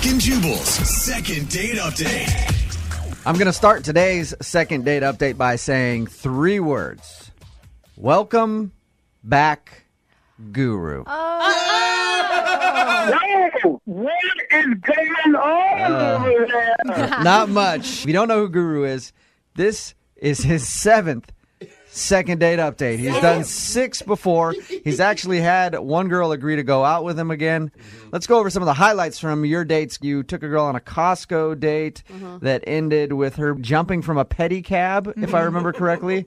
Brooke and Jubal's second date update. I'm going to start today's second date update by saying 3 words. Welcome back, Guru. Whoa, what is going on over there? Not much. If you don't know who Guru is, this is his 7th second date update. He's done 6 before. He's actually had one girl agree to go out with him again. Let's go over some of the highlights from your dates. You took a girl on a Costco date that ended with her jumping from a pedicab, if I remember correctly.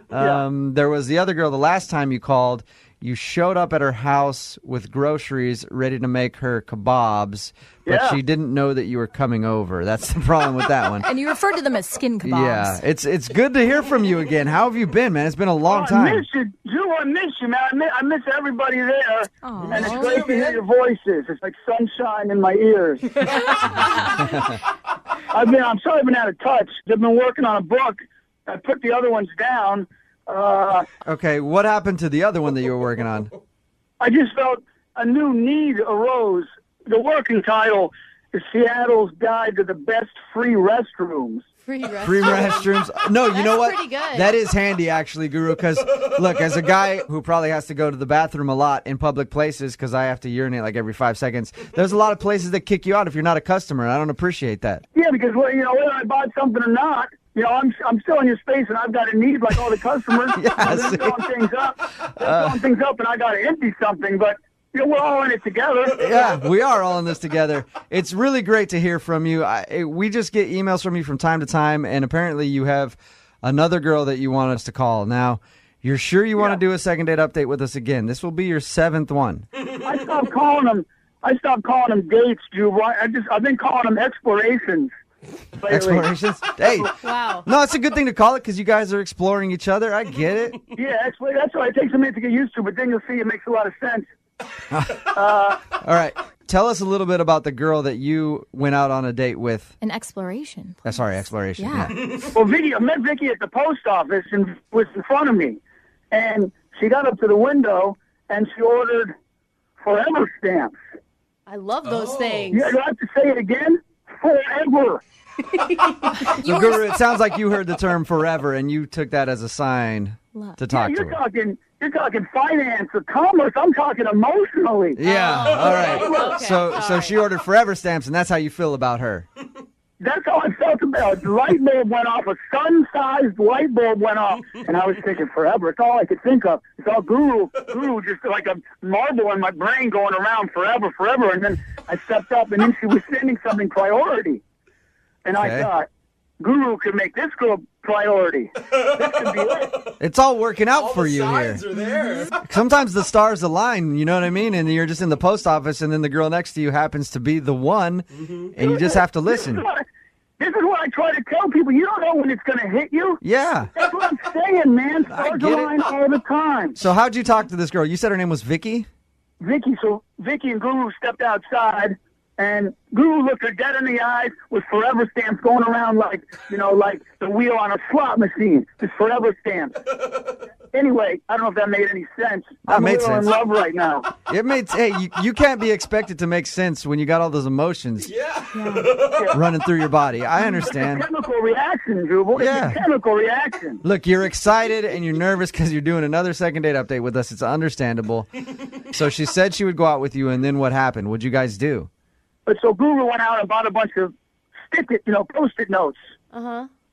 There was the other girl the last time you called. You showed up at her house with groceries ready to make her kebabs, but she didn't know that you were coming over. That's the problem with that one. And you referred to them as skin kebabs. Yeah, it's good to hear from you again. How have you been, man? It's been a long time. I miss you, Drew. I miss you, man. I miss everybody there. Aww. And it's great to hear your voices. It's like sunshine in my ears. I'm sorry I've been out of touch. I've been working on a book. I put the other ones down. Okay, what happened to the other one that you were working on? I just felt a new need arose. The working title is Seattle's Guide to the Best Free Restrooms. Free restrooms. Free restrooms. No, you know what? pretty good. That is handy, actually, Guru, because, look, as a guy who probably has to go to the bathroom a lot in public places because I have to urinate like every 5 seconds, there's a lot of places that kick you out if you're not a customer, and I don't appreciate that. Yeah, because, whether I bought something or not, I'm still in your space, and I've got a need like all the customers. Yeah, They're throwing things up. And I got to empty something, but we're all in it together. Yeah, we are all in this together. It's really great to hear from you. We just get emails from you from time to time, and apparently you have another girl that you want us to call. Now, you're sure you want to do a second date update with us again? This will be your 7th one. I stopped calling them dates, Drew. I've been calling them explorations. Lately. Explorations? Hey. Wow. No, it's a good thing to call it because you guys are exploring each other. I get it. Yeah, that's why it takes a minute to get used to, but then you'll see it makes a lot of sense. All right. Tell us a little bit about the girl that you went out on a date with. An exploration. Sorry, exploration. Yeah. Well, I met Vicky at the post office and was in front of me. And she got up to the window and she ordered forever stamps. I love those things. Yeah, do I have to say it again? Forever. So, Guru, it sounds like you heard the term forever and you took that as a sign to talk to her. You're talking finance or commerce. I'm talking emotionally. Yeah, all right. Okay, So she ordered forever stamps, and that's how you feel about her. That's how I felt about it. The light bulb went off. A sun-sized light bulb went off. And I was thinking forever. It's all I could think of. It's all Guru, just like a marble in my brain going around forever. And then I stepped up, and then she was sending something priority. And I thought, Guru could make this girl priority. This could be it. It's all working out for you here. Signs are there. Sometimes the stars align, you know what I mean? And you're just in the post office, and then the girl next to you happens to be the one, and you just have to listen. This is what I try to tell people. You don't know when it's going to hit you. Yeah. That's what I'm saying, man. Stars get it. align all the time. So how'd you talk to this girl? You said her name was Vicky? Vicky and Guru stepped outside, and Guru looked her dead in the eyes with forever stamps going around like the wheel on a slot machine. Just forever stamps. Anyway, I don't know if that made any sense. I'm made a little sense. in love right now. It made. Hey, you can't be expected to make sense when you got all those emotions running through your body. I understand. It's a chemical reaction, Jubal. Yeah. It's a chemical reaction. Look, you're excited and you're nervous because you're doing another second date update with us. It's understandable. So she said she would go out with you, and then what happened? What'd you guys do? But so Guru went out and bought a bunch of Post-it notes.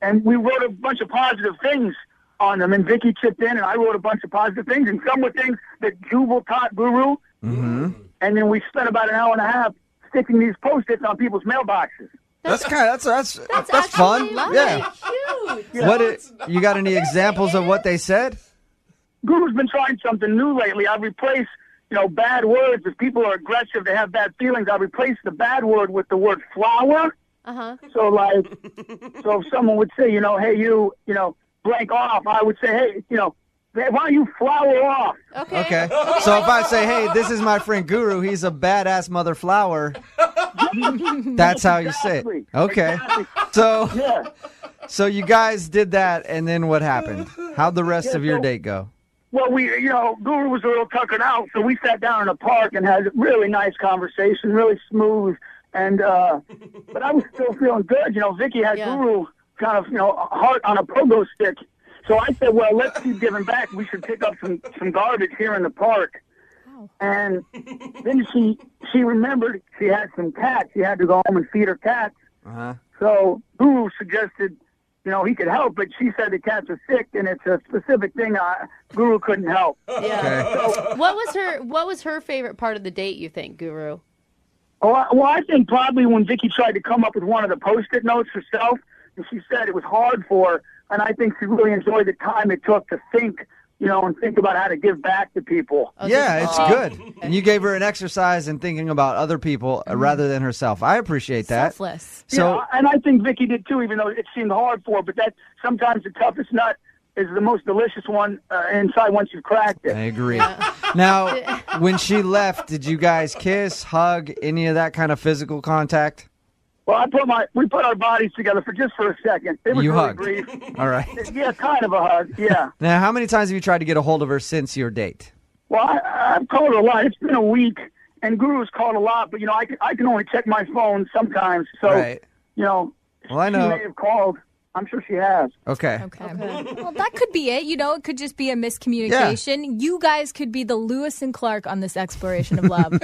And we wrote a bunch of positive things on them. And Vicky chipped in, and I wrote a bunch of positive things. And some were things that Jubal taught Guru. And then we spent about an hour and a half sticking these Post-its on people's mailboxes. That's fun. Lovely. Yeah. Cute. You got any examples of what they said? Guru's been trying something new lately. I've replaced, bad words. If people are aggressive, they have bad feelings, I've replaced the bad word with the word flower. So if someone would say, hey, you, blank off, I would say, hey, why don't you flower off? Okay. So if I say, hey, this is my friend Guru, he's a badass mother flower, that's how you say it. Okay. Exactly. So you guys did that, and then what happened? How'd the rest of your date go? Well, Guru was a little tuckered out, so we sat down in a park and had a really nice conversation, really smooth. And but I was still feeling good. Vicky had Guru kind of, heart on a pogo stick. So I said, well, let's keep giving back. We should pick up some garbage here in the park. Oh. And then she remembered she had some cats. She had to go home and feed her cats. Uh-huh. So Guru suggested, he could help, but she said the cats are sick, and it's a specific thing Guru couldn't help. Yeah. Okay. So, what was her favorite part of the date, you think, Guru? Well, I think probably when Vicky tried to come up with one of the Post-it notes herself, and she said it was hard for her, and I think she really enjoyed the time it took to think, and think about how to give back to people. Yeah, it's good. And you gave her an exercise in thinking about other people rather than herself. I appreciate that. Selfless. So, and I think Vicky did too, even though it seemed hard for her. But that sometimes the toughest nut is the most delicious one inside once you've cracked it. I agree. Now, when she left, did you guys kiss, hug, any of that kind of physical contact? Well, we put our bodies together for a second. It was You really hugged. brief. All right. Yeah, kind of a hug. Yeah. Now, how many times have you tried to get a hold of her since your date? Well, I've called her a lot. It's been a week, and Guru's called a lot. But I can only check my phone sometimes. So Right. Well, I know. She may have called. I'm sure she has. Okay. Well, that could be it. It could just be a miscommunication. You guys could be the Lewis and Clark on this exploration of love.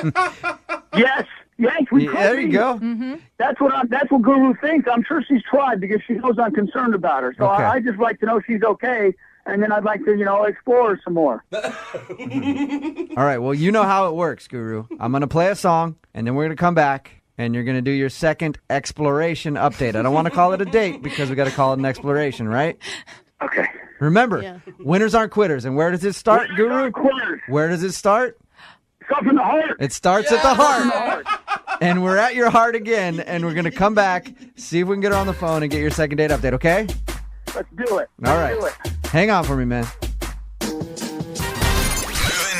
Yes, we could. There you be. go. Mm-hmm. That's what Guru thinks. I'm sure she's tried because she knows I'm concerned about her. So Okay. I just like to know she's okay, and then I'd like to, explore her some more. All right. Well, you know how it works, Guru. I'm going to play a song, and then we're going to come back, and you're going to do your second exploration update. I don't want to call it a date because we got to call it an exploration, right? Okay. Remember, winners aren't quitters. And where does it start, Winners Guru? aren't quitters. Where does it start? Stuff in the heart. It starts at the heart. And we're at your heart again, and we're going to come back, see if we can get her on the phone and get your second date update, okay? Let's do it. All right. Let's do it. Hang on for me, man. Moving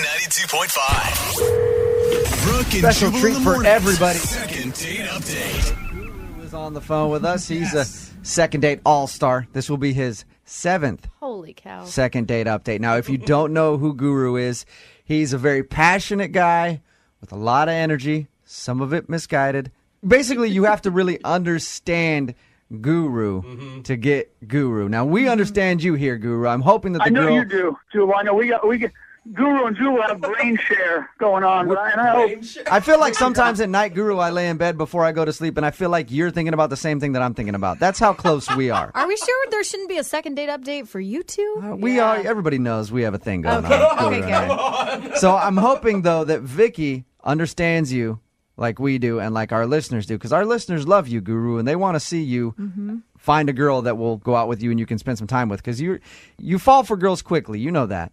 92.5. Brooke and Special Jubal treat in the for morning. everybody. Second date update. Guru is on the phone with us. He's a second date all-star. This will be his 7th Holy cow. second date update. Now, if you don't know who Guru is, he's a very passionate guy with a lot of energy, some of it misguided. Basically, you have to really understand Guru to get Guru. Now, we understand you here, Guru. I'm hoping that the I know girl... you do, Jubal. I know we got Guru and Jubal have brain share going on, and I hope. I feel like sometimes at night, Guru, I lay in bed before I go to sleep, and I feel like you're thinking about the same thing that I'm thinking about. That's how close we are. Are we sure there shouldn't be a second date update for you two? We are. Everybody knows we have a thing going on. Okay, Guru and I. So I'm hoping, though, that Vicky understands you like we do and like our listeners do, because our listeners love you, Guru, and they want to see you find a girl that will go out with you and you can spend some time with, because you fall for girls quickly. You know that.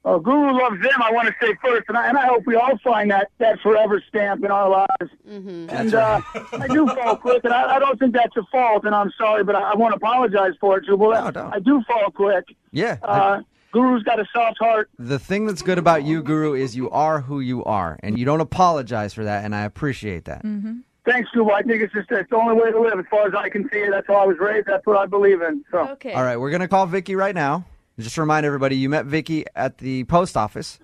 Oh, Guru loves them, I want to say first, and I hope we all find that forever stamp in our lives. Mm-hmm. And I do fall quick, and I don't think that's a fault, and I'm sorry, but I want to apologize for it, Jubal. No, don't. I do fall quick. Yeah. Guru's got a soft heart. The thing that's good about you, Guru, is you are who you are, and you don't apologize for that, and I appreciate that. Thanks, Jubal. I think it's the only way to live as far as I can see it. That's how I was raised. That's what I believe in. So. Okay. All right, we're going to call Vicky right now. Just to remind everybody, you met Vicky at the post office.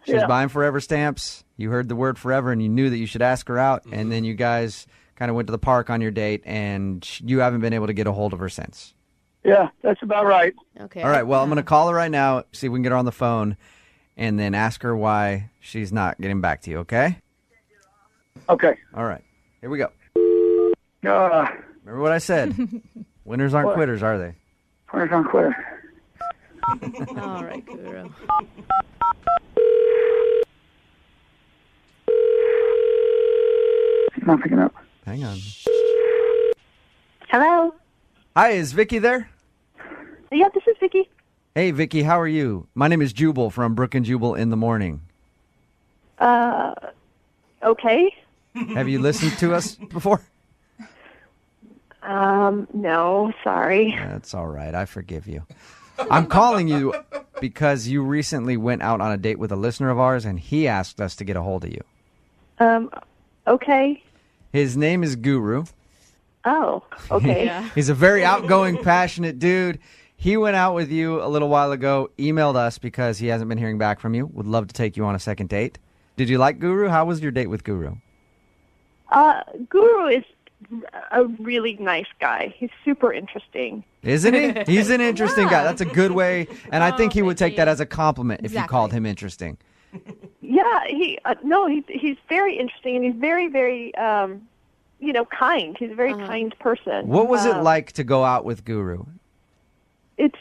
She was buying forever stamps. You heard the word forever, and you knew that you should ask her out, and then you guys kind of went to the park on your date, and you haven't been able to get a hold of her since. Yeah, that's about right. Okay. All right, well, I'm going to call her right now, see if we can get her on the phone, and then ask her why she's not getting back to you, okay? Okay. All right, here we go. Uh, Remember what I said? Winners aren't What? quitters, are they? Where's on quitter? All right, Guru. She's not picking up. Hang on. Hello. Hi, is Vicky there? Yeah, this is Vicky. Hey, Vicky, how are you? My name is Jubal from Brooke and Jubal in the morning. Okay. Have you listened to us before? No, sorry. That's all right. I forgive you. I'm calling you because you recently went out on a date with a listener of ours, and he asked us to get a hold of you. Okay. His name is Guru. Oh, okay. Yeah. He's a very outgoing, passionate dude. He went out with you a little while ago, emailed us because he hasn't been hearing back from you. Would love to take you on a second date. Did you like Guru? How was your date with Guru? Guru is a really nice guy. He's super interesting. Isn't he? He's an interesting guy. That's a good way, and I think he would take that as a compliment if you Exactly. called him interesting. Yeah, he's very interesting, and he's very, very, kind. He's a very kind person. What was it like to go out with Guru? It's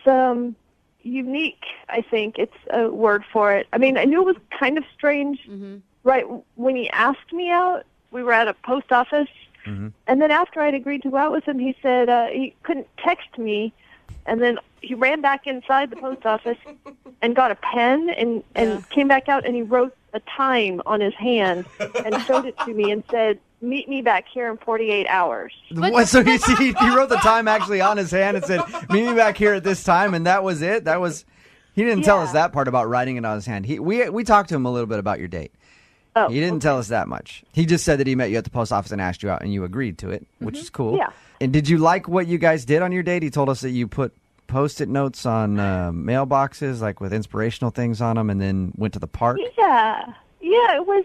unique, I think. It's a word for it. I mean, I knew it was kind of strange. Right when he asked me out, we were at a post office, and then after I'd agreed to go out with him, he said he couldn't text me, and then he ran back inside the post office and got a pen and came back out, and he wrote a time on his hand and showed it to me and said, "Meet me back here in 48 hours." What, so he wrote the time actually on his hand and said, "Meet me back here at this time," and that was it? He didn't tell us that part about writing it on his hand. We talked to him a little bit about your date. Oh, He didn't tell us that much. He just said that he met you at the post office and asked you out, and you agreed to it, which is cool. Yeah. And did you like what you guys did on your date? He told us that you put Post-it notes on mailboxes, like with inspirational things on them, and then went to the park. Yeah, it was.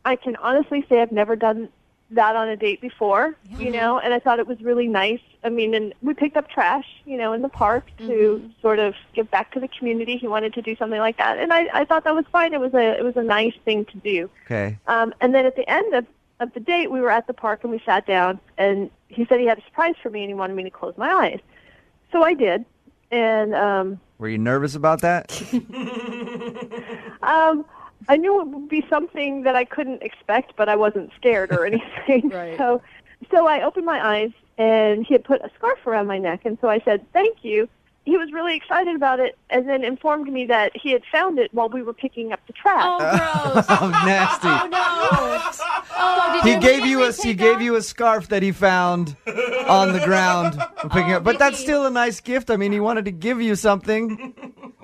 I can honestly say I've never done that on a date before, and I thought it was really nice. I mean, and we picked up trash, in the park to sort of give back to the community. He wanted to do something like that, and I thought that was fine. It was a nice thing to do. Okay. And then at the end of the date, we were at the park and we sat down, and he said he had a surprise for me and he wanted me to close my eyes. So I did, and were you nervous about that? I knew it would be something that I couldn't expect, but I wasn't scared or anything. Right. So I opened my eyes, and he had put a scarf around my neck, and so I said, "Thank you." He was really excited about it, and then informed me that he had found it while we were picking up the trash. Oh, gross. Oh, nasty. Oh, no. Oh, did He you gave you immediately take a scarf that he found on the ground for picking up. But that's still a nice gift. I mean, he wanted to give you something.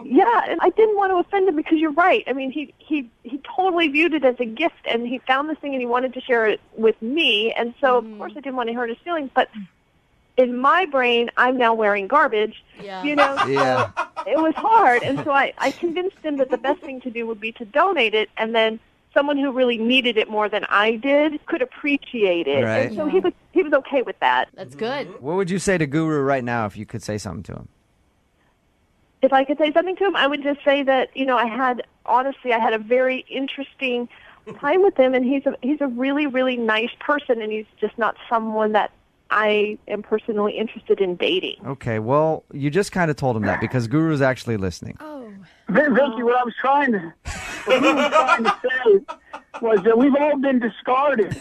Yeah, and I didn't want to offend him because you're right. I mean, he totally viewed it as a gift, and he found this thing and he wanted to share it with me. And so, of course, I didn't want to hurt his feelings. But in my brain, I'm now wearing garbage. Yeah. Yeah. So it was hard. And so I convinced him that the best thing to do would be to donate it, and then someone who really needed it more than I did could appreciate it. Right. And so he was okay with that. That's good. What would you say to Guru right now if you could say something to him? If I could say something to him, I would just say that, I had a very interesting time with him, and he's a really, really nice person, and he's just not someone that I am personally interested in dating. Okay, well, you just kind of told him that because Guru's actually listening. Oh. Vicky, what I was trying to say was that we've all been discarded.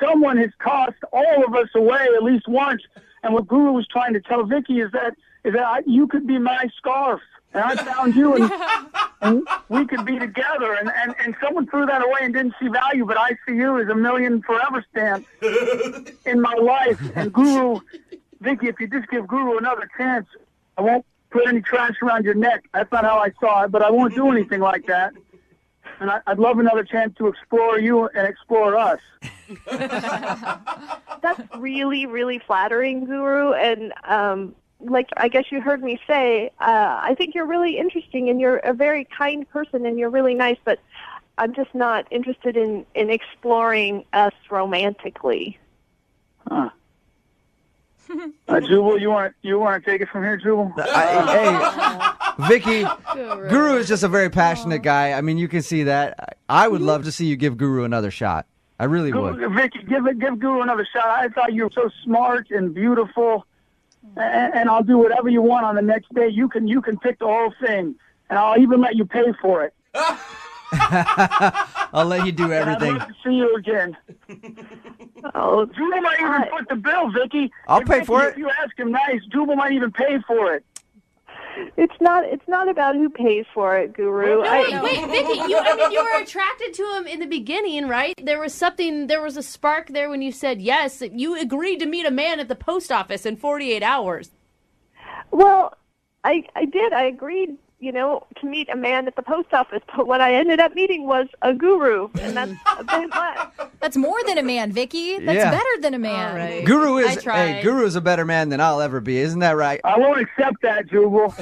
Someone has tossed all of us away at least once. And what Guru was trying to tell Vicky is that you could be my scarf. And I found you, and we could be together. And someone threw that away and didn't see value, but I see you as a million forever stamps in my life. And Guru, Vicky, if you just give Guru another chance, I won't put any trash around your neck. That's not how I saw it, but I won't do anything like that. And I'd love another chance to explore you and explore us. That's really, really flattering, Guru. And I guess you heard me say, I think you're really interesting, and you're a very kind person, and you're really nice, but I'm just not interested in exploring us romantically. Huh. Jubal, you want to take it from here, Jubal? Hey, Vicky, Guru is just a very passionate guy. I mean, you can see that. I would love to see you give Guru another shot. I really would. Vicky, give Guru another shot. I thought you were so smart and beautiful, and I'll do whatever you want on the next day. You can pick the whole thing, and I'll even let you pay for it. I'll let you do everything. I'd love to see you again. Oh, Jubal might even put the bill, Vicky. I'll pay for it. If you ask him nice, Jubal might even pay for it. It's not about who pays for it, Guru. No, wait, Vicky, you were attracted to him in the beginning, right? There was a spark there when you said yes. You agreed to meet a man at the post office in 48 hours. Well, I did. I agreed, to meet a man at the post office, but what I ended up meeting was a guru, and that's a bit much. That's more than a man, Vicky. That's Yeah. better than a man. All right. Guru I is tried. Guru is a better man than I'll ever be. Isn't that right? I won't accept that, Jubal.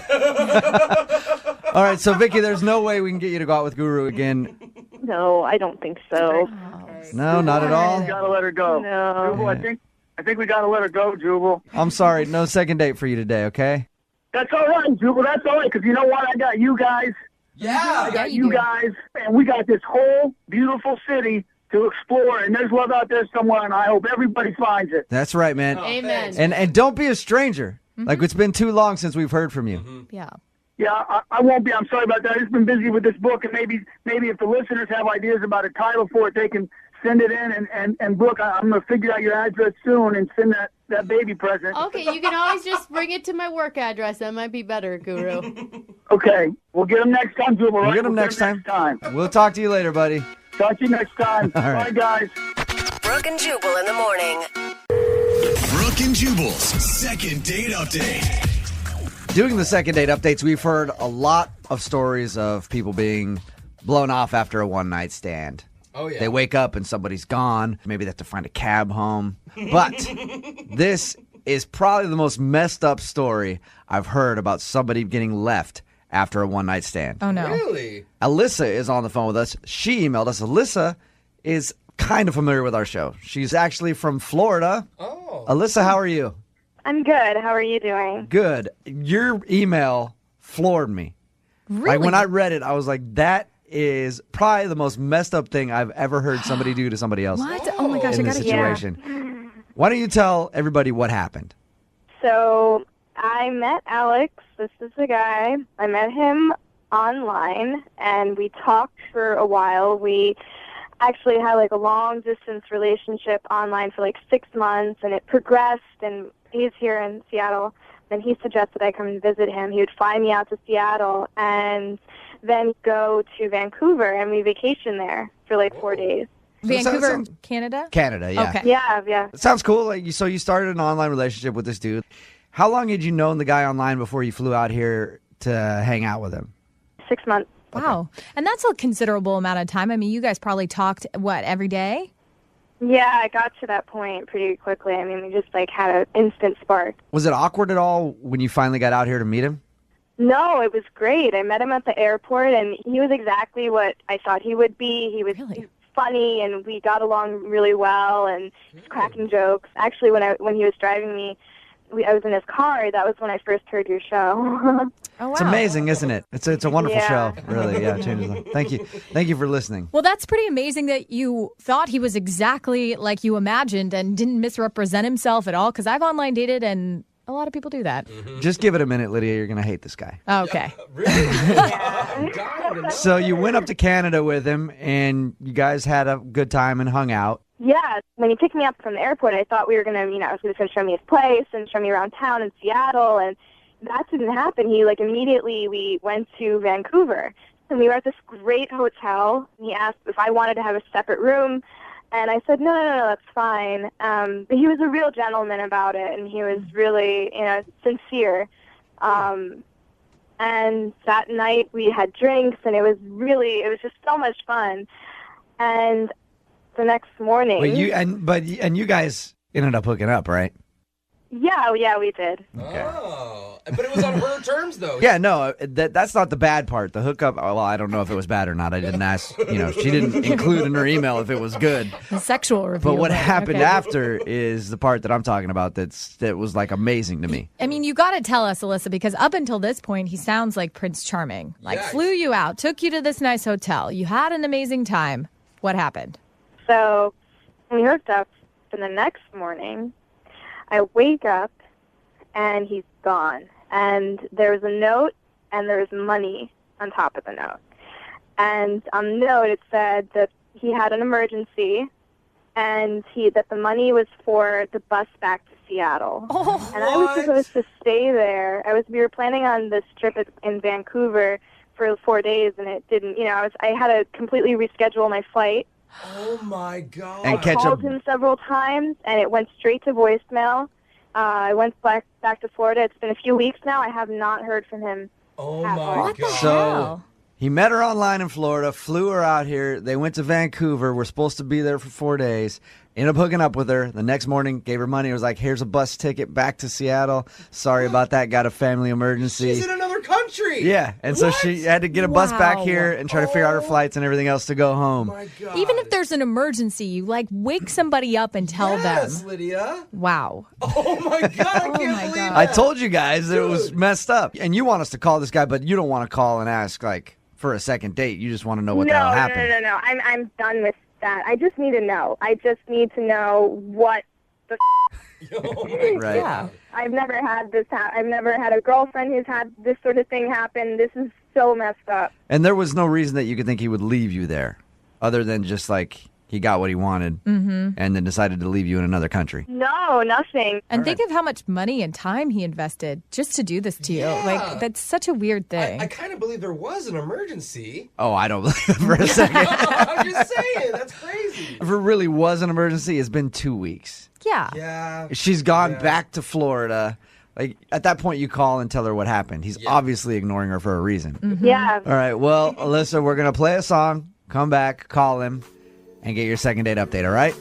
All right, so Vicky, there's no way we can get you to go out with Guru again. No, I don't think so. Okay. No, not at all. We gotta let her go. No. Jubal, I think we gotta let her go, Jubal. I'm sorry. No second date for you today, okay? That's all right, Jubal. That's all right, because you know what? I got you guys. Yeah. I got you you do. guys, and we got this whole beautiful city to explore, and there's love out there somewhere, and I hope everybody finds it. That's right, man. Amen. And don't be a stranger. Like, it's been too long since we've heard from you. Yeah. Yeah, I won't be. I'm sorry about that. I've just been busy with this book, and maybe if the listeners have ideas about a title for it, they can send it in. And Brooke, I'm going to figure out your address soon and send that baby present. Okay, you can always just bring it to my work address. That might be better, Guru. Okay, we'll get them next time, Jubal. We'll get them next time. We'll talk to you later, buddy. Talk to you next time. All right. Bye, guys. Brooke and Jubal in the morning. Brooke and Jubal's second date update. Doing the second date updates, we've heard a lot of stories of people being blown off after a one-night stand. Oh, yeah. They wake up and somebody's gone. Maybe they have to find a cab home. But this is probably the most messed up story I've heard about somebody getting left after a one-night stand. Oh, no. Really? Alyssa is on the phone with us. She emailed us. Alyssa is kind of familiar with our show. She's actually from Florida. Oh. Alyssa, how are you? I'm good. How are you doing? Good. Your email floored me. Really? Like, when I read it, I was like, that is probably the most messed up thing I've ever heard somebody do to somebody else What? Oh, my gosh, I in this got to hear. situation. Why don't you tell everybody what happened? So I met Alex. This is the guy. I met him online, and we talked for a while. We actually had like a long distance relationship online for like 6 months, and it progressed, and he's here in Seattle. Then he suggested I come and visit him. He would fly me out to Seattle and then go to Vancouver, and we vacation there for like 4 days. Vancouver, sounds- Canada? Canada, yeah. Okay. Yeah. It sounds cool. So you started an online relationship with this dude. How long had you known the guy online before you flew out here to hang out with him? 6 months. Wow. And that's a considerable amount of time. I mean, you guys probably talked, what, every day? Yeah, I got to that point pretty quickly. I mean, we just like had an instant spark. Was it awkward at all when you finally got out here to meet him? No, it was great. I met him at the airport, and he was exactly what I thought he would be. He was Really? funny, and we got along really well, and he was cracking jokes. Actually, when he was driving me, I was in his car. That was when I first heard your show. Oh, wow. It's amazing, isn't it? It's a wonderful Yeah. show. Really, yeah. It changes them. Thank you for listening. Well, that's pretty amazing that you thought he was exactly like you imagined and didn't misrepresent himself at all, because I've online dated, and a lot of people do that. Just give it a minute, Lydia. You're gonna hate this guy. Oh, okay. Really? I'm dying to know. So you went up to Canada with him, and you guys had a good time and hung out. Yeah, when he picked me up from the airport, I thought we were going to, he was going to show me his place and show me around town in Seattle, and that didn't happen. He, immediately we went to Vancouver, and we were at this great hotel, and he asked if I wanted to have a separate room, and I said, no, that's fine. But he was a real gentleman about it, and he was really, sincere. And that night we had drinks, and it was just so much fun. And the next morning... But you guys ended up hooking up, right? Yeah, we did. Oh. But it was on her terms, though. Yeah, no, that's not the bad part. The hookup, well, I don't know if it was bad or not. I didn't ask, she didn't include in her email if it was good. The sexual review. But what of it. happened Okay. after is the part that I'm talking about that was amazing to me. I mean, you got to tell us, Alyssa, because up until this point, he sounds like Prince Charming. Yes. Flew you out, took you to this nice hotel. You had an amazing time. What happened? So we hooked up, and the next morning, I wake up, and he's gone. And there was a note, and there was money on top of the note. And on the note, it said that he had an emergency, and that the money was for the bus back to Seattle. Oh, And I was supposed to stay there. We were planning on this trip in Vancouver for 4 days, and it didn't. I had to completely reschedule my flight. Oh, my God. And I catch called up. him several times, and it went straight to voicemail. I went back to Florida. It's been a few weeks now. I have not heard from him. Oh, What my the God. So he met her online in Florida, flew her out here. They went to Vancouver. We're supposed to be there for 4 days. Ended up hooking up with her. The next morning, gave her money. It was like, here's a bus ticket back to Seattle. Sorry about that. Got a family emergency. She's in another country. country. Yeah, and so she had to get a bus back here and try to figure out her flights and everything else to go home. Oh my God. Even if there's an emergency, you like wake somebody up and tell Yes, them. Lydia. Wow. Oh my God, I can't believe God. I that. told you guys that it was messed up. And you want us to call this guy, but you don't want to call and ask, like, for a second date. You just want to know what the hell happened. No. I'm done with that. I just need to know. I just need to know what the Oh my Right. Yeah. I've never had this I've never had a girlfriend who's had this sort of thing happen. This is so messed up. And there was no reason that you could think he would leave you there other than just, like, he got what he wanted and then decided to leave you in another country. No, nothing. And think of how much money and time he invested just to do this to you. Yeah. Like, that's such a weird thing. I kind of believe there was an emergency. Oh, I don't believe it for a second. I'm just saying, that's crazy. If it really was an emergency, it's been 2 weeks. Yeah. Yeah. She's gone back to Florida. Like, at that point, you call and tell her what happened. He's obviously ignoring her for a reason. Yeah. All right, well, Alyssa, we're going to play a song, come back, call him, and get your second date update, all right?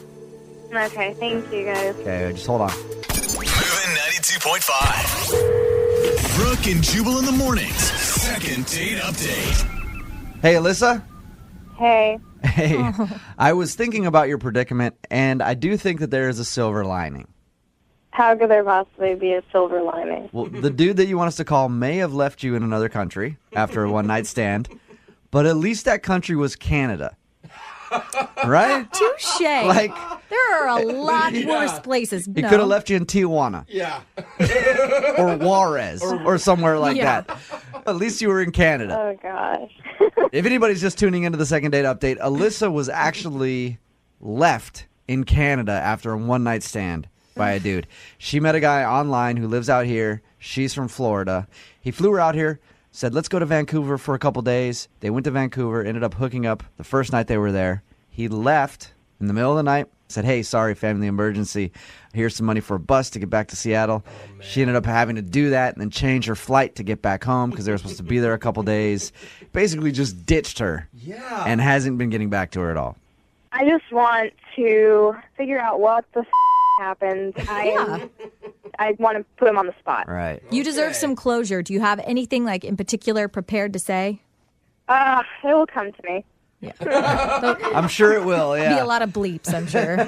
Okay, thank you guys. Okay, just hold on. Moving 92.5. Brooke and Jubal in the mornings. Second date update. Hey, Alyssa. Hey. Hey, I was thinking about your predicament, and I do think that there is a silver lining. How could there possibly be a silver lining? Well, the dude that you want us to call may have left you in another country after a one-night stand, but at least that country was Canada. Right? Touche. Like, there are a lot worse places. he could have left you in Tijuana Yeah. or Juarez or somewhere like Yeah. that. At least you were in Canada. Oh, gosh. If anybody's just tuning into the second date update, Alyssa was actually left in Canada after a one-night stand by a dude. She met a guy online who lives out here. She's from Florida. He flew her out here, said, let's go to Vancouver for a couple days. They went to Vancouver, ended up hooking up the first night they were there. He left in the middle of the night, said, hey, sorry, family emergency. Here's some money for a bus to get back to Seattle. She ended up having to do that and then change her flight to get back home because they were supposed to be there a couple days. Basically just ditched her Yeah. and hasn't been getting back to her at all. I just want to figure out what the happened. I want to put him on the spot. Right. You deserve some closure. Do you have anything like in particular prepared to say? It will come to me. Yeah. I'm sure it will, Be yeah. a lot of bleeps, I'm sure.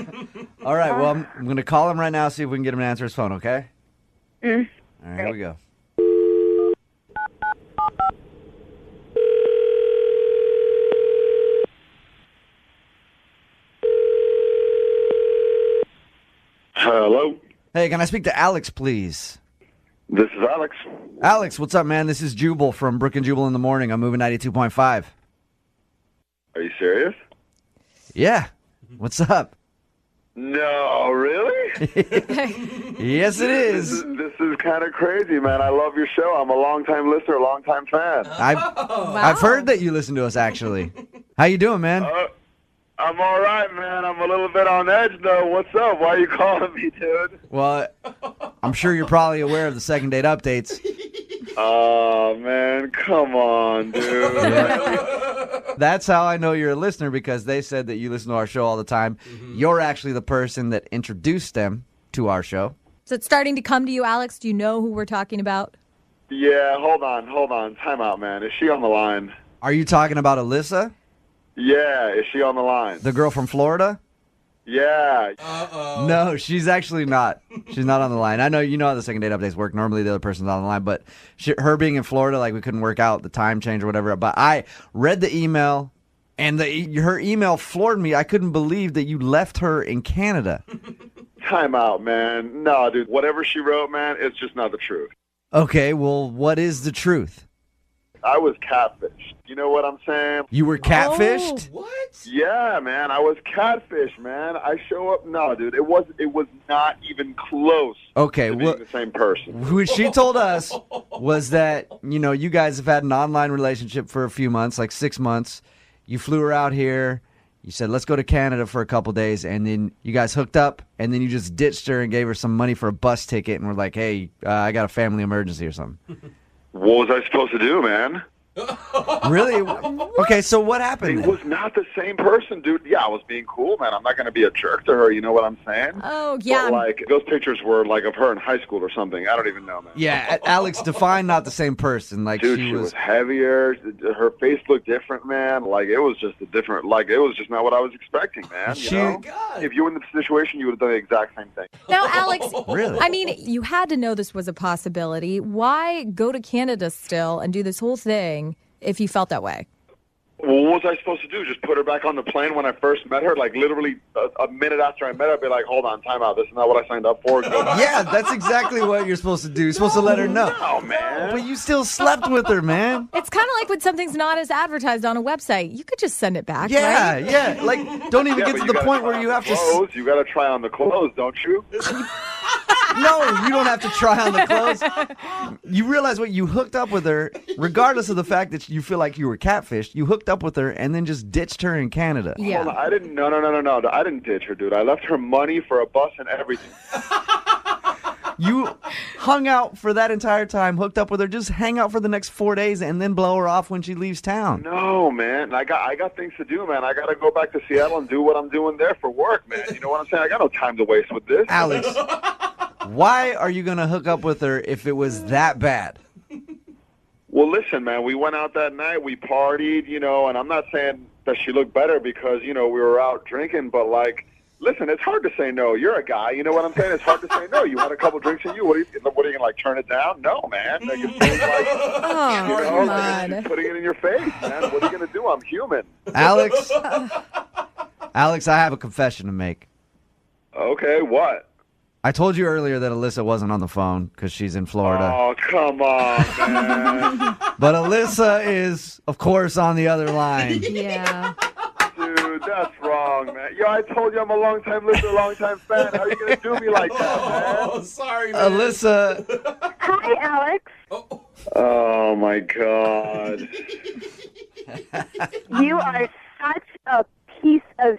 All right, well, I'm going to call him right now, see if we can get him to answer his phone, okay? All right, here we go. Hello, Hey, can I speak to Alex, please? this is Alex. Alex, what's up, man? This is Jubal from Brooke and Jubal in the morning. I'm moving 92.5. Are you serious? Yeah. What's up? No, really? Yes, it is. This is kind of crazy, man. I love your show. I'm a longtime listener, a longtime fan. I've heard that you listen to us, actually. How you doing, man? I'm all right, man. I'm a little bit on edge, though. What's up? Why are you calling me, dude? Well, I'm sure you're probably aware of the second date updates. Oh, man. Come on, dude. That's how I know you're a listener, because they said that you listen to our show all the time. You're actually the person that introduced them to our show. Is it starting to come to you, Alex? Do you know who we're talking about? Yeah, hold on. Time out, man. Is she on the line? Are you talking about Alyssa, Yeah, is she on the line? the girl from Florida? Yeah. No, she's actually not. She's not on the line. I know you know how the second date updates work. Normally the other person's on the line, but her being in Florida, like, we couldn't work out the time change or whatever. But I read the email, and her email floored me. I couldn't believe that you left her in Canada. Time out, man. No, dude. Whatever she wrote, man, it's just not the truth. Okay, well, what is the truth? I was catfished. You know what I'm saying? You were catfished? What? Yeah, man. I was catfished, man. I show up. No, dude. It was not even close Okay, to well, being the same person. what she told us was that, you guys have had an online relationship for a few months, like 6 months. You flew her out here. You said, let's go to Canada for a couple days, and then you guys hooked up, and then you just ditched her and gave her some money for a bus ticket, and we're like, hey, I got a family emergency or something. What was I supposed to do, man? Really? Okay, so what happened It then? was not the same person, dude. Yeah, I was being cool, man. I'm not going to be a jerk to her. You know what I'm saying? Oh, yeah. But, like, those pictures were, like, of her in high school or something. I don't even know, man. Yeah, Alex, define not the same person. Like, Dude, she was... heavier. Her face looked different, man. Like, it was just a different, like, it was just not what I was expecting, man. You know? God. If you were in the situation, you would have done the exact same thing. Now, Alex, Really? I mean, you had to know this was a possibility. Why go to Canada still and do this whole thing if you felt that way? Well, what was I supposed to do? Just put her back on the plane when I first met her? Like, literally a minute after I met her, I'd be like, hold on, time out. This is not what I signed up for. Go back. Yeah, that's exactly what you're supposed to do. You're supposed to let her know. No, man. But you still slept with her, man. It's kind of like when something's not as advertised on a website. You could just send it back, Yeah, right? yeah. Like, don't even Yeah, get but to you the gotta point try where on you the have to... clothes. You got to try on the clothes, don't you? No, you don't have to try on the clothes. You realize what? You hooked up with her, regardless of the fact that you feel like you were catfished. You hooked up with her and then just ditched her in Canada. Hold Yeah. on, I didn't. No. I didn't ditch her, dude. I left her money for a bus and everything. You hung out for that entire time, hooked up with her, just hang out for the next 4 days and then blow her off when she leaves town. No, man. I got things to do, man. I got to go back to Seattle and do what I'm doing there for work, man. You know what I'm saying? I got no time to waste with this. Alex, why are you going to hook up with her if it was that bad? Well, listen, man. We went out that night. We partied, you know, and I'm not saying that she looked better because, you know, we were out drinking, but, like, listen, it's hard to say no. You're a guy. You know what I'm saying? It's hard to say no. You want a couple drinks in you. What are you going to, like, turn it down? No, man. Like, it's like, Oh, you know, come like, on. she's putting it in your face, man. What are you going to do? I'm human. Alex, I have a confession to make. Okay, what? I told you earlier that Alyssa wasn't on the phone because she's in Florida. Oh, come on, man. But Alyssa is, of course, on the other line. Yeah. Dude, that's wrong, man. Yo, I told you I'm a long-time listener, long-time fan. How are you going to do me like that, man? Oh, sorry, man. Alyssa, Hi, Alex. Oh, my God. You are such a piece of.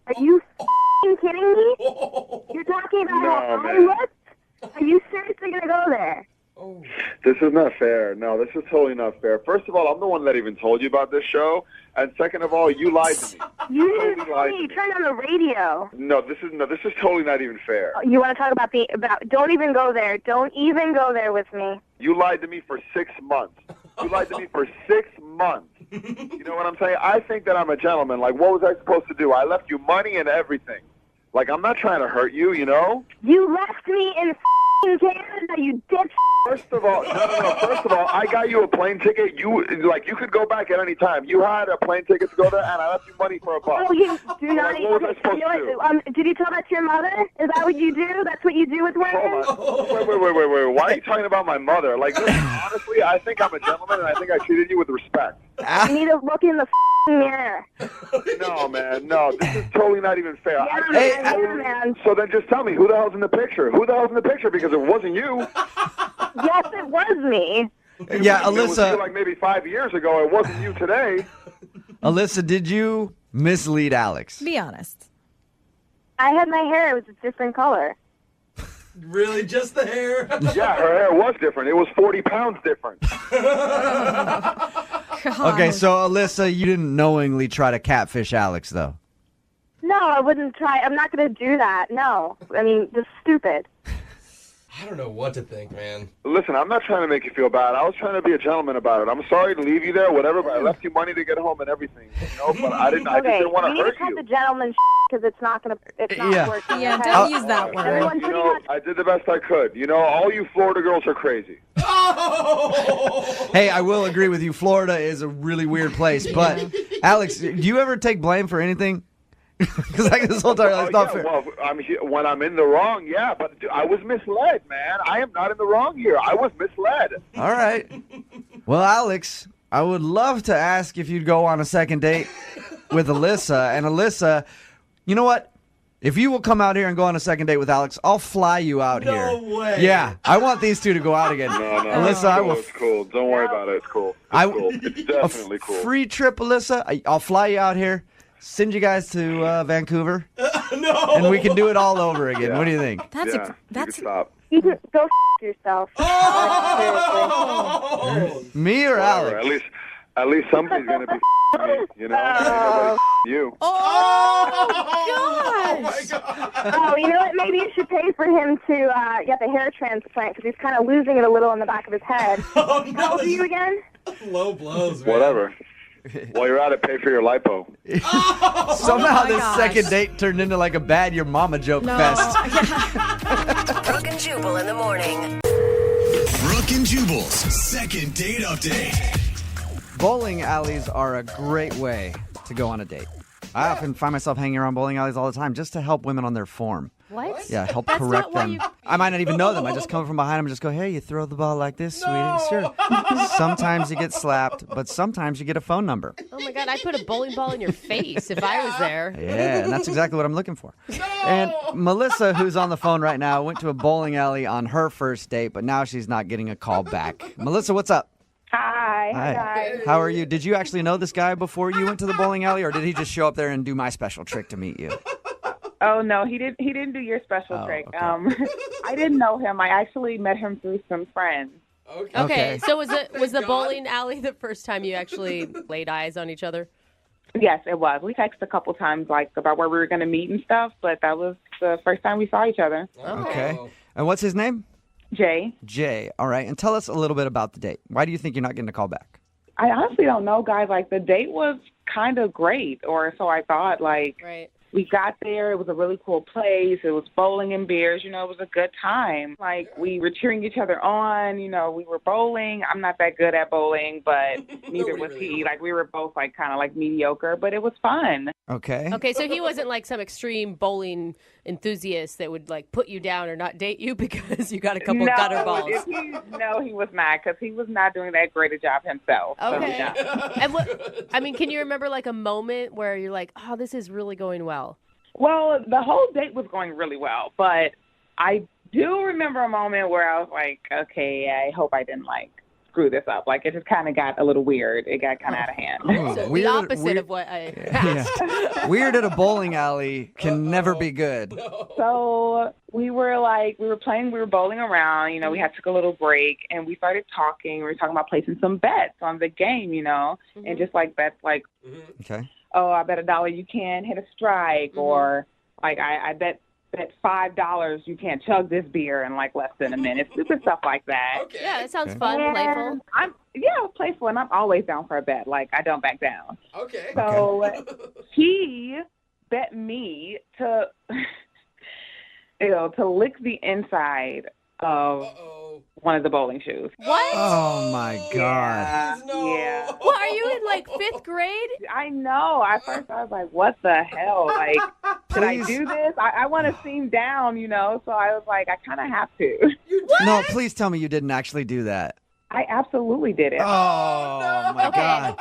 Are you kidding me? You're talking about how I man. looked? Are you seriously gonna go there? This is not fair. No, this is totally not fair. First of all, I'm the one that even told you about this show. And second of all, you lied to me. You Totally didn't lied tell me. to You me. turned on the radio. No, this is totally not even fair. You want to talk about Don't even go there. Don't even go there with me. You lied to me for 6 months. You lied to me for 6 months. You know what I'm saying? I think that I'm a gentleman. Like, what was I supposed to do? I left you money and everything. Like, I'm not trying to hurt you, you know? You left me in Canada, you dipshit. First of all, no. First of all, I got you a plane ticket. You could go back at any time. You had a plane ticket to go there, and I left you money for a bus. Oh, you do not. Like, what was I supposed to do? Did you tell that to your mother? Is that what you do? That's what you do with women? Hold on. Wait. Why are you talking about my mother? Like, listen, honestly, I think I'm a gentleman, and I think I treated you with respect. You need to look in the mirror. No, man, no. This is totally not even fair. Yeah, man. So then just tell me, who the hell's in the picture? Who the hell's in the picture? Because it wasn't you. Yes, it was me. yeah, It was Alyssa, you like maybe 5 years ago. It wasn't you today. Alyssa, did you mislead Alex? Be honest. I had my hair. It was a different color. Really, just the hair? Yeah, her hair was different. It was 40 pounds different. Okay, so Alyssa, you didn't knowingly try to catfish Alex, though. No, I wouldn't try. I'm not going to do that. No. I mean, just stupid. I don't know what to think, man. Listen, I'm not trying to make you feel bad. I was trying to be a gentleman about it. I'm sorry to leave you there, whatever, but I left you money to get home and everything. You know, but I just didn't want to you need hurt to cut you. the gentleman because it's not going to. It's not Yeah. working. Yeah, okay? don't use that word. Everyone You pretty know, much. I did the best I could. You know, all you Florida girls are crazy. Hey, I will agree with you. Florida is a really weird place. But, Alex, do you ever take blame for anything? Because like this whole time, that's not fair. Well, when I'm in the wrong, yeah, but dude, I was misled, man. I am not in the wrong here. I was misled. All right. Well, Alex, I would love to ask if you'd go on a second date with Alyssa. And Alyssa, you know what? If you will come out here and go on a second date with Alex, I'll fly you out here. No way. Yeah, I want these two to go out again. No, Alyssa, I will. It's cool. Don't worry about it. It's cool. It's definitely cool. Free trip, Alyssa. I'll fly you out here. Send you guys to Vancouver. No. And we can do it all over again. Yeah. What do you think? That's Yeah, you can stop. You can go yourself. Me or Whatever. Alex? At least somebody's gonna be me, you know. Ain't nobody you. Oh, gosh. Oh, you know what? Maybe you should pay for him to get the hair transplant because he's kind of losing it a little in the back of his head. How old are you again? Low blows, man. Whatever. While you're at it, pay for your lipo. Somehow my this gosh. second date turned into like a bad your mama joke fest. Brooke and Jubal in the morning. Brooke and Jubal's second date update. Bowling alleys are a great way to go on a date. I often find myself hanging around bowling alleys all the time just to help women on their form. What? Yeah, help That's correct not why them. you- I might not even know them. I just come from behind them and just go, hey, you throw the ball like this, sweetie. Sure. Sometimes you get slapped, but sometimes you get a phone number. Oh, my God. I'd put a bowling ball in your face if I was there. Yeah, and that's exactly what I'm looking for. And Melissa, who's on the phone right now, went to a bowling alley on her first date, but now she's not getting a call back. Melissa, what's up? Hi. Hi. Guys. How are you? Did you actually know this guy before you went to the bowling alley, or did he just show up there and do my special trick to meet you? Oh no, he didn't do your special trick. Okay. I didn't know him. I actually met him through some friends. Okay, so was the bowling alley the first time you actually laid eyes on each other? Yes, it was. We texted a couple times like about where we were going to meet and stuff, but that was the first time we saw each other. Okay. And what's his name? Jay. Jay. All right. And tell us a little bit about the date. Why do you think you're not getting a call back? I honestly don't know, guys. Like the date was kind of great, or so I thought. Like Right. we got there. It was a really cool place. It was bowling and beers. You know, it was a good time. Like, we were cheering each other on. You know, we were bowling. I'm not that good at bowling, but neither was he. Like, we were both, like, kind of, like, mediocre, but it was fun. Okay. Okay, so he wasn't like some extreme bowling enthusiast that would, like, put you down or not date you because you got a couple gutter balls. No, he was not, because he was not doing that great a job himself. Okay. So, yeah. And can you remember, like, a moment where you're like, oh, this is really going well? Well, the whole date was going really well, but I do remember a moment where I was like, okay, I hope I didn't, like, screw this up. Like, it just kind of got a little weird. It got kind of out of hand. So the opposite of what I asked. Yeah. Weird at a bowling alley can never be good. So we were bowling around, you know, we had took a little break and we started talking. We were talking about placing some bets on the game, you know, and just like bets like, Okay. oh, I bet $1 you can't hit a strike, or like I bet $5 you can't chug this beer in like less than a minute. Stupid stuff like that. Okay. Yeah, that sounds fun, playful. I'm playful, and I'm always down for a bet. Like, I don't back down. Okay. So he bet me to, to lick the inside of one of the bowling shoes. What? Oh, my God. Yeah. What, are you in like 5th grade? I know. At first I was like, what the hell? Like, should I do this? I want to seem down, you know, so I was like, I kind of have to. No, please tell me you didn't actually do that. I absolutely did it. Oh, my God.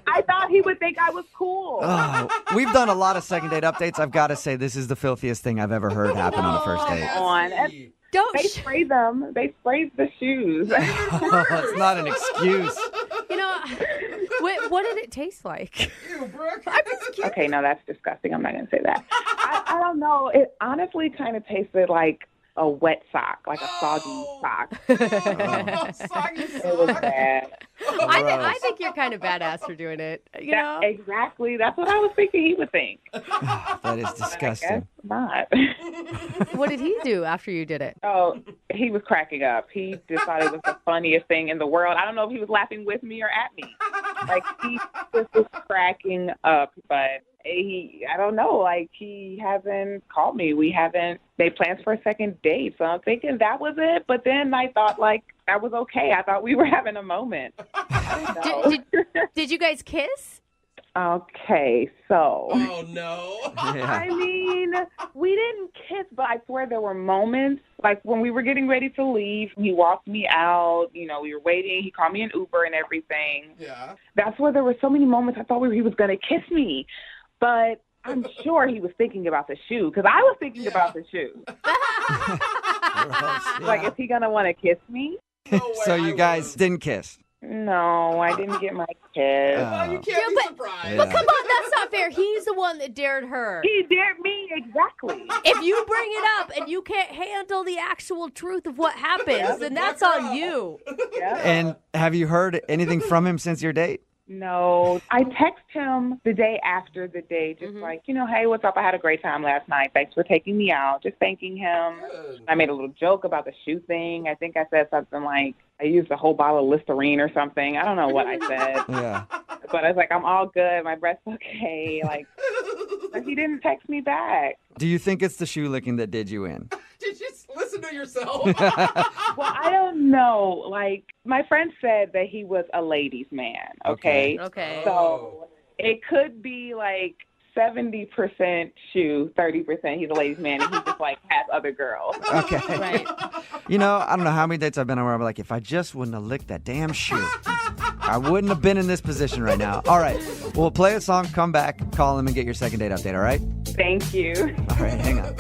I thought he would think I was cool. Oh, we've done a lot of second date updates. I've got to say, this is the filthiest thing I've ever heard happen on a first date. They spray them. They sprayed the shoes. It's not an excuse. You know, what did it taste like? Ew, Brooke. Okay, no, that's disgusting. I'm not going to say that. I don't know. It honestly kind of tasted like a wet sock, like a soggy sock. It was bad. I think you're kind of badass for doing it. You know? Exactly. That's what I was thinking he would think. That is disgusting. Not. What did he do after you did it? Oh, he was cracking up. He just thought it was the funniest thing in the world. I don't know if he was laughing with me or at me. Like, he just was cracking up, but I don't know, like, he hasn't called me. We haven't made plans for a second date, so I'm thinking that was it. But then I thought, like, that was okay. I thought we were having a moment. Did you guys kiss? Okay, so. Oh, no. Yeah. I mean, we didn't kiss, but I swear there were moments, like when we were getting ready to leave, he walked me out, you know, we were waiting, he called me an Uber and everything. Yeah. That's where there were so many moments I thought he was going to kiss me, but I'm sure he was thinking about the shoe, because I was thinking about the shoe. Like, is he going to want to kiss me? So you guys didn't kiss? No, I didn't get my kiss. You can't be surprised. But come on, that's not fair. He's the one that dared her. He dared me, exactly. If you bring it up and you can't handle the actual truth of what happens, then that's on you. Yeah. And have you heard anything from him since your date? No, I text him the day after the date, just like, hey, what's up? I had a great time last night. Thanks for taking me out. Just thanking him. I made a little joke about the shoe thing. I think I said something like, I used a whole bottle of Listerine or something. I don't know what I said. Yeah. But I was like, I'm all good. My breast's okay. Like, but he didn't text me back. Do you think it's the shoe licking that did you in? Did you listen to yourself? Well, I don't know. Like, my friend said that he was a ladies' man, okay? Okay. So it could be like 70% shoe, 30% he's a ladies' man, and he just, like, has other girls. Okay. Right. You know, I don't know how many dates I've been on where I'm like, if I just wouldn't have licked that damn shoe, I wouldn't have been in this position right now. All right. We'll play a song, come back, call him, and get your second date update, all right? Thank you. All right, hang on.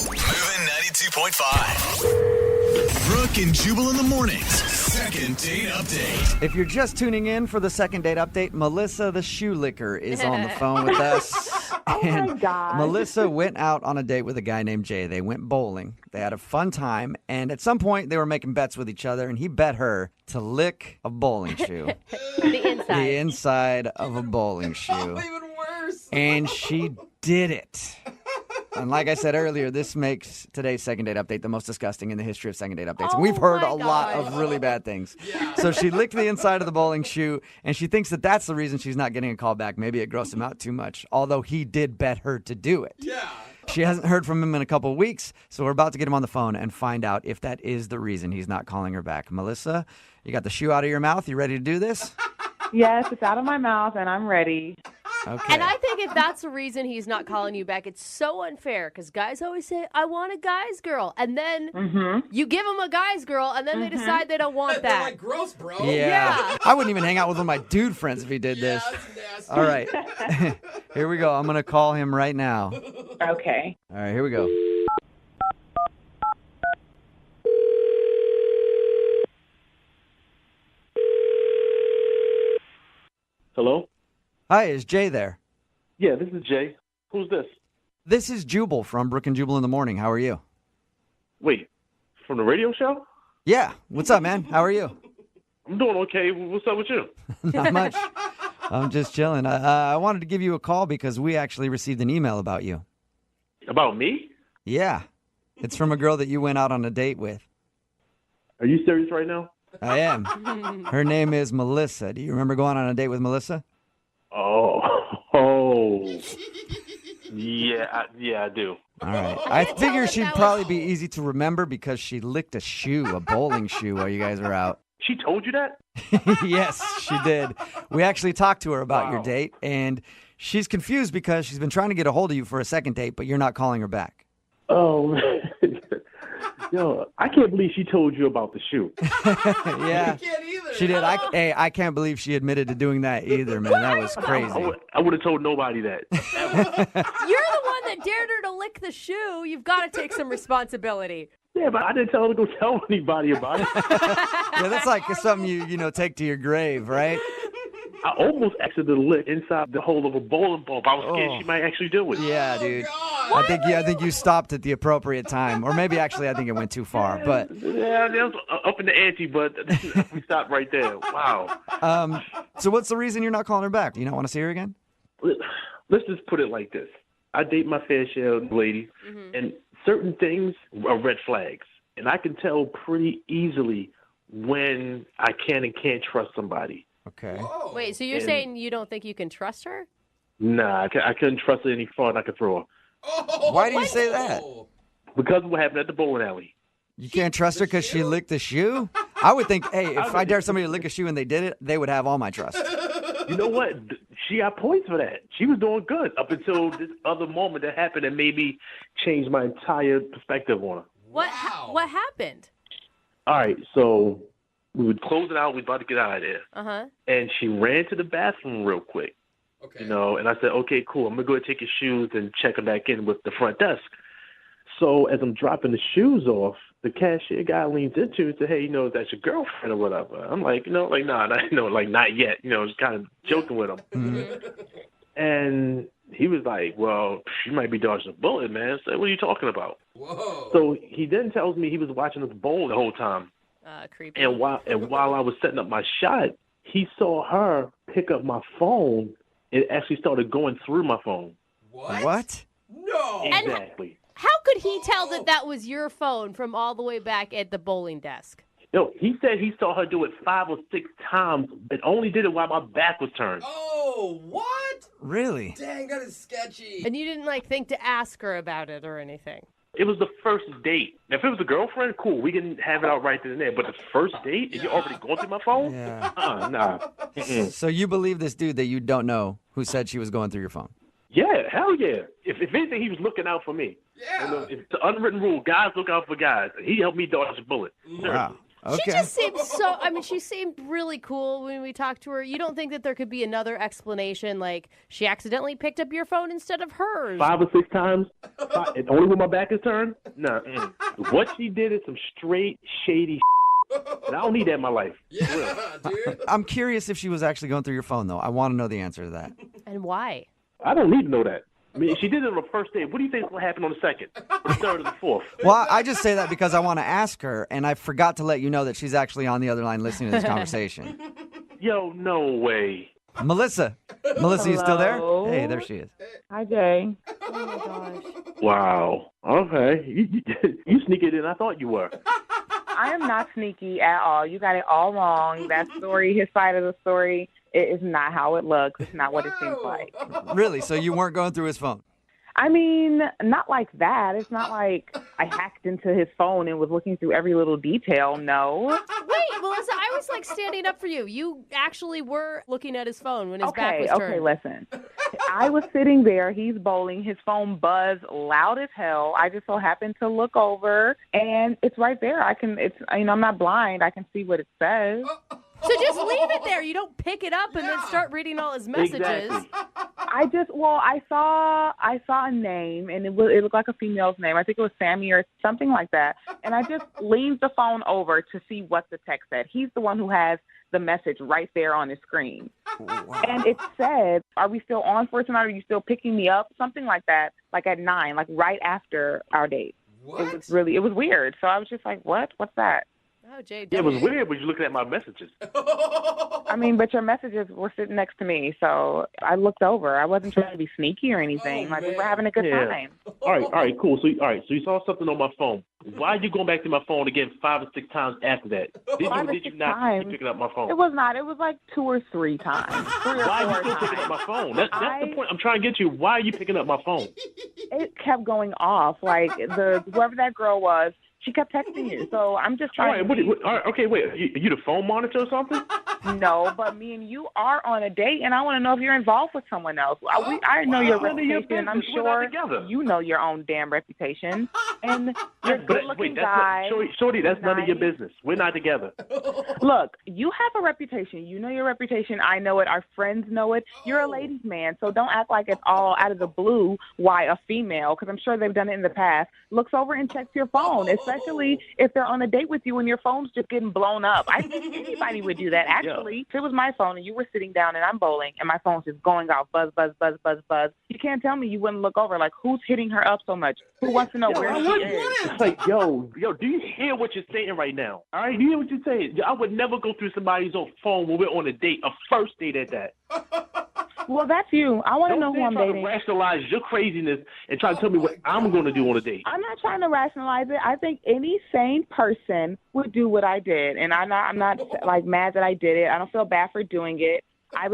Moving 92.5. Brooke and Jubal in the mornings. Second date update. If you're just tuning in for the second date update, Melissa the shoe licker is on the phone with us. Oh, my God. Melissa went out on a date with a guy named Jay. They went bowling. They had a fun time, and at some point they were making bets with each other, and he bet her to lick a bowling shoe. The inside. The inside of a bowling shoe. Even worse. And she did it. And like I said earlier, this makes today's second date update the most disgusting in the history of second date updates. And we've heard my a lot God. of really bad things. So she licked the inside of the bowling shoe, and she thinks that that's the reason she's not getting a call back. Maybe it grossed him out too much, although he did bet her to do it. Yeah. She hasn't heard from him in a couple of weeks, so we're about to get him on the phone and find out if that is the reason he's not calling her back. Melissa, you got the shoe out of your mouth? You ready to do this? Yes, it's out of my mouth, and I'm ready. Okay. And I think if that's the reason he's not calling you back, it's so unfair because guys always say, I want a guy's girl. And then you give them a guy's girl, and then they decide they don't want They're that. like, gross, bro. Yeah. I wouldn't even hang out with one of my dude friends if he did this. That's nasty. All right. Here we go. I'm going to call him right now. Okay. All right, here we go. Hello? Hi, is Jay there? Yeah, this is Jay. Who's this? This is Jubal from Brooke and Jubal in the morning. How are you? Wait, from the radio show? Yeah. What's up, man? How are you? I'm doing okay. What's up with you? Not much. I'm just chilling. I wanted to give you a call because we actually received an email about you. About me? Yeah. It's from a girl that you went out on a date with. Are you serious right now? I am. Her name is Melissa. Do you remember going on a date with Melissa? Oh. Yeah, I do. All right. I figure she'd probably be easy to remember because she licked a shoe, a bowling shoe, while you guys were out. She told you that? Yes, she did. We actually talked to her about your Wow. date, and she's confused because she's been trying to get a hold of you for a second date, but you're not calling her back. Oh, yo, I can't believe she told you about the shoe. Yeah, I can't either. she did. I can't believe she admitted to doing that either, man. That was crazy. I would have told nobody that. You're the one that dared her to lick the shoe. You've got to take some responsibility. Yeah, but I didn't tell her to go tell anybody about it. Yeah, that's like something you take to your grave, right? I almost accidentally licked inside the hole of a bowling ball. But I was scared she might actually do it. Yeah, dude. I think you stopped at the appropriate time, or maybe actually I think it went too far. But Yeah, that was up in the ante, but we stopped right there. Wow. so what's the reason you're not calling her back? Do you not want to see her again? Let's just put it like this. I date my fair share of ladies, and certain things are red flags. And I can tell pretty easily when I can and can't trust somebody. Okay. Wait, so you're saying you don't think you can trust her? Nah, I couldn't trust her any farther than I could throw her. Why do you say that? Because of what happened at the bowling alley. You can't trust her because she licked the shoe? I would think, hey, if I dare somebody to lick a shoe and they did it, they would have all my trust. You know what? She got points for that. She was doing good up until this other moment that happened and made me change my entire perspective on her. What happened? All right, so we would close it out. We about to get out of there. Uh-huh. And she ran to the bathroom real quick. Okay. You know, and I said, okay, cool. I'm going to go ahead and take your shoes and check them back in with the front desk. So as I'm dropping the shoes off, the cashier guy leans into it and says, hey, that's your girlfriend or whatever. I'm like, nah, not yet. Just kind of joking with him. Mm-hmm. And he was like, well, she might be dodging a bullet, man. So what are you talking about? Whoa. So he then tells me he was watching us bowl the whole time. Creepy. And while I was setting up my shot, he saw her pick up my phone. It actually started going through my phone. What? No. Exactly. How could he tell that was your phone from all the way back at the bowling desk? No, he said he saw her do it 5 or 6 times, but only did it while my back was turned. Oh, what? Really? Dang, that is sketchy. And you didn't think to ask her about it or anything? It was the first date. Now, if it was a girlfriend, cool. We can have it out right then and there. But the first date, and you're already going through my phone? Yeah. Nah. Mm-mm. So you believe this dude that you don't know who said she was going through your phone? Yeah, hell yeah. If anything, he was looking out for me. Yeah. It's the unwritten rule. Guys look out for guys. He helped me dodge a bullet. Wow. Okay. She just seemed she seemed really cool when we talked to her. You don't think that there could be another explanation, like she accidentally picked up your phone instead of hers? 5 or 6 times, and only when my back is turned? Nah. What she did is some straight, shady and I don't need that in my life. Yeah, dude. I'm curious if she was actually going through your phone, though. I want to know the answer to that. And why? I don't need to know that. I mean, if she did it on the first date, what do you think is going to happen on the second, or the third, or the fourth? Well, I just say that because I want to ask her, and I forgot to let you know that she's actually on the other line listening to this conversation. Yo, no way. Melissa, you still there? Hello? Hey, there she is. Hi, Jay. Oh my gosh. Wow. Okay. You sneakier than I thought you were. I am not sneaky at all. You got it all wrong. That story, his side of the story, it is not how it looks. It's not what it seems like. Really? So you weren't going through his phone? I mean, not like that. It's not like I hacked into his phone and was looking through every little detail. No. Wait, Melissa, I was standing up for you. You actually were looking at his phone when his back was turned. Okay, listen. I was sitting there. He's bowling. His phone buzzed loud as hell. I just so happened to look over, and it's right there. I'm not blind. I can see what it says. So just leave it there. You don't pick it up and then start reading all his messages. Exactly. I saw a name, and it looked like a female's name. I think it was Sammy or something like that. And I just leaned the phone over to see what the text said. He's the one who has the message right there on his screen. Wow. And it said, "Are we still on for tonight? Are you still picking me up?" Something like that, like at 9, like right after our date. What? It was weird. So I was just like, what? What's that? Oh, Jay. Yeah, it was weird when you looking at my messages. I mean, but your messages were sitting next to me, so I looked over. I wasn't trying to be sneaky or anything. Oh, we were having a good Yeah. time. All right, cool. So you saw something on my phone. Why are you going back to my phone again 5 or 6 times after that? Did 5 or you 6 not times. keep picking up my phone? It was not. It was like 2 or 3 times. 3 or Why are 4 you still picking up times. my phone? That's the point I'm trying to get you. Why are you picking up my phone? It kept going off. Like whoever that girl was, she kept texting you. So I'm just All trying. right, all right, okay, wait. Are you the phone monitor or something? No, but me and you are on a date, and I want to know if you're involved with someone else. I know your None of your reputation, and I'm business. We're not sure together. you know your own damn reputation. And you're a good-looking guy. Shorty, that's none of your business. We're not together. Look, you have a reputation. You know your reputation. I know it. Our friends know it. You're a ladies' man, so don't act like it's all out of the blue why a female, because I'm sure they've done it in the past, looks over and checks your phone, especially if they're on a date with you and your phone's just getting blown up. I think anybody would do that, actually. If it was my phone and you were sitting down and I'm bowling and my phone's just going off, buzz, buzz, buzz, buzz, buzz, you can't tell me you wouldn't look over, like, who's hitting her up so much? Who wants to know where she is? It's like, yo, do you hear what you're saying right now? All right, do you hear what you're saying? I would never go through somebody's phone when we're on a date, a first date at that. Well, that's you. I want to know who I'm Don't dating. try to rationalize your craziness and try to tell me what I'm going to do on a date. I'm not trying to rationalize it. I think any sane person would do what I did, and I'm not like mad that I did it. I don't feel bad for doing it. I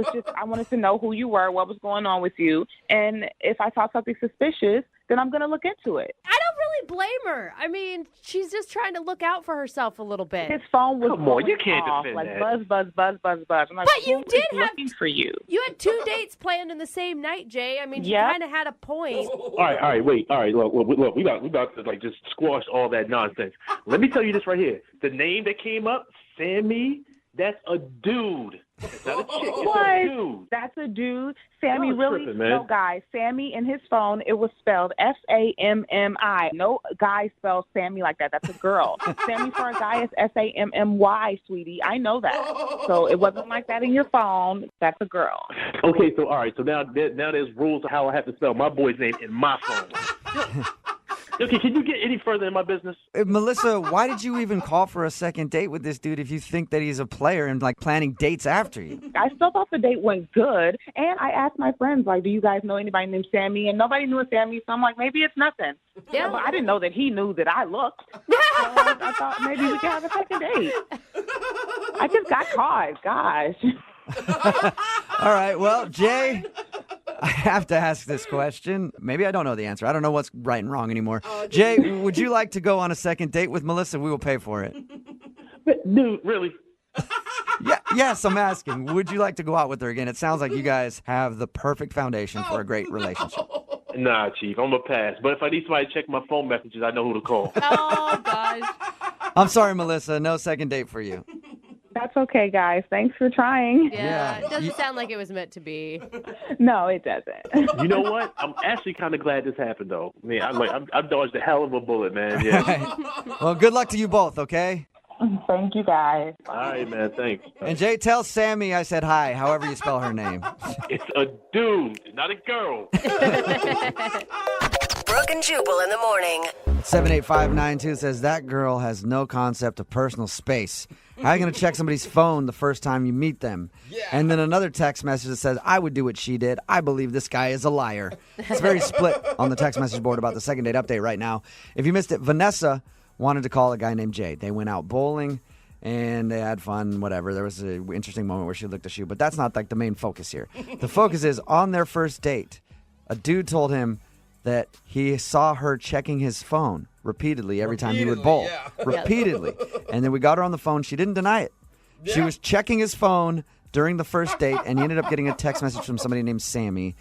wanted to know who you were, what was going on with you, and if I saw something suspicious, then I'm going to look into it. I don't really blame her. I mean, she's just trying to look out for herself a little bit. His phone was Come on, you going can't off, defend like that. buzz, buzz, buzz, buzz, buzz. I'm like, But you who did is have looking for you. You had 2 dates planned in the same night, Jay. I mean, you Yeah. kind of had a point. All right, wait. All right, look, we about to like just squash all that nonsense. Let me tell you this right here. The name that came up, Sammy, That's a dude. It's not a chick. It's What? a dude. That's a dude. Sammy Y'all really, tripping, man. no guys. Sammy in his phone, it was spelled Sammi. No guy spells Sammy like that. That's a girl. Sammy for a guy is Sammy, sweetie. I know that. So it wasn't like that in your phone. That's a girl. Okay, so all right, so now there's rules of how I have to spell my boy's name in my phone. Okay, can you get any further in my business? Melissa, why did you even call for a second date with this dude if you think that he's a player and like planning dates after you? I still thought the date went good, and I asked my friends, like, do you guys know anybody named Sammy? And nobody knew a Sammy, so I'm like, maybe it's nothing. Yeah. But I didn't know that he knew that I looked. So I thought maybe we could have a second date. I just got caught, gosh. All right, well, Jay, I have to ask this question. Maybe I don't know the answer. I don't know what's right and wrong anymore. Jay, would you like to go on a second date with Melissa? We will pay for it. Dude, really? Yeah, yes, I'm asking. Would you like to go out with her again? It sounds like you guys have the perfect foundation for a great relationship. Nah, Chief, I'm going to pass. But if I need somebody to check my phone messages, I know who to call. Oh, gosh. I'm sorry, Melissa. No second date for you. That's okay, guys. Thanks for trying. Yeah, it doesn't sound like it was meant to be. No, it doesn't. You know what? I'm actually kind of glad this happened, though. I mean, I dodged a hell of a bullet, man. Yeah. Well, good luck to you both, okay? Thank you, guys. All right, man. Thanks. And Jay, tell Sammy I said hi, however you spell her name. It's a dude, not a girl. Brooke and Jubal in the morning. 78592 says that girl has no concept of personal space. How are you going to check somebody's phone the first time you meet them? Yeah. And then another text message that says, I would do what she did. I believe this guy is a liar. It's very split on the text message board about the second date update right now. If you missed it, Vanessa wanted to call a guy named Jay. They went out bowling and they had fun, whatever. There was an interesting moment where she looked at you, but that's not like the main focus here. The focus is on their first date, a dude told him that he saw her checking his phone repeatedly every time he would bowl. Yeah. Repeatedly. And then we got her on the phone. She didn't deny it. Yeah. She was checking his phone during the first date, and he ended up getting a text message from somebody named Sammy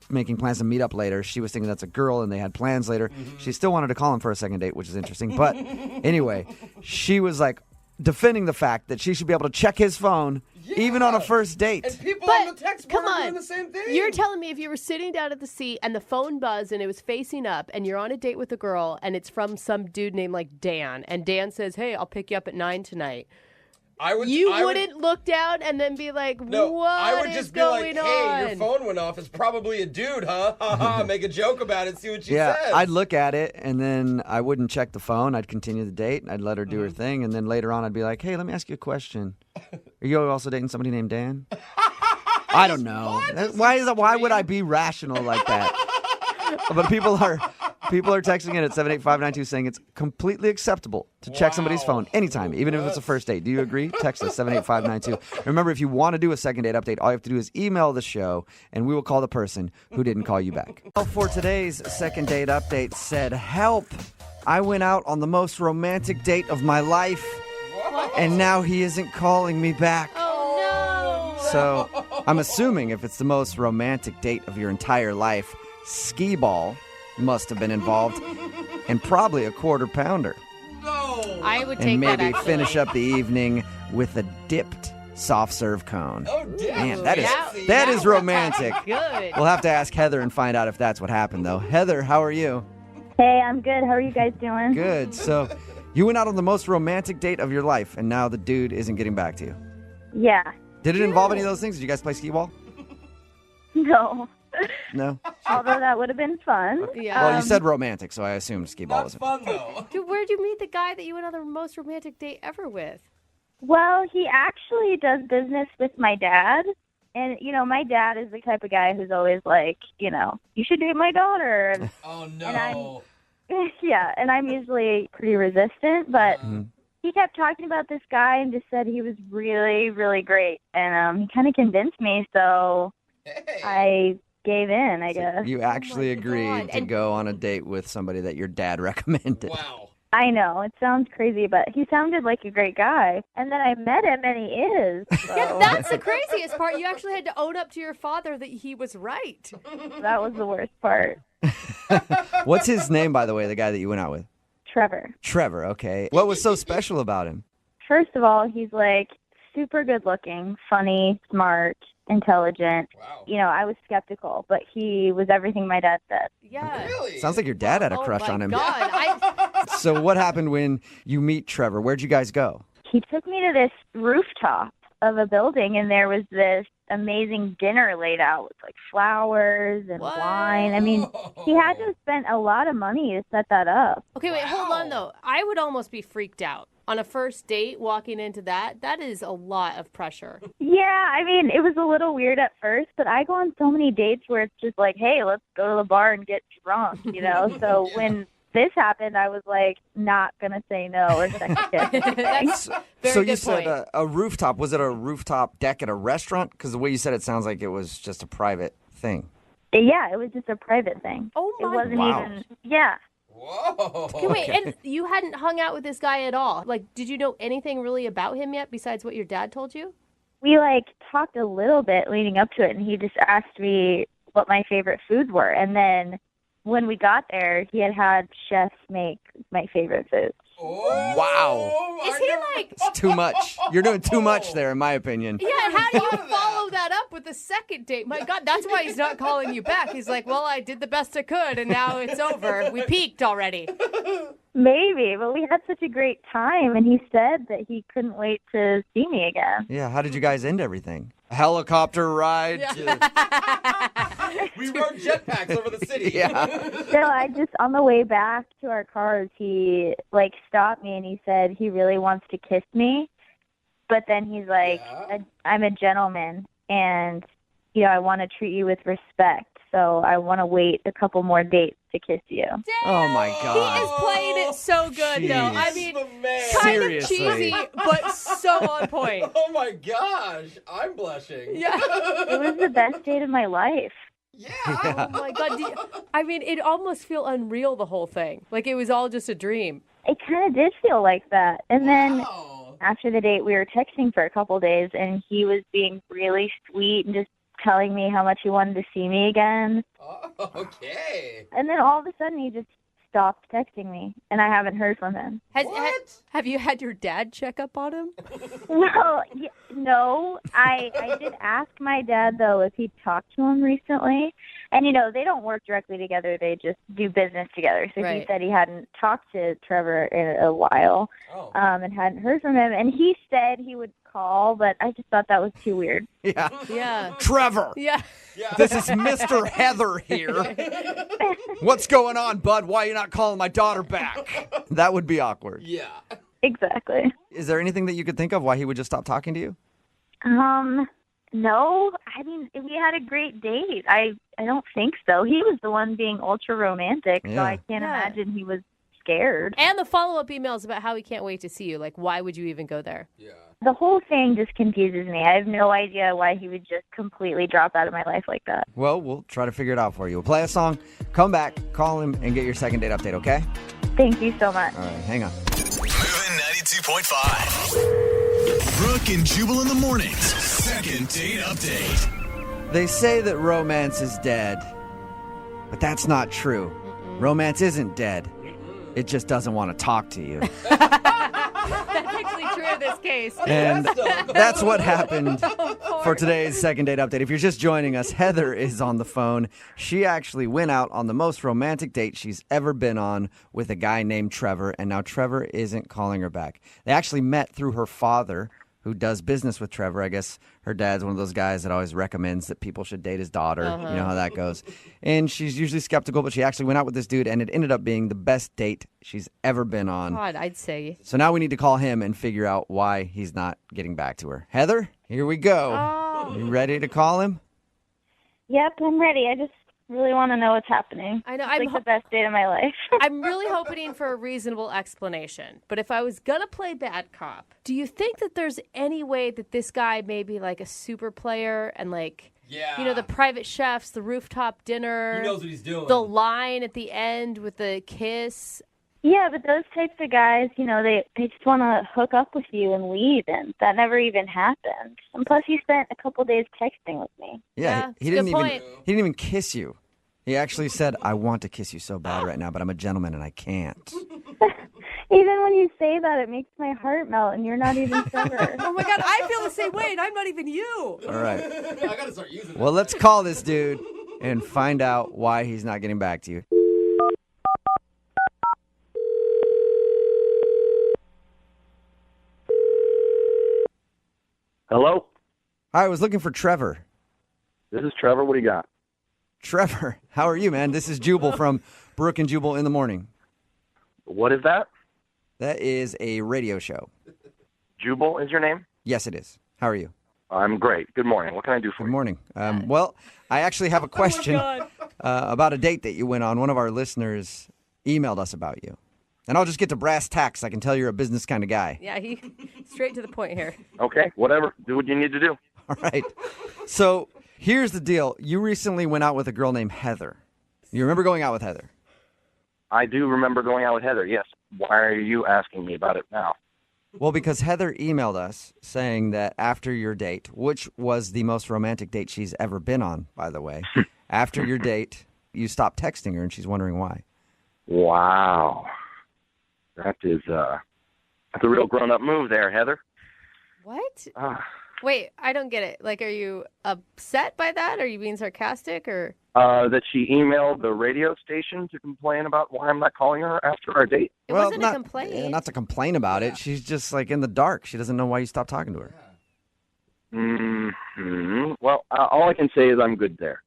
making plans to meet up later. She was thinking that's a girl, and they had plans later. Mm-hmm. She still wanted to call him for a second date, which is interesting. But anyway, she was like defending the fact that she should be able to check his phone even on a first date. And people on the text board are doing the same thing. You're telling me if you were sitting down at the seat and the phone buzzed and it was facing up and you're on a date with a girl and it's from some dude named like Dan and Dan says, hey, I'll pick you up at 9 tonight. I wouldn't look down and then be like, I would just be going like, hey, your phone went off. It's probably a dude, huh? Ha ha. Make a joke about it. See what she says. I'd look at it, and then I wouldn't check the phone. I'd continue the date, and I'd let her do her thing. And then later on, I'd be like, hey, let me ask you a question. Are you also dating somebody named Dan? I don't know. Why would I be rational like that? But people are texting in at 78592 saying it's completely acceptable to check somebody's phone anytime, even if it's a first date. Do you agree? Text us 78592. Remember, if you want to do a second date update, all you have to do is email the show, and we will call the person who didn't call you back. For today's second date update said, help, I went out on the most romantic date of my life, and now he isn't calling me back. Oh, no. So I'm assuming if it's the most romantic date of your entire life, skee ball must have been involved, and probably a quarter pounder. No. I would take and maybe that, actually. finish up the evening with a dipped soft serve cone. Oh, damn. Man, that is romantic. Good. We'll have to ask Heather and find out if that's what happened, though. Heather, how are you? Hey, I'm good. How are you guys doing? Good. So you went out on the most romantic date of your life, and now the dude isn't getting back to you. Yeah. Did it involve any of those things? Did you guys play skee ball? No. No? Although that would have been fun. Yeah. Well, you said romantic, so I assumed skee ball was fun, though. Dude, where'd you meet the guy that you went on the most romantic date ever with? Well, he actually does business with my dad. And, my dad is the type of guy who's always like, you should date my daughter. Oh, no. And I'm usually pretty resistant, but he kept talking about this guy and just said he was really, really great. And he kind of convinced me, so I gave in, I guess. You actually agreed to go on a date with somebody that your dad recommended. Wow. I know, it sounds crazy, but he sounded like a great guy. And then I met him, and he is. So. Yeah, that's the craziest part. You actually had to own up to your father that he was right. That was the worst part. What's his name, by the way, the guy that you went out with? Trevor. Trevor, okay. What was so special about him? First of all, he's like super good looking, funny, smart, intelligent. Wow. You know, I was skeptical, but he was everything my dad said. Yeah. Really? Sounds like your dad had a crush my on him. God. So what happened when you meet Trevor? Where'd you guys go? He took me to this rooftop of a building, and there was this amazing dinner laid out with like flowers and wine. I mean, he had to have spent a lot of money to set that up. Okay, wait, hold on, though. I would almost be freaked out. On a first date, walking into that is a lot of pressure. Yeah, I mean, it was a little weird at first, but I go on so many dates where it's just like, hey, let's go to the bar and get drunk, you know? So when this happened, I was like, not going to say no or second guess. So you said a rooftop. Was it a rooftop deck at a restaurant? Because the way you said it sounds like it was just a private thing. Yeah, it was just a private thing. Oh, my It wasn't Wow. even, yeah. Whoa. Okay, wait, and you hadn't hung out with this guy at all? Like, did you know anything really about him yet besides what your dad told you? We, like, talked a little bit leading up to it, and he just asked me what my favorite foods were. And then when we got there, he had chefs make my favorite foods. Oh, Wow. Is he like... It's too much. You're doing too much there, in my opinion. Yeah, and how do you follow that up with a second date? My God, that's why he's not calling you back. He's like, well, I did the best I could, and now it's over. We peaked already. Maybe, but we had such a great time, and he said that he couldn't wait to see me again. Yeah, how did you guys end everything? A helicopter ride? We rode jetpacks over the city. Yeah. So I just, on the way back to our cars, he, like, stopped me, and he said he really wants to kiss me. But then he's like, I'm a gentleman, and, you know, I want to treat you with respect. So I want to wait a couple more dates to kiss you. Oh, my God. He is playing it so good, though. I Jeez. mean, The man. kind Seriously. of cheesy, but so on point. Oh my gosh, I'm blushing. Yeah. It was the best date of my life. Oh, my God. I mean, it almost feel unreal, the whole thing. Like it was all just a dream. It kind of did feel like that. And then after the date, we were texting for a couple days, and he was being really sweet and just telling me how much he wanted to see me again. Oh, okay. And then all of a sudden, he just stopped texting me, and I haven't heard from him. Have you had your dad check up on him? Well, no. I did ask my dad, though, if he'd talked to him recently. And, you know, they don't work directly together. They just do business together. So he said he hadn't talked to Trevor in a while and hadn't heard from him. And he said he would call, but I just thought that was too weird. Yeah. Yeah. Trevor. Yeah. This is Mr. Heather here. What's going on, bud? Why are you not calling my daughter back? That would be awkward. Yeah. Exactly. Is there anything that you could think of why he would just stop talking to you? No. I mean, we had a great date. I don't think so. He was the one being ultra romantic, so I can't imagine he was scared. And the follow-up emails about how he can't wait to see you. Like, why would you even go there? Yeah. The whole thing just confuses me. I have no idea why he would just completely drop out of my life like that. Well, we'll try to figure it out for you. We'll play a song, come back, call him, and get your second date update, okay? Thank you so much. All right, hang on. Moving 92.5. Brooke and Jubal in the mornings. Second date update. They say that romance is dead, but that's not true. Romance isn't dead. It just doesn't want to talk to you. That's actually true in this case. And that's what happened for today's second date update. If you're just joining us, Heather is on the phone. She actually went out on the most romantic date she's ever been on with a guy named Trevor, and now Trevor isn't calling her back. They actually met through her father, who does business with Trevor. I guess her dad's one of those guys that always recommends that people should date his daughter. You know how that goes. And she's usually skeptical, but she actually went out with this dude, and it ended up being the best date she's ever been on. God, I'd say. So now we need to call him and figure out why he's not getting back to her. Heather, here we go. You ready to call him? Yep, I'm ready. I just really want to know what's happening. I know. It's like the best date of my life. I'm really hoping for a reasonable explanation. But if I was going to play bad cop, do you think that there's any way that this guy may be like a super player and like, you know, the private chefs, the rooftop dinner. He knows what he's doing. The line at the end with the kiss. Yeah, but those types of guys, you know, they just want to hook up with you and leave, and that never even happened. And plus, he spent a couple days texting with me. Yeah, he didn't even kiss you. He actually said, "I want to kiss you so bad right now, but I'm a gentleman and I can't." Even when you say that, it makes my heart melt, and you're not even Trevor. Oh my God, I feel the same way, and I'm not even you. All right. I gotta start using Well, let's call this dude and find out why he's not getting back to you. Hello? Hi, I was looking for Trevor. This is Trevor. What do you got? Trevor, how are you, man? This is Jubal from Brooke and Jubal in the morning. What is that? That is a radio show. Jubal is your name? Yes, it is. How are you? I'm great. Good morning. What can I do for you? Good morning. Well, I actually have a question about a date that you went on. One of our listeners emailed us about you. And I'll just get to brass tacks. I can tell you're a business kind of guy. Yeah, he straight to the point here. Okay, whatever. Do what you need to do. All right. So here's the deal. You recently went out with a girl named Heather. You remember going out with Heather? I do remember going out with Heather, yes. Why are you asking me about it now? Well, because Heather emailed us saying that after your date, which was the most romantic date she's ever been on, by the way, after your date, you stopped texting her, and she's wondering why. Wow. That's a real grown-up move there, Heather. What? Wait, I don't get it. Like, are you upset by that? Are you being sarcastic, or? That she emailed the radio station to complain about why I'm not calling her after our date. It wasn't a complaint. Not to complain about it. She's just like in the dark. She doesn't know why you stopped talking to her. Mm-hmm. Well, all I can say is I'm good there.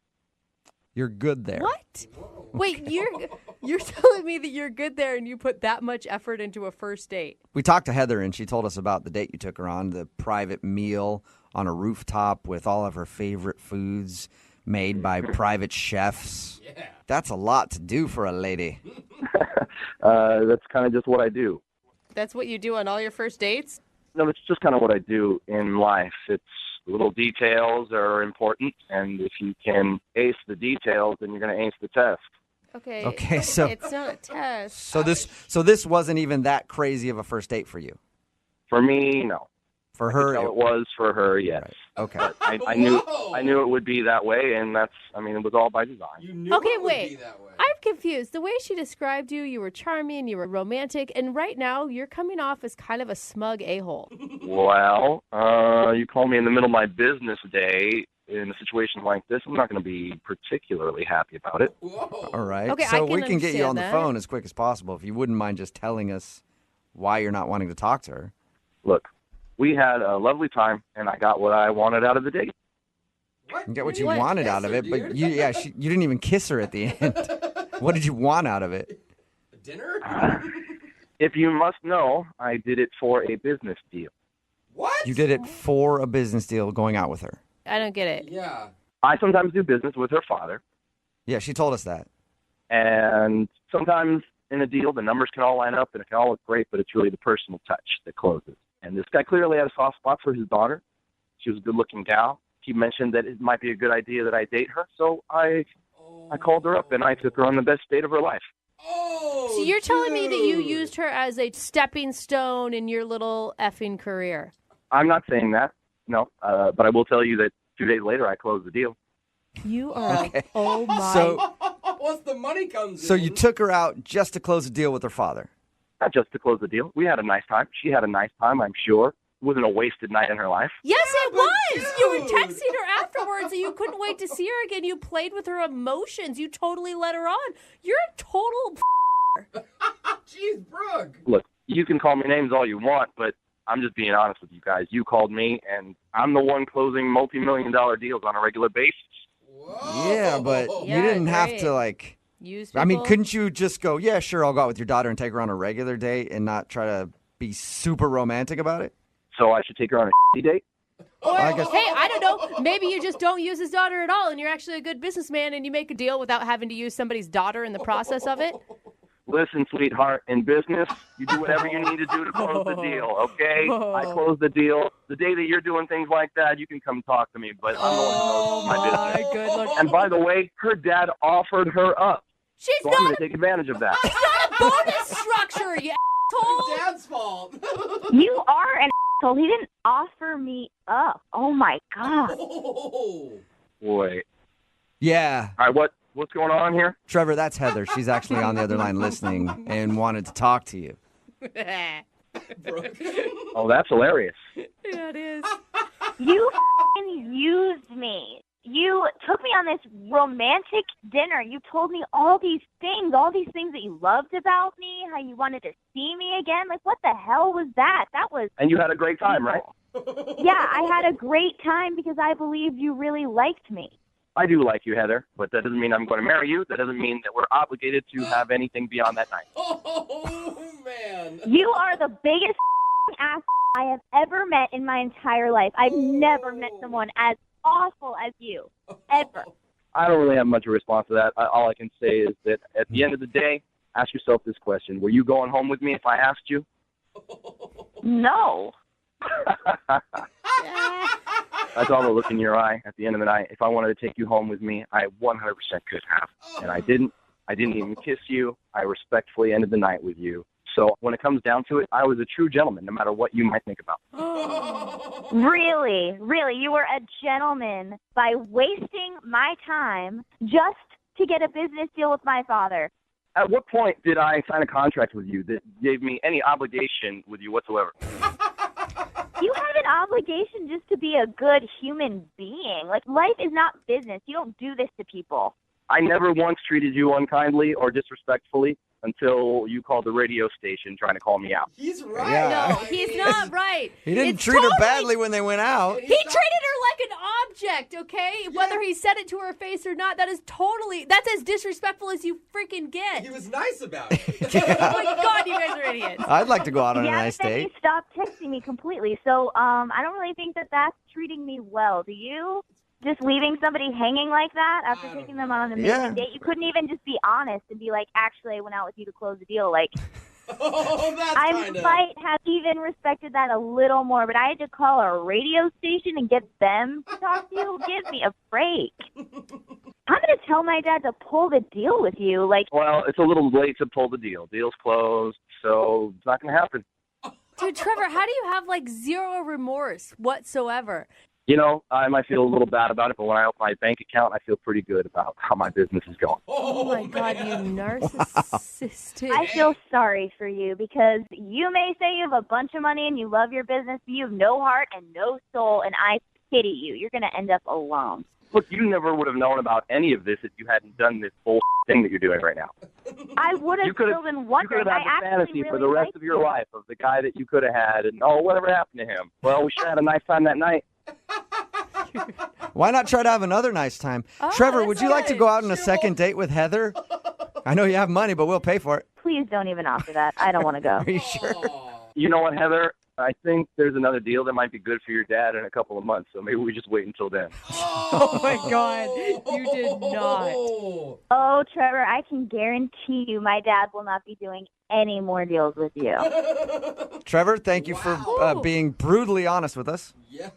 You're good there. What? Wait, you're telling me that you're good there and you put that much effort into a first date? We talked to Heather, and she told us about the date you took her on, the private meal on a rooftop with all of her favorite foods made by private chefs. Yeah. That's a lot to do for a lady. That's kind of just what I do. That's what you do on all your first dates? No, it's just kind of what I do in life. It's little details are important, and if you can ace the details, then you're going to ace the test. Okay, so it's not a test. So this wasn't even that crazy of a first date for you. For me, no. For her, it was. For her, yes. Right. Okay. But I knew it would be that way, and it was all by design. Okay, wait. I'm confused. The way she described you, you were charming, you were romantic, and right now you're coming off as kind of a smug a-hole. Well, you call me in the middle of my business day in a situation like this. I'm not going to be particularly happy about it. Whoa. All right. Okay, so I can we can get you on understand the that. phone as quick as possible if you wouldn't mind just telling us why you're not wanting to talk to her. Look, we had a lovely time, and I got what I wanted out of the date. You get what you wanted out of it, but you didn't even kiss her at the end. What did you want out of it? Dinner? If you must know, I did it for a business deal. What? You did it for a business deal going out with her. I don't get it. Yeah. I sometimes do business with her father, Yeah, she told us that. and sometimes in a deal, the numbers can all line up and it can all look great, but it's really the personal touch that closes. And this guy clearly had a soft spot for his daughter. She was a good-looking gal. He mentioned that it might be a good idea that I date her, so I called her up and I took her on the best date of her life. So you're telling me that you used her as a stepping stone in your little effing career? I'm not saying that, no, but I will tell you that 2 days later I closed the deal. You are, oh my. So, once the money comes in. so you took her out just to close a deal with her father? Not just to close the deal. We had a nice time. She had a nice time, I'm sure. It wasn't a wasted night in her life. Yes, it was. You were texting her afterwards and you couldn't wait to see her again. You played with her emotions. You totally let her on. You're a total Jeez, Brooke. Look, you can call me names all you want, but I'm just being honest with you guys. You called me, and I'm the one closing multi-million-dollar deals on a regular basis. Whoa. Yeah, but you didn't have to, like... Use I mean, people. couldn't you just go, yeah, sure, I'll go out with your daughter and take her on a regular date and not try to be super romantic about it? So I should take her on a date? Or, I guess- hey, I don't know. Maybe you just don't use his daughter at all and you're actually a good businessman and you make a deal without having to use somebody's daughter in the process of it. Listen, sweetheart, in business, you do whatever you need to do to close the deal, okay? I close the deal. The day that you're doing things like that, you can come talk to me, but I'm the one who knows my business. Good Lord. And by the way, her dad offered her up. She's So I'm going to take advantage of that. It's not a bonus structure, you asshole. Dad's fault. You are an asshole. He didn't offer me up. Oh, my God. Boy. Yeah. All right, what's going on here? Trevor, that's Heather. She's actually on the other line listening and wanted to talk to you. Oh, that's hilarious. Yeah, it is. You f***ing used me. You took me on this romantic dinner. You told me all these things that you loved about me, how you wanted to see me again. Like, what the hell was that? That was... And you had a great time, right? Yeah, I had a great time because I believed you really liked me. I do like you, Heather, but that doesn't mean I'm going to marry you. That doesn't mean that we're obligated to have anything beyond that night. Oh, man. You are the biggest ass I have ever met in my entire life. I've never met someone as awful as you, ever. I don't really have much of a response to that. All I can say is that at the end of the day, ask yourself this question. Were you going home with me if I asked you? No. I saw the look in your eye at the end of the night. If I wanted to take you home with me, I 100% could have. And I didn't. I didn't even kiss you. I respectfully ended the night with you. So when it comes down to it, I was a true gentleman, no matter what you might think about. Really? Really? You were a gentleman by wasting my time just to get a business deal with my father. At what point did I sign a contract with you that gave me any obligation with you whatsoever? You have an obligation just to be a good human being. Like, life is not business. You don't do this to people. I never once treated you unkindly or disrespectfully until you called the radio station trying to call me out. He's right. Yeah. No, he's not right. He didn't It's treat her totally- badly when they went out. He treated her like an object, okay? Whether he said it to her face or not, that's as disrespectful as you freaking get. He was nice about it. Oh my God, you guys are idiots. I'd like to go out on a nice but then date. you stopped texting me completely. So I don't really think that that's treating me well. Do you? Just leaving somebody hanging like that after taking them on an amazing date? You couldn't even just be honest and be like, actually, I went out with you to close the deal. Like, I might have even respected that a little more, but I had to call a radio station and get them to talk to you? Give me a break. I'm going to tell my dad to pull the deal with you. Like, Well, it's a little late to pull the deal. Deal's closed, so it's not going to happen. Dude, Trevor, how do you have like zero remorse whatsoever? You know, I might feel a little bad about it, but when I open my bank account, I feel pretty good about how my business is going. Oh my God, you narcissistic. I feel sorry for you because you may say you have a bunch of money and you love your business, but you have no heart and no soul, and I pity you. You're going to end up alone. Look, you never would have known about any of this if you hadn't done this bull thing that you're doing right now. I would have still been You wondering. could have had I the actually fantasy really for the rest liked of your you. life of the guy that you could have had, and whatever happened to him. Well, we sure had a nice time that night. Why not try to have another nice time? Trevor, would you like to go out on a second date with Heather? I know you have money, but we'll pay for it. Please don't even offer that. I don't want to go. Are you sure? You know what, Heather? I think there's another deal that might be good for your dad in a couple of months, so maybe we just wait until then. Oh my God, you did not. Oh, Trevor, I can guarantee you my dad will not be doing any more deals with you. Trevor, thank you for being brutally honest with us. Yeah.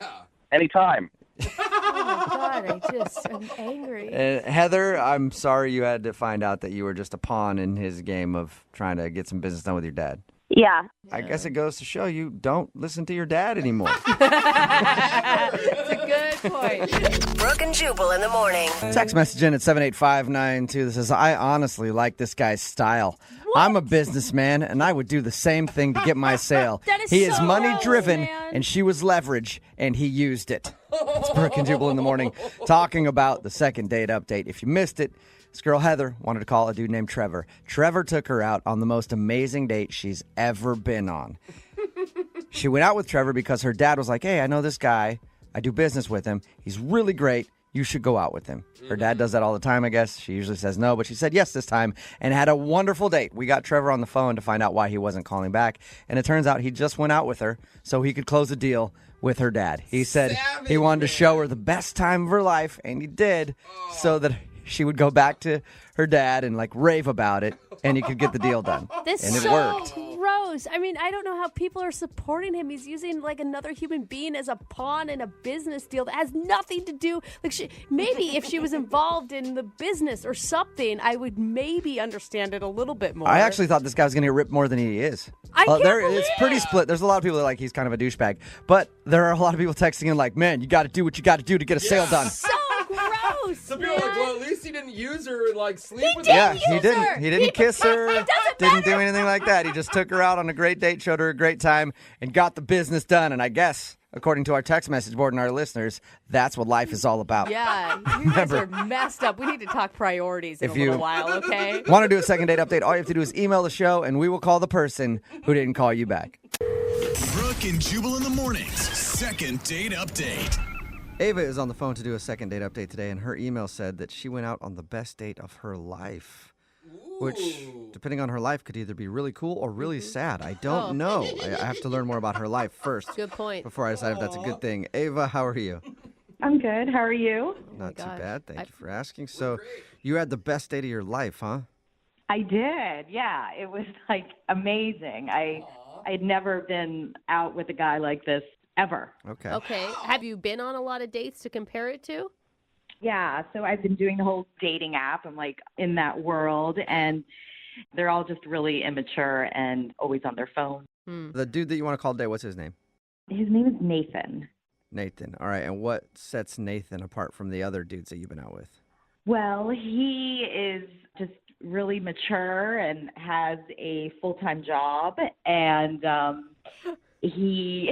Anytime. Oh my God, I'm angry. Heather, I'm sorry you had to find out that you were just a pawn in his game of trying to get some business done with your dad. Yeah. I guess it goes to show you don't listen to your dad anymore. That's a good point. Brooke and Jubal in the morning. Text message in at 78592 that says, I honestly like this guy's style. I'm a businessman, and I would do the same thing to get my sale. That is He is so money-driven, gross, man. and she was leverage, and he used it. It's Brooke and Jubal in the morning talking about the second date update. If you missed it, this girl, Heather, wanted to call a dude named Trevor. Trevor took her out on the most amazing date she's ever been on. She went out with Trevor because her dad was like, hey, I know this guy. I do business with him. He's really great. You should go out with him. Her dad does that all the time, I guess. She usually says no, but she said yes this time and had a wonderful date. We got Trevor on the phone to find out why he wasn't calling back. And it turns out he just went out with her so he could close a deal with her dad. He said he wanted to show her the best time of her life, and he did, so that she would go back to her dad and like rave about it, and he could get the deal done. This and is it worked. gross. I mean, I don't know how people are supporting him. He's using like another human being as a pawn in a business deal that has nothing to do. Like, maybe if she was involved in the business or something, I would maybe understand it a little bit more. I actually thought this guy was going to get ripped more than he is. It's pretty split. There's a lot of people that are like he's kind of a douchebag, but there are a lot of people texting in like, man, you got to do what you got to do to get a sale done. So gross. gross. Some people are like, well, at least he didn't use her and like sleep with Yeah, her. he didn't. He didn't kiss her. Didn't do anything like that. He just took her out on a great date, showed her a great time, and got the business done. And I guess, according to our text message board and our listeners, that's what life is all about. Yeah, you guys are messed up. We need to talk priorities in a little while, okay? Want to do a second date update? All you have to do is email the show, and we will call the person who didn't call you back. Brooke and Jubal in the mornings. Second date update. Ava is on the phone to do a second date update today, and her email said that she went out on the best date of her life. Which, depending on her life, could either be really cool or really sad. I don't know. I have to learn more about her life first. Good point. Before I decide if that's a good thing. Ava, how are you? I'm good. How are you? Not too bad. Thank you for asking. So, you had the best date of your life, huh? I did. Yeah, it was like amazing. I'd never been out with a guy like this ever. Okay. Okay. Have you been on a lot of dates to compare it to? Yeah, so I've been doing the whole dating app. I'm like in that world, and they're all just really immature and always on their phone. The dude that you want to call today, what's his name? His name is Nathan. Nathan. All right. And what sets Nathan apart from the other dudes that you've been out with? Well, he is just really mature and has a full-time job, and he...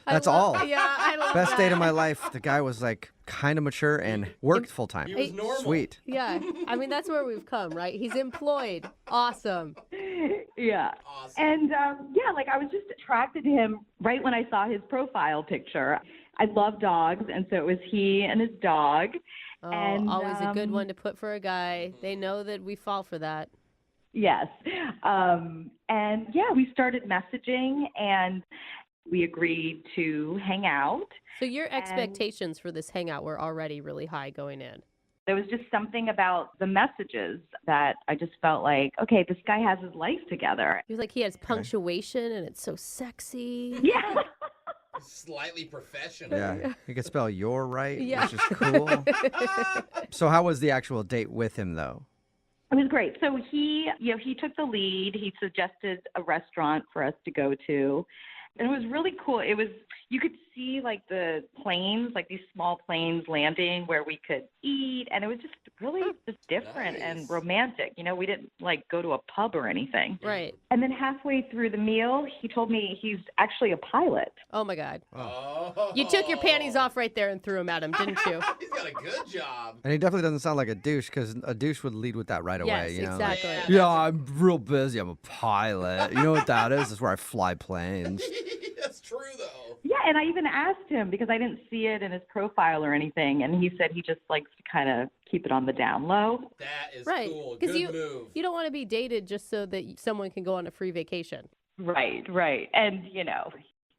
That's all. Yeah, I love Best that. date of my life. The guy was like kind of mature and worked full time. He was normal. Sweet. Yeah, I mean, that's where we've come, right? He's employed. Awesome. Yeah. Awesome. And yeah, like I was just attracted to him right when I saw his profile picture. I love dogs, and so it was he and his dog. Oh, and always a good one to put for a guy. They know that we fall for that. Yes. And yeah, we started messaging, and we agreed to hang out. So your expectations for this hangout were already really high going in. There was just something about the messages that I just felt like, okay, this guy has his life together. He was like, he has punctuation and it's so sexy. Yeah. Slightly professional. Yeah. You could spell "your" right, Yeah. which is cool. So how was the actual date with him, though? It was great. So he took the lead. He suggested a restaurant for us to go to. And it was really cool. You could see like the planes, like these small planes landing where we could eat. And it was just really just different and romantic. You know, we didn't like go to a pub or anything. Right. And then halfway through the meal, he told me he's actually a pilot. Oh, my God. Oh. You took your panties off right there and threw them at him, didn't you? He's got a good job. And he definitely doesn't sound like a douche, because a douche would lead with that right away. Yes, You know? exactly. Yeah, I'm real busy. I'm a pilot. You know what that is? That's where I fly planes. That's true, though. Yeah, and I even asked him because I didn't see it in his profile or anything. And he said he just likes to kind of keep it on the down low. That is Right. cool. Because Good move. you don't want to be dated just so that someone can go on a free vacation. Right, right. And, you know,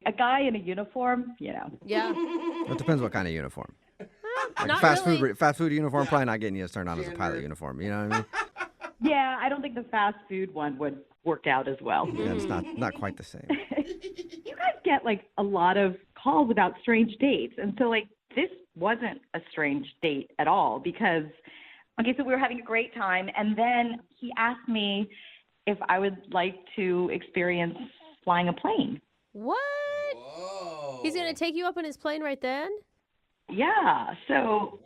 a guy in a uniform, you know. Yeah. It depends what kind of uniform. Like Not a fast really. food uniform, probably not getting you turned on as a pilot uniform. You know what I mean? Yeah, I don't think the fast food one would work out as well. Yeah, it's not quite the same. You guys get like a lot of calls about strange dates. And so like this wasn't a strange date at all because, okay, so we were having a great time. And then he asked me if I would like to experience flying a plane. What? Whoa. He's going to take you up in his plane right then? Yeah. So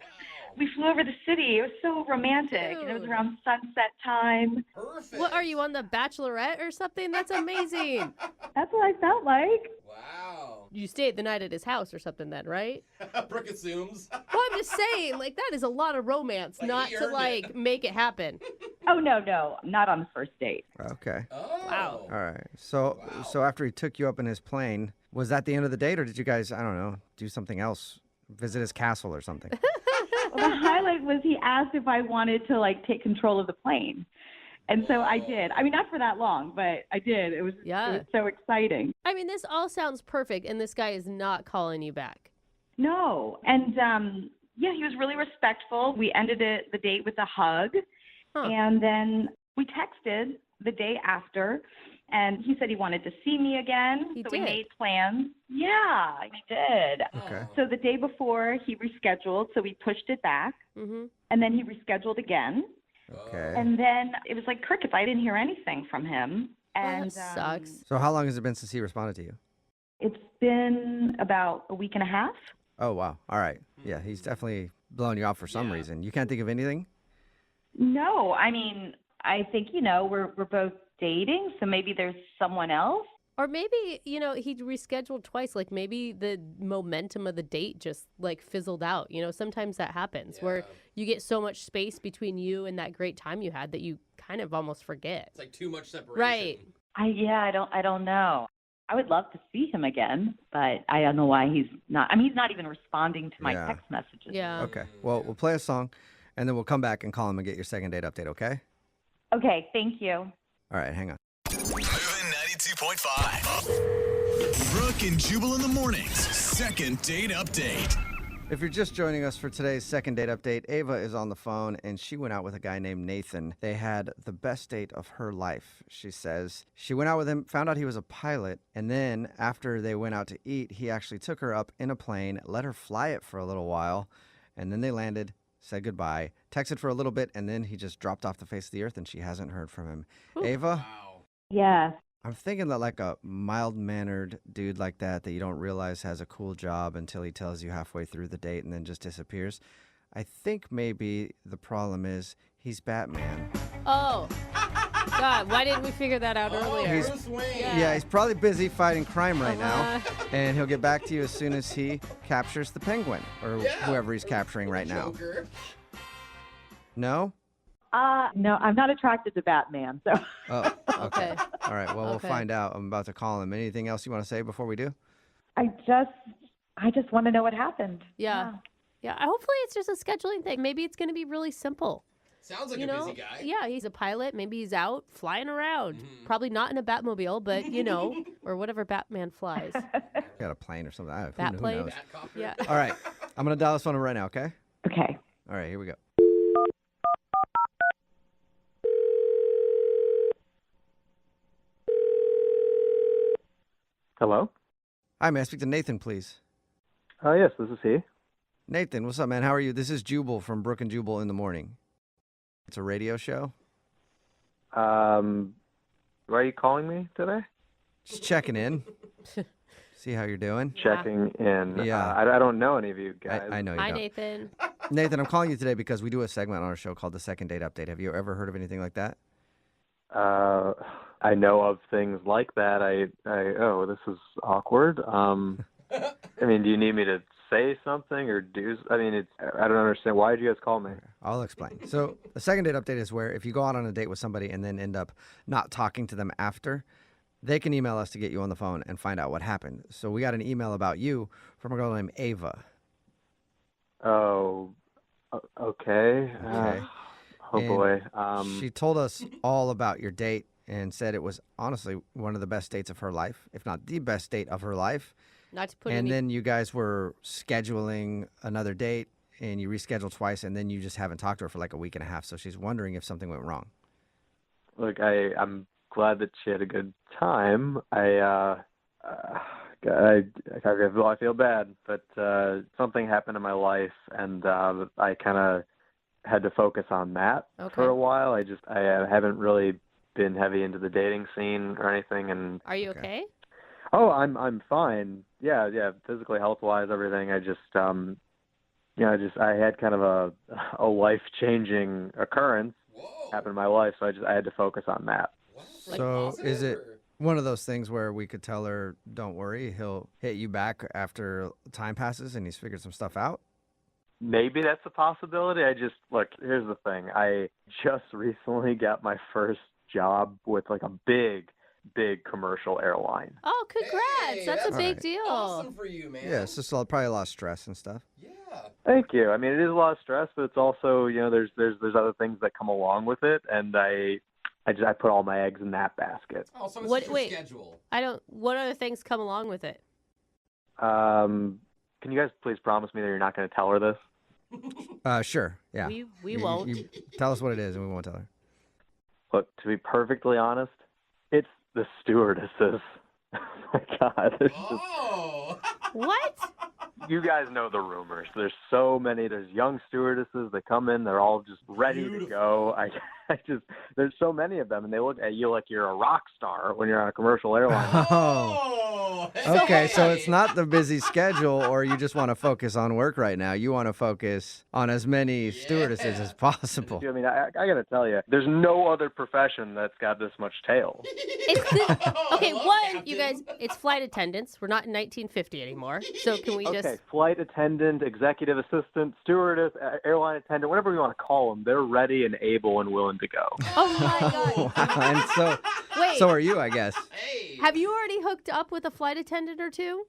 we flew over the city. It was so romantic. And it was Dude. around sunset time. Perfect. What, are you on the Bachelorette or something? That's amazing. That's what I felt like. Wow. You stayed the night at his house or something then, right? Brooke assumes. Well, I'm just saying, like, that is a lot of romance Like, not he to, earned like, it. make it happen. Oh, no, not on the first date. Okay. Oh. Wow. All right. So after he took you up in his plane, was that the end of the date, or did you guys, I don't know, do something else? Visit his castle or something? Well, the highlight was he asked if I wanted to like take control of the plane. And so I did. I mean, not for that long, but I did. It was so exciting. I mean, this all sounds perfect, and this guy is not calling you back. No. And yeah, he was really respectful. We ended the date with a hug. And then we texted the day after. And he said he wanted to see me again. He so did. we made plans. Yeah, he did. Okay. So the day before, he rescheduled. So we pushed it back. Mm-hmm. And then he rescheduled again. Okay. And then it was like crickets. I didn't hear anything from him. And that sucks. So how long has it been since he responded to you? It's been about a week and a half. Oh, wow. All right. Yeah, he's definitely blowing you out for some reason. You can't think of anything? No, I mean, I think, we're both dating, so maybe there's someone else. Or maybe, he rescheduled twice. Like maybe the momentum of the date just like fizzled out. Sometimes that happens where you get so much space between you and that great time you had that you kind of almost forget. It's like too much separation. Right. I don't know. I would love to see him again, but I don't know why he's not. I mean, he's not even responding to my text messages. Yeah. Okay. Well, we'll play a song, and then we'll come back and call him and get your second date update, okay? Okay, thank you. All right, hang on. Moving 92.5. Brooke and Jubal in the mornings. Second date update. If you're just joining us for today's second date update, Ava is on the phone, and she went out with a guy named Nathan. They had the best date of her life, she says. She went out with him, found out he was a pilot, and then after they went out to eat, he actually took her up in a plane, let her fly it for a little while, and then they landed, said goodbye, texted for a little bit, and then he just dropped off the face of the earth, and she hasn't heard from him. Ooh. Ava? Yeah. I'm thinking that like a mild-mannered dude like that you don't realize has a cool job until he tells you halfway through the date and then just disappears. I think maybe the problem is he's Batman. Oh, God, why didn't we figure that out earlier? Bruce Wayne. Yeah, he's probably busy fighting crime right now, and he'll get back to you as soon as he captures the Penguin or whoever he's capturing right now. Joker. No? No, I'm not attracted to Batman, so. Oh, okay. Okay. All right, well, we'll Okay. find out. I'm about to call him. Anything else you want to say before we do? I just want to know what happened. Yeah. Hopefully it's just a scheduling thing. Maybe it's going to be really simple. Sounds like a busy guy. Yeah, he's a pilot. Maybe he's out flying around. Probably not in a Batmobile, but or whatever Batman flies. Got a plane or something. Who Batplane. knows? Yeah. All right, I'm going to dial this phone right now, okay? Okay. All right, here we go. Hello? Hi, may I speak to Nathan, please? Yes, this is he. Nathan, what's up, man? How are you? This is Jubal from Brooke and Jubal in the morning. It's a radio show. Why are you calling me today? Just checking in. See how you're doing. Checking in. Yeah. I don't know any of you guys. I know you Hi, don't. Nathan. Nathan, I'm calling you today because we do a segment on our show called the Second Date Update. Have you ever heard of anything like that? I know of things like that. Oh, this is awkward. I mean, do you need me to say something or do? I mean, I don't understand. Why did you guys call me? I'll explain. So the second date update is where if you go out on a date with somebody and then end up not talking to them after, they can email us to get you on the phone and find out what happened. So we got an email about you from a girl named Ava. Oh, okay. Oh, boy. She told us all about your date and said it was honestly one of the best dates of her life, if not the best date of her life. Not to put And then you guys were scheduling another date, and you rescheduled twice, and then you just haven't talked to her for like a week and a half. So she's wondering if something went wrong. Look, I'm glad that she had a good time. I feel bad, but something happened in my life, and I kind of had to focus on that for a while. I haven't really been heavy into the dating scene or anything. And are you okay? Oh, I'm fine. Yeah, physically, health-wise, everything. I just I had kind of a life-changing occurrence happen in my life, so I had to focus on that. So is it one of those things where we could tell her, don't worry, he'll hit you back after time passes and he's figured some stuff out? Maybe that's a possibility. Look, here's the thing. I just recently got my first job with like a big commercial airline. Oh, congrats. That's a big deal. Awesome for you, man. Yeah, it's just probably a lot of stress and stuff. Thank you. I mean, it is a lot of stress, but it's also, there's other things that come along with it, and I put all my eggs in that basket. Oh, so it's your schedule. What other things come along with it? Can you guys please promise me that you're not going to tell her this? Sure. Yeah. We won't. You tell us what it is, and we won't tell her. Look, to be perfectly honest, it's the stewardesses. Oh my God. What? You guys know the rumors. There's so many. There's young stewardesses that come in. They're all just ready to go. There's so many of them, and they look at you like you're a rock star when you're on a commercial airline. No. Okay, so it's not the busy schedule, or you just want to focus on work right now. You want to focus on as many stewardesses as possible. I mean, I got to tell you, there's no other profession that's got this much tail. Okay, you guys, it's flight attendants. We're not in 1950 anymore. So can we Okay, just... flight attendant, executive assistant, stewardess, airline attendant, whatever you want to call them, they're ready and able and willing to go. Oh, my God. And Wait. so are you, I guess. Have you already hooked up with a flight attendant or two?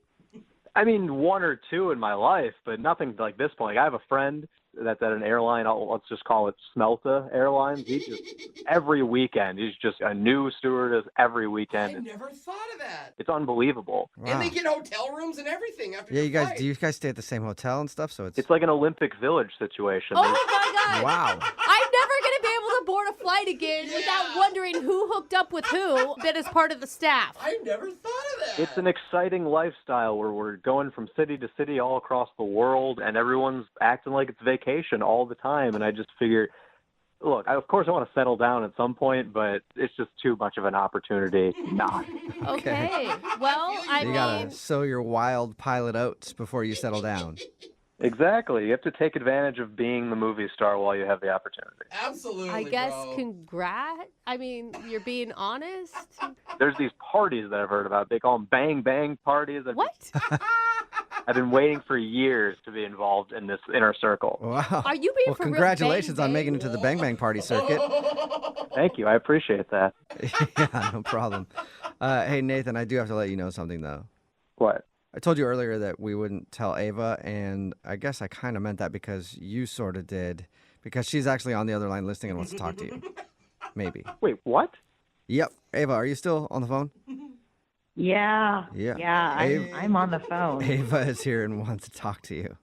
I mean, one or two in my life, but nothing like this point. Like, I have a friend that's at an airline. Let's just call it Smelta Airlines. He just every weekend, he's just a new stewardess every weekend. I never thought of that. It's unbelievable. Wow. And they get hotel rooms and everything after Yeah, your you guys. flight. Do you guys stay at the same hotel and stuff? So It's like an Olympic Village situation. Oh, my God. Wow. I'm never going to be able to board a flight again without wondering who hooked up with who that is part of the staff. I never thought of that. It's an exciting lifestyle where we're going from city to city all across the world, and everyone's acting like it's vacation all the time. And I just figure, look, of course I want to settle down at some point, but it's just too much of an opportunity not. Okay. Well, I You mean... gotta sow your wild pilot oats before you settle down. Exactly. You have to take advantage of being the movie star while you have the opportunity. Absolutely, I guess bro. congrats. I mean, you're being honest. There's these parties that I've heard about. They call them bang bang parties. What? I've been waiting for years to be be in this inner circle. Wow. Are you being Well, for real? congratulations Bang, on bang? making it to the Bang Bang Party circuit. Thank you. I appreciate that. Yeah, no problem. Hey, Nathan, I do have to let you know something, though. What? I told you earlier that we wouldn't tell Ava, and I guess I kind of meant that because you sort of did, because she's actually on the other line listening and wants to talk to you. Maybe. Wait, what? Yep. Ava, are you still on the phone? Yeah. Yeah. Yeah, I'm on the phone. Ava is here and wants to talk to you.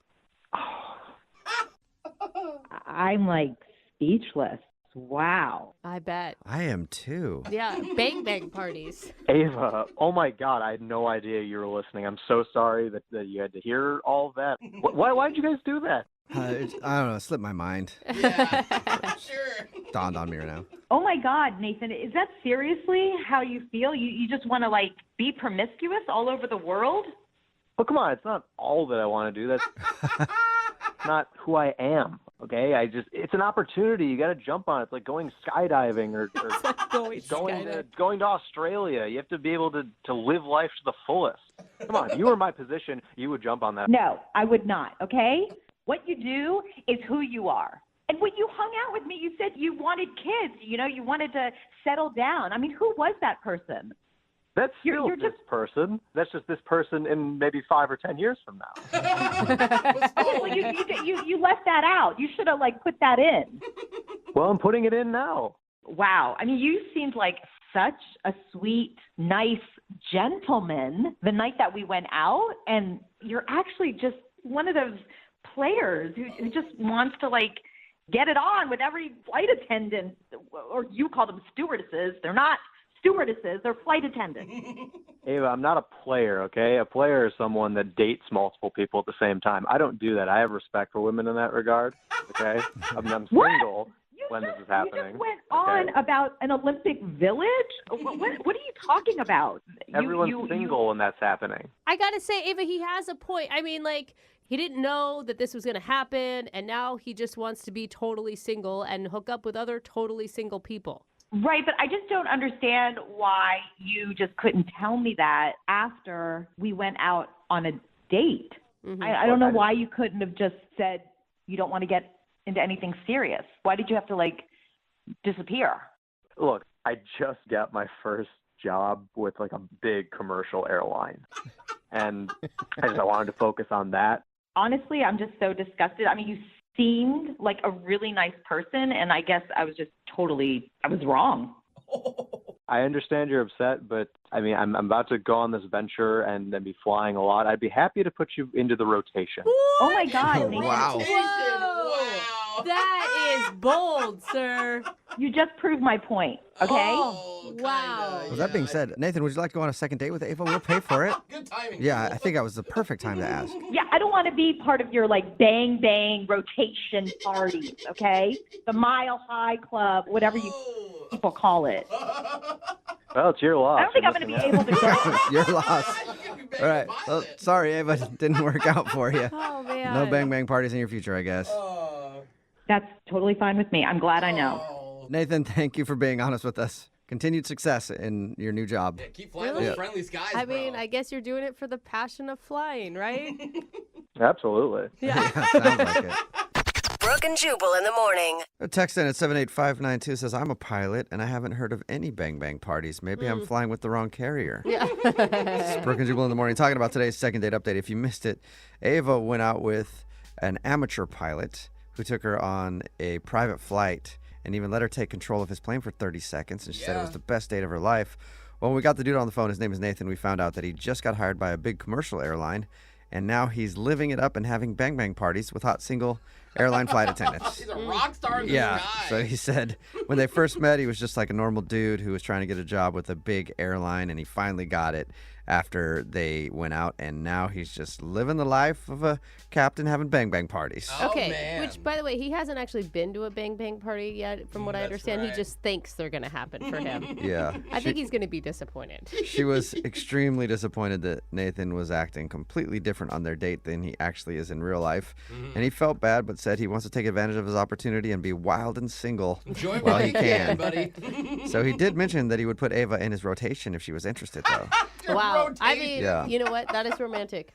I'm like speechless. Wow. I bet. I am too. Yeah, bang bang parties. Ava, oh my God, I had no idea you were listening. I'm so sorry that you had to hear all of that. Why did you guys do that? I don't know. It slipped my mind. Sure. Dawned on me right now. Oh my God, Nathan, is that seriously how you feel? You just want to like be promiscuous all over the world? Well, come on, it's not all that I want to do. That's not who I am. Okay, it's an opportunity. You got to jump on it. It's like going skydiving or going to Australia. You have to be able to live life to the fullest. Come on, if you were in my position, you would jump on that. No, I would not, okay? What you do is who you are. And when you hung out with me, you said you wanted kids. You know, you wanted to settle down. I mean, who was that person? That's still this person. That's just this person in maybe 5 or 10 years from now. Okay, well, you left that out. You should have, like, put that in. Well, I'm putting it in now. Wow. I mean, you seemed like such a sweet, nice gentleman the night that we went out, and you're actually just one of those players who just wants to, like, get it on with every flight attendant, or you call them stewardesses. They're not stewardesses, they're flight attendants. Ava, I'm not a player, okay? A player is someone that dates multiple people at the same time. I don't do that. I have respect for women in that regard, okay? I'm single when this is happening. You just went on about an Olympic Village? What are you talking about? Everyone's single when that's happening. I gotta say, Ava, he has a point. I mean, like, he didn't know that this was going to happen, and now he just wants to be totally single and hook up with other totally single people. Right, but I just don't understand why you just couldn't tell me that after we went out on a date. Mm-hmm. I don't know why you couldn't have just said you don't want to get into anything serious. Why did you have to, like, disappear? Look, I just got my first job with, like, a big commercial airline, and I wanted to focus on that. Honestly, I'm just so disgusted. I mean, you seemed like a really nice person, and I guess I was wrong. I understand you're upset, but I mean, I'm about to go on this venture and then be flying a lot. I'd be happy to put you into the rotation. Oh my God, Nathan. Wow. Whoa! That is bold, sir. You just proved my point, okay? Oh, wow. Well, that being said, Nathan, would you like to go on a second date with Ava? We'll pay for it. Good timing. Yeah, I think that was the perfect time to ask. Yeah, I don't want to be part of your, like, bang bang rotation parties, okay? The Mile High Club, whatever you people call it. Well, it's your loss. I don't think I'm going to be able to go. Your loss. All right. Well, sorry, Ava, it didn't work out for you. Oh, man. No bang parties in your future, I guess. That's totally fine with me. I'm glad I know. Nathan, thank you for being honest with us. Continued success in your new job. Yeah, keep flying those friendly skies, I mean, I guess you're doing it for the passion of flying, right? Absolutely. Yeah. Sounds like it. Brooke and Jubal in the morning. A text in at 78592 says, I'm a pilot and I haven't heard of any bang parties. Maybe I'm flying with the wrong carrier. Yeah. It's Brooke and Jubal in the morning talking about today's second date update. If you missed it, Ava went out with an amateur pilot who took her on a private flight and even let her take control of his plane for 30 seconds. And she said it was the best date of her life. Well, when we got the dude on the phone, his name is Nathan, we found out that he just got hired by a big commercial airline. And now he's living it up and having bang parties with hot single airline flight attendants. He's a rock star in the Yeah. sky. So he said when they first met, he was just like a normal dude who was trying to get a job with a big airline, and he finally got it after they went out, and now he's just living the life of a captain having bang parties. Okay, man. which, by the way, he hasn't actually been to a bang party yet, from what I understand. right. He just thinks they're going to happen for him. Yeah. I think he's going to be disappointed. She was extremely disappointed that Nathan was acting completely different on their date than he actually is in real life. And he felt bad, but said he wants to take advantage of his opportunity and be wild and single Enjoy while while he you can, can. buddy. So he did mention that he would put Ava in his rotation if she was interested, though. Wow. I mean, Yeah. you know what? That is romantic.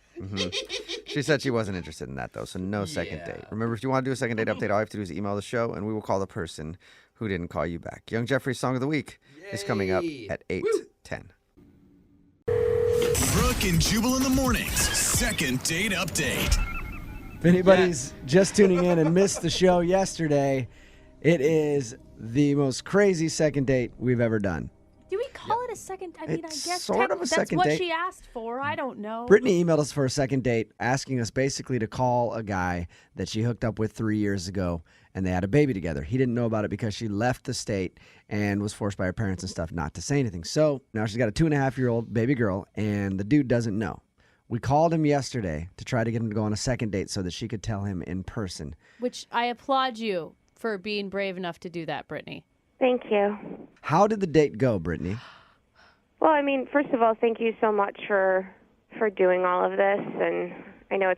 She said she wasn't interested in that, though, so no second date. Remember, if you want to do a second date update, all you have to do is email the show, and we will call the person who didn't call you back. Young Jeffrey's Song of the Week is coming up at 8:10. Brooke and Jubal in the mornings. Second date update. If anybody's just tuning in and missed the show yesterday, it is the most crazy second date we've ever done. Do we call it a second? I mean, It's I guess sort of a that's second what date. she asked for. I don't know. Brittany emailed us for a second date, asking us basically to call a guy that she hooked up with 3 years ago, and they had a baby together. He didn't know about it because she left the state and was forced by her parents and stuff not to say anything. So now she's got a 2.5-year-old baby girl, and the dude doesn't know. We called him yesterday to try to get him to go on a second date so that she could tell him in person. Which I applaud you for being brave enough to do that, Brittany. Thank you. How did the date go, Brittany? Well, I mean, first of all, thank you so much for doing all of this. And I know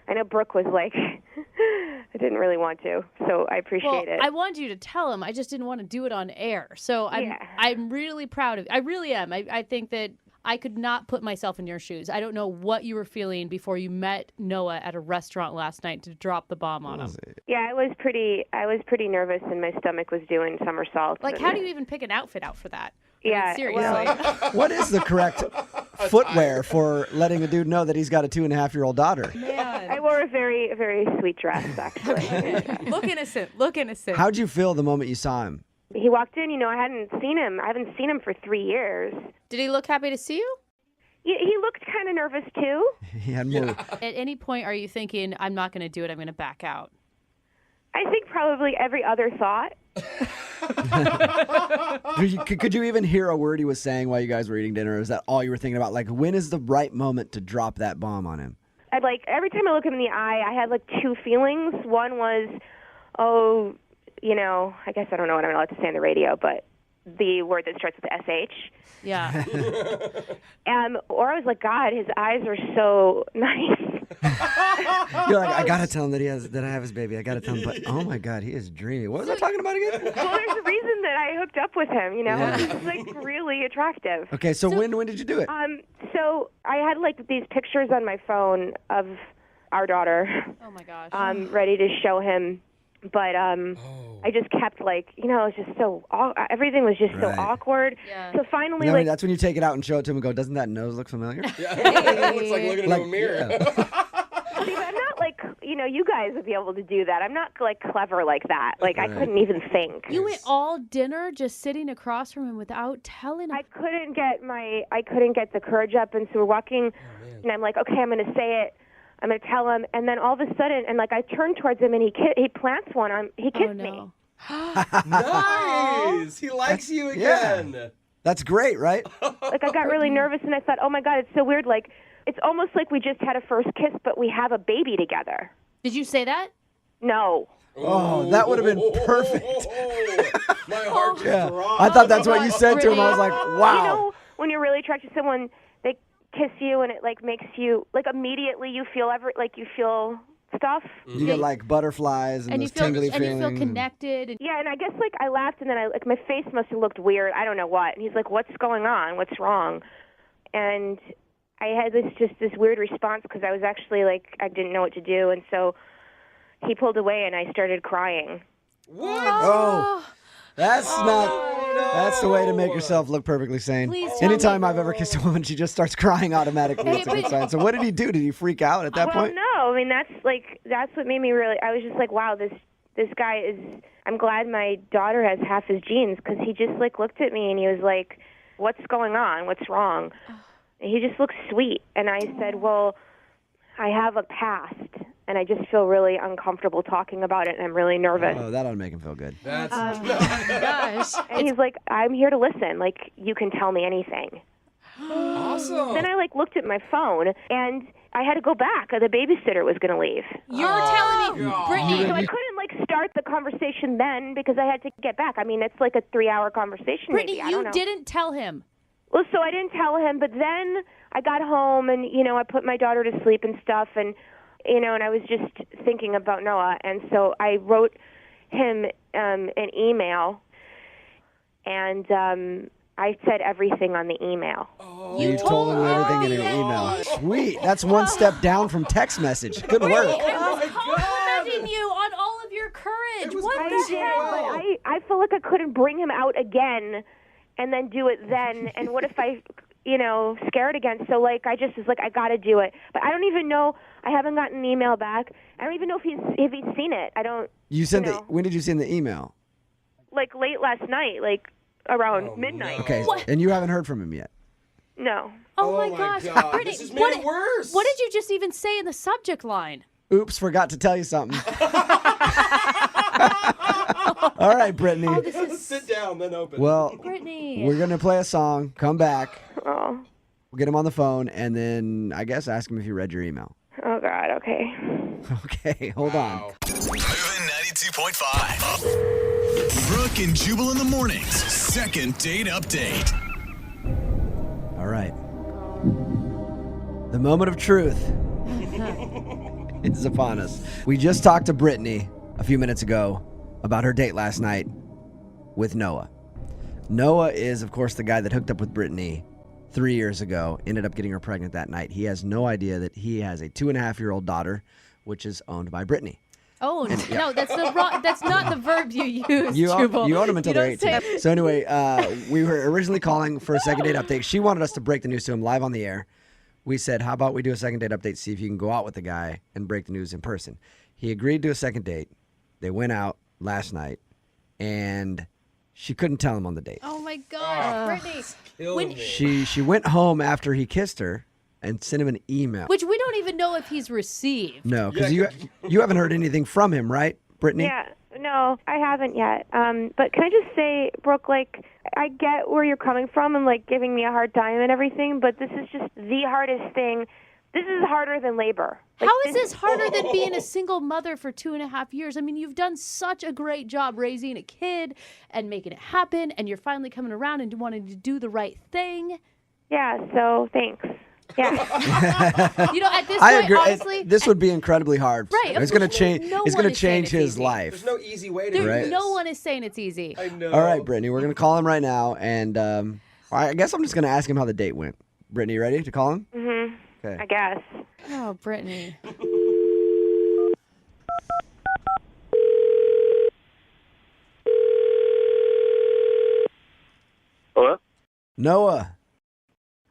I know Brooke was like, I didn't really want to, so I appreciate it. I wanted you to tell him. I just didn't want to do it on air. So I'm really proud of you. I really am. I think that I could not put myself in your shoes. I don't know what you were feeling before you met Noah at a restaurant last night to drop the bomb on him. Yeah, I was pretty nervous, and my stomach was doing somersaults. Like, how do you even pick an outfit out for that? Yeah, I mean, seriously. What is the correct footwear for letting a dude know that he's got a 2.5-year-old daughter? Man. I wore a very, very sweet dress, actually. Look innocent. Look innocent. How'd you feel the moment you saw him? He walked in, I hadn't seen him for 3 years. Did he look happy to see you? He looked kind of nervous, too. He had more. At any point, are you thinking, I'm not going to do it, I'm going to back out? I think probably every other thought. Could you even hear a word he was saying while you guys were eating dinner? Or is that all you were thinking about? Like, when is the right moment to drop that bomb on him? Every time I look him in the eye, I had two feelings. One was, I guess I don't know what I'm allowed to say on the radio, but the word that starts with SH. Yeah. Or I was like, God, his eyes are so nice. You're like, I gotta tell him that I have his baby. I gotta tell him, but oh my God, he is dreamy. What was I talking about again? Well, there's a reason that I hooked up with him. He's really attractive. Okay, so when did you do it? So I had these pictures on my phone of our daughter. Oh my gosh. Ready to show him. But I just kept it was just so everything was just so awkward. Yeah. So finally, that's when you take it out and show it to him and go, doesn't that nose look familiar? Yeah. It looks like looking into a mirror. Yeah. See, I'm not you guys would be able to do that. I'm not clever like that. I couldn't even think. You went all dinner just sitting across from him without telling him. I couldn't get the courage up, and so we're walking, and I'm like, okay, I'm going to say it. I'm going to tell him, and then all of a sudden, and I turn towards him, and he plants one on. He kissed me. Nice. He likes you again. Yeah. That's great, right? I got really nervous, and I thought, oh my God, it's so weird. It's almost like we just had a first kiss, but we have a baby together. Did you say that? No. Oh, that would have been perfect. My heart just dropped. I thought that's what you said to him. I was like, wow. When you're really attracted to someone, kiss you and it like makes you like immediately you feel stuff. You get like butterflies and those tingly feelings. And you feel connected. Yeah, and I guess like I laughed and then my face must have looked weird. I don't know what. And he's like, "What's going on? What's wrong?" And I had this weird response because I was actually like I didn't know what to do, and so he pulled away and I started crying. What? Oh, that's That's the way to make yourself look perfectly sane. Please tell Anytime me. I've ever kissed a woman, she just starts crying automatically. It's a good sign. So what did he do? Did he freak out at that point? No, I mean that's what made me really. I was just like, wow, this guy is. I'm glad my daughter has half his genes because he just like looked at me and he was like, "What's going on? What's wrong?" And he just looked sweet, and I said, "Well, I have a past." And I just feel really uncomfortable talking about it, and I'm really nervous. Oh, that ought to make him feel good. That's gosh. And he's like, I'm here to listen. Like, you can tell me anything. awesome. Then I looked at my phone, and I had to go back. The babysitter was going to leave. You're telling me, Brittany. So I couldn't start the conversation then because I had to get back. I mean, it's like a 3-hour conversation. Brittany, maybe. I don't know. didn't tell him. Well, so I didn't tell him, but then I got home, and I put my daughter to sleep and stuff, and and I was just thinking about Noah, and so I wrote him an email, and I said everything on the email. Oh, you told him everything in an email. Sweet. That's one step down from text message. Good work. I was complimenting you on all of your courage. What the hell? But I feel like I couldn't bring him out again and then do it then, and what if I scared again. So I just was like, I got to do it. But I don't even know. I haven't gotten an email back. I don't even know if he's seen it. I don't. You sent when did you send the email? Like late last night, around midnight. No. Okay, and you haven't heard from him yet. No. Oh my gosh, Brittany, this has made it worse. What did you just even say in the subject line? Oops, forgot to tell you something. All right, Brittany. Sit down, then open. Well, Brittany. we're going to play a song, come back. Oh. We'll get him on the phone, and then I guess ask him if he read your email. Oh, God, okay. Okay, hold on. Moving 92.5. Brooke and Jubal in the mornings. Second date update. All right. The moment of truth is upon us. We just talked to Brittany a few minutes ago about her date last night with Noah. Noah is, of course, the guy that hooked up with Brittany 3 years ago, ended up getting her pregnant that night. He has no idea that he has a 2.5-year-old daughter, which is owned by Brittany. Oh, no, that's not the verb you use, You Jubal. own them until they're don't 18. So anyway, we were originally calling for a second date update. She wanted us to break the news to him live on the air. We said, how about we do a second date update, see if you can go out with the guy and break the news in person. He agreed to a second date. They went out last night, and she couldn't tell him on the date. Oh, my gosh, Brittany. She went home after he kissed her and sent him an email. Which we don't even know if he's received. No, because you haven't heard anything from him, right, Brittany? Yeah, no, I haven't yet. But can I just say, Brooke, I get where you're coming from and, giving me a hard time and everything, but this is just the hardest thing. This is harder than labor. How is this harder than being a single mother for 2.5 years? I mean, you've done such a great job raising a kid and making it happen, and you're finally coming around and wanting to do the right thing. Yeah, so thanks. Yeah. At this I point, agree. honestly, This would be incredibly hard. Right, of It's going to course, change. no It's one going to is saying change it's his easy. life. There's no easy way to do this. No one is saying it's easy. I know. All right, Brittany, we're going to call him right now, and I guess I'm just going to ask him how the date went. Brittany, you ready to call him? Mm-hmm. Okay. I guess. Oh, Brittany. Hello? Noah.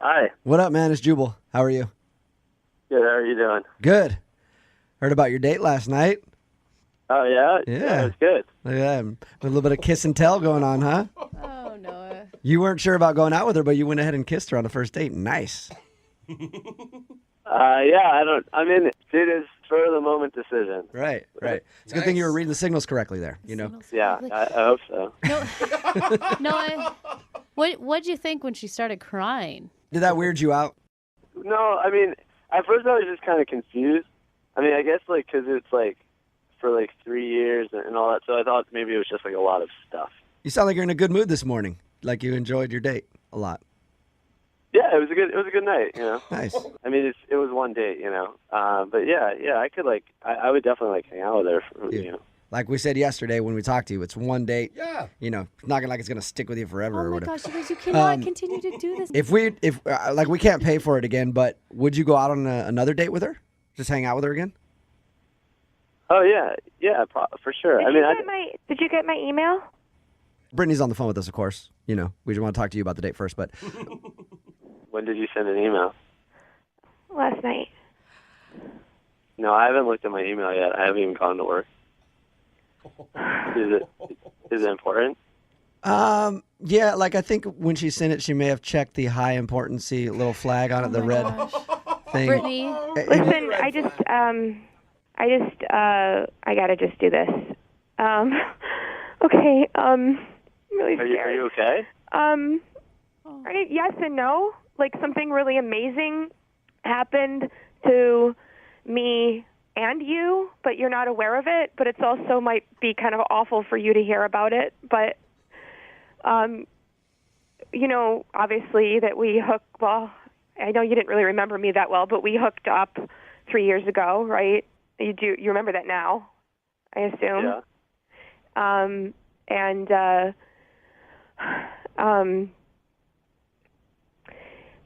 Hi. What up, man? It's Jubal. How are you? Good. How are you doing? Good. Heard about your date last night. Oh, yeah? Yeah. It was good. Look at that. A little bit of kiss and tell going on, huh? Oh, Noah. You weren't sure about going out with her, but you went ahead and kissed her on the first date. Nice. Yeah, it is for the moment decision. Right. It's a good thing you were reading the signals correctly there, you know? Yeah, I hope so. Noah, what'd you think when she started crying? Did that weird you out? No, at first I was just kind of confused. I guess, because it's, for, 3 years and all that, so I thought maybe it was just, a lot of stuff. You sound like you're in a good mood this morning, like you enjoyed your date a lot. Yeah, it was a good night, you know. Nice. I mean, it was one date, you know. But yeah, I could I would definitely hang out with her, you know. Like we said yesterday when we talked to you, it's one date. Yeah. You know, not like it's gonna stick with you forever or Oh my whatever. gosh, you guys, you cannot continue to do this. If like we can't pay for it again, but would you go out on another date with her? Just hang out with her again? Oh yeah, for sure. Did you get my email? Brittany's on the phone with us, of course. You know, we just want to talk to you about the date first, but When did you send an email? Last night. No, I haven't looked at my email yet. I haven't even gone to work. Is it important? yeah, like I think when she sent it, she may have checked the high importancy little flag on it, the red thing. Brittany, listen, I gotta just do this. Okay. I'm really scared. Are you okay? Yes and no. Like something really amazing happened to me and you, but you're not aware of it. But it's also might be kind of awful for you to hear about it. But, you know, obviously that we hooked. Well, I know you didn't really remember me that well, but we hooked up 3 years ago, right? You do. You remember that now, I assume. Yeah.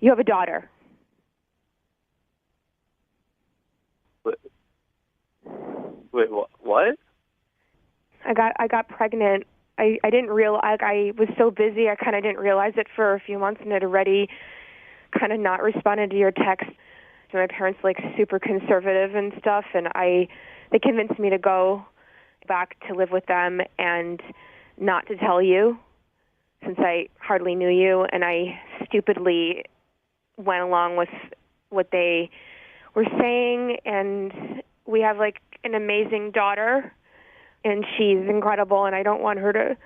You have a daughter. Wait, what? I got pregnant. I didn't realize. I was so busy. I kind of didn't realize it for a few months, and had already kind of not responded to your text. So my parents super conservative and stuff, and they convinced me to go back to live with them and not to tell you, since I hardly knew you, and I stupidly went along with what they were saying. And we have an amazing daughter, and she's incredible, and I don't want her to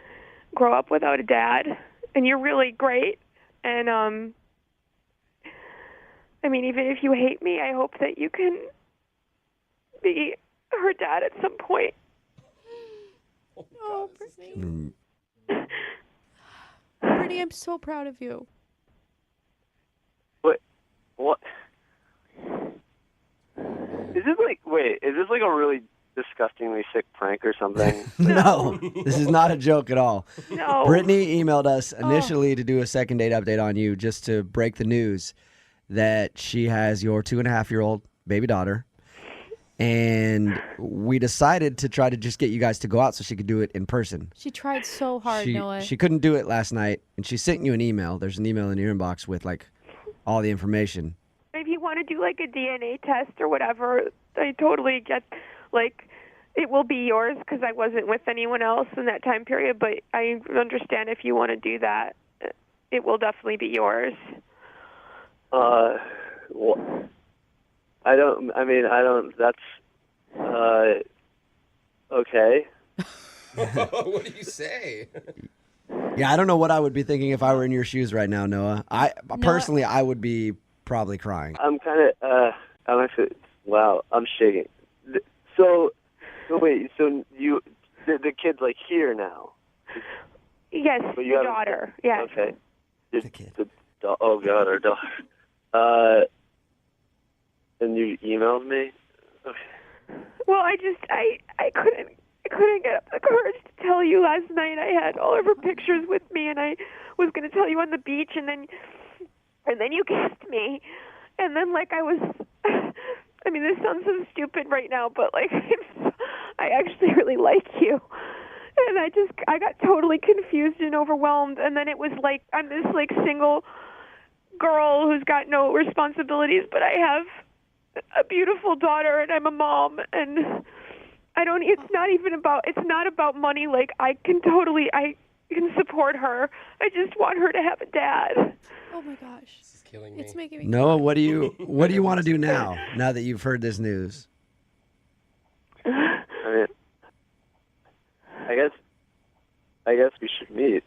grow up without a dad. And you're really great. And I mean, even if you hate me, I hope that you can be her dad at some point. Oh, Brittany. Brittany, I'm so proud of you. What? Is this a really disgustingly sick prank or something? No, this is not a joke at all. No. Brittany emailed us initially to do a second date update on you, just to break the news that she has your 2.5-year-old baby daughter. And we decided to try to just get you guys to go out so she could do it in person. She tried so hard, Noah. She couldn't do it last night, and she sent you an email. There's an email in your inbox with all the information. If you want to do a DNA test or whatever, I totally get it will be yours because I wasn't with anyone else in that time period. But I understand if you want to do that, it will definitely be yours. Well, I don't. That's okay. What do you say? Yeah, I don't know what I would be thinking if I were in your shoes right now, Noah. Personally, I would be probably crying. I'm kind of. I'm actually. Wow, I'm shaking. So wait. So the kid's here now. Yes, your daughter. Yes. Okay. The kid. Oh God, our daughter. And you emailed me? Okay. Well, I couldn't get up the courage to tell you last night. I had all of her pictures with me, and I was going to tell you on the beach, and then you kissed me, and then I was. I mean, this sounds so stupid right now, but I actually really like you, and I got totally confused and overwhelmed, and then it was I'm this single girl who's got no responsibilities, but I have a beautiful daughter, and I'm a mom, and it's not about money. I can support her. I just want her to have a dad. Oh my gosh. This is killing me. It's making me Noah, what do you want to do now that you've heard this news? I mean, I guess we should meet.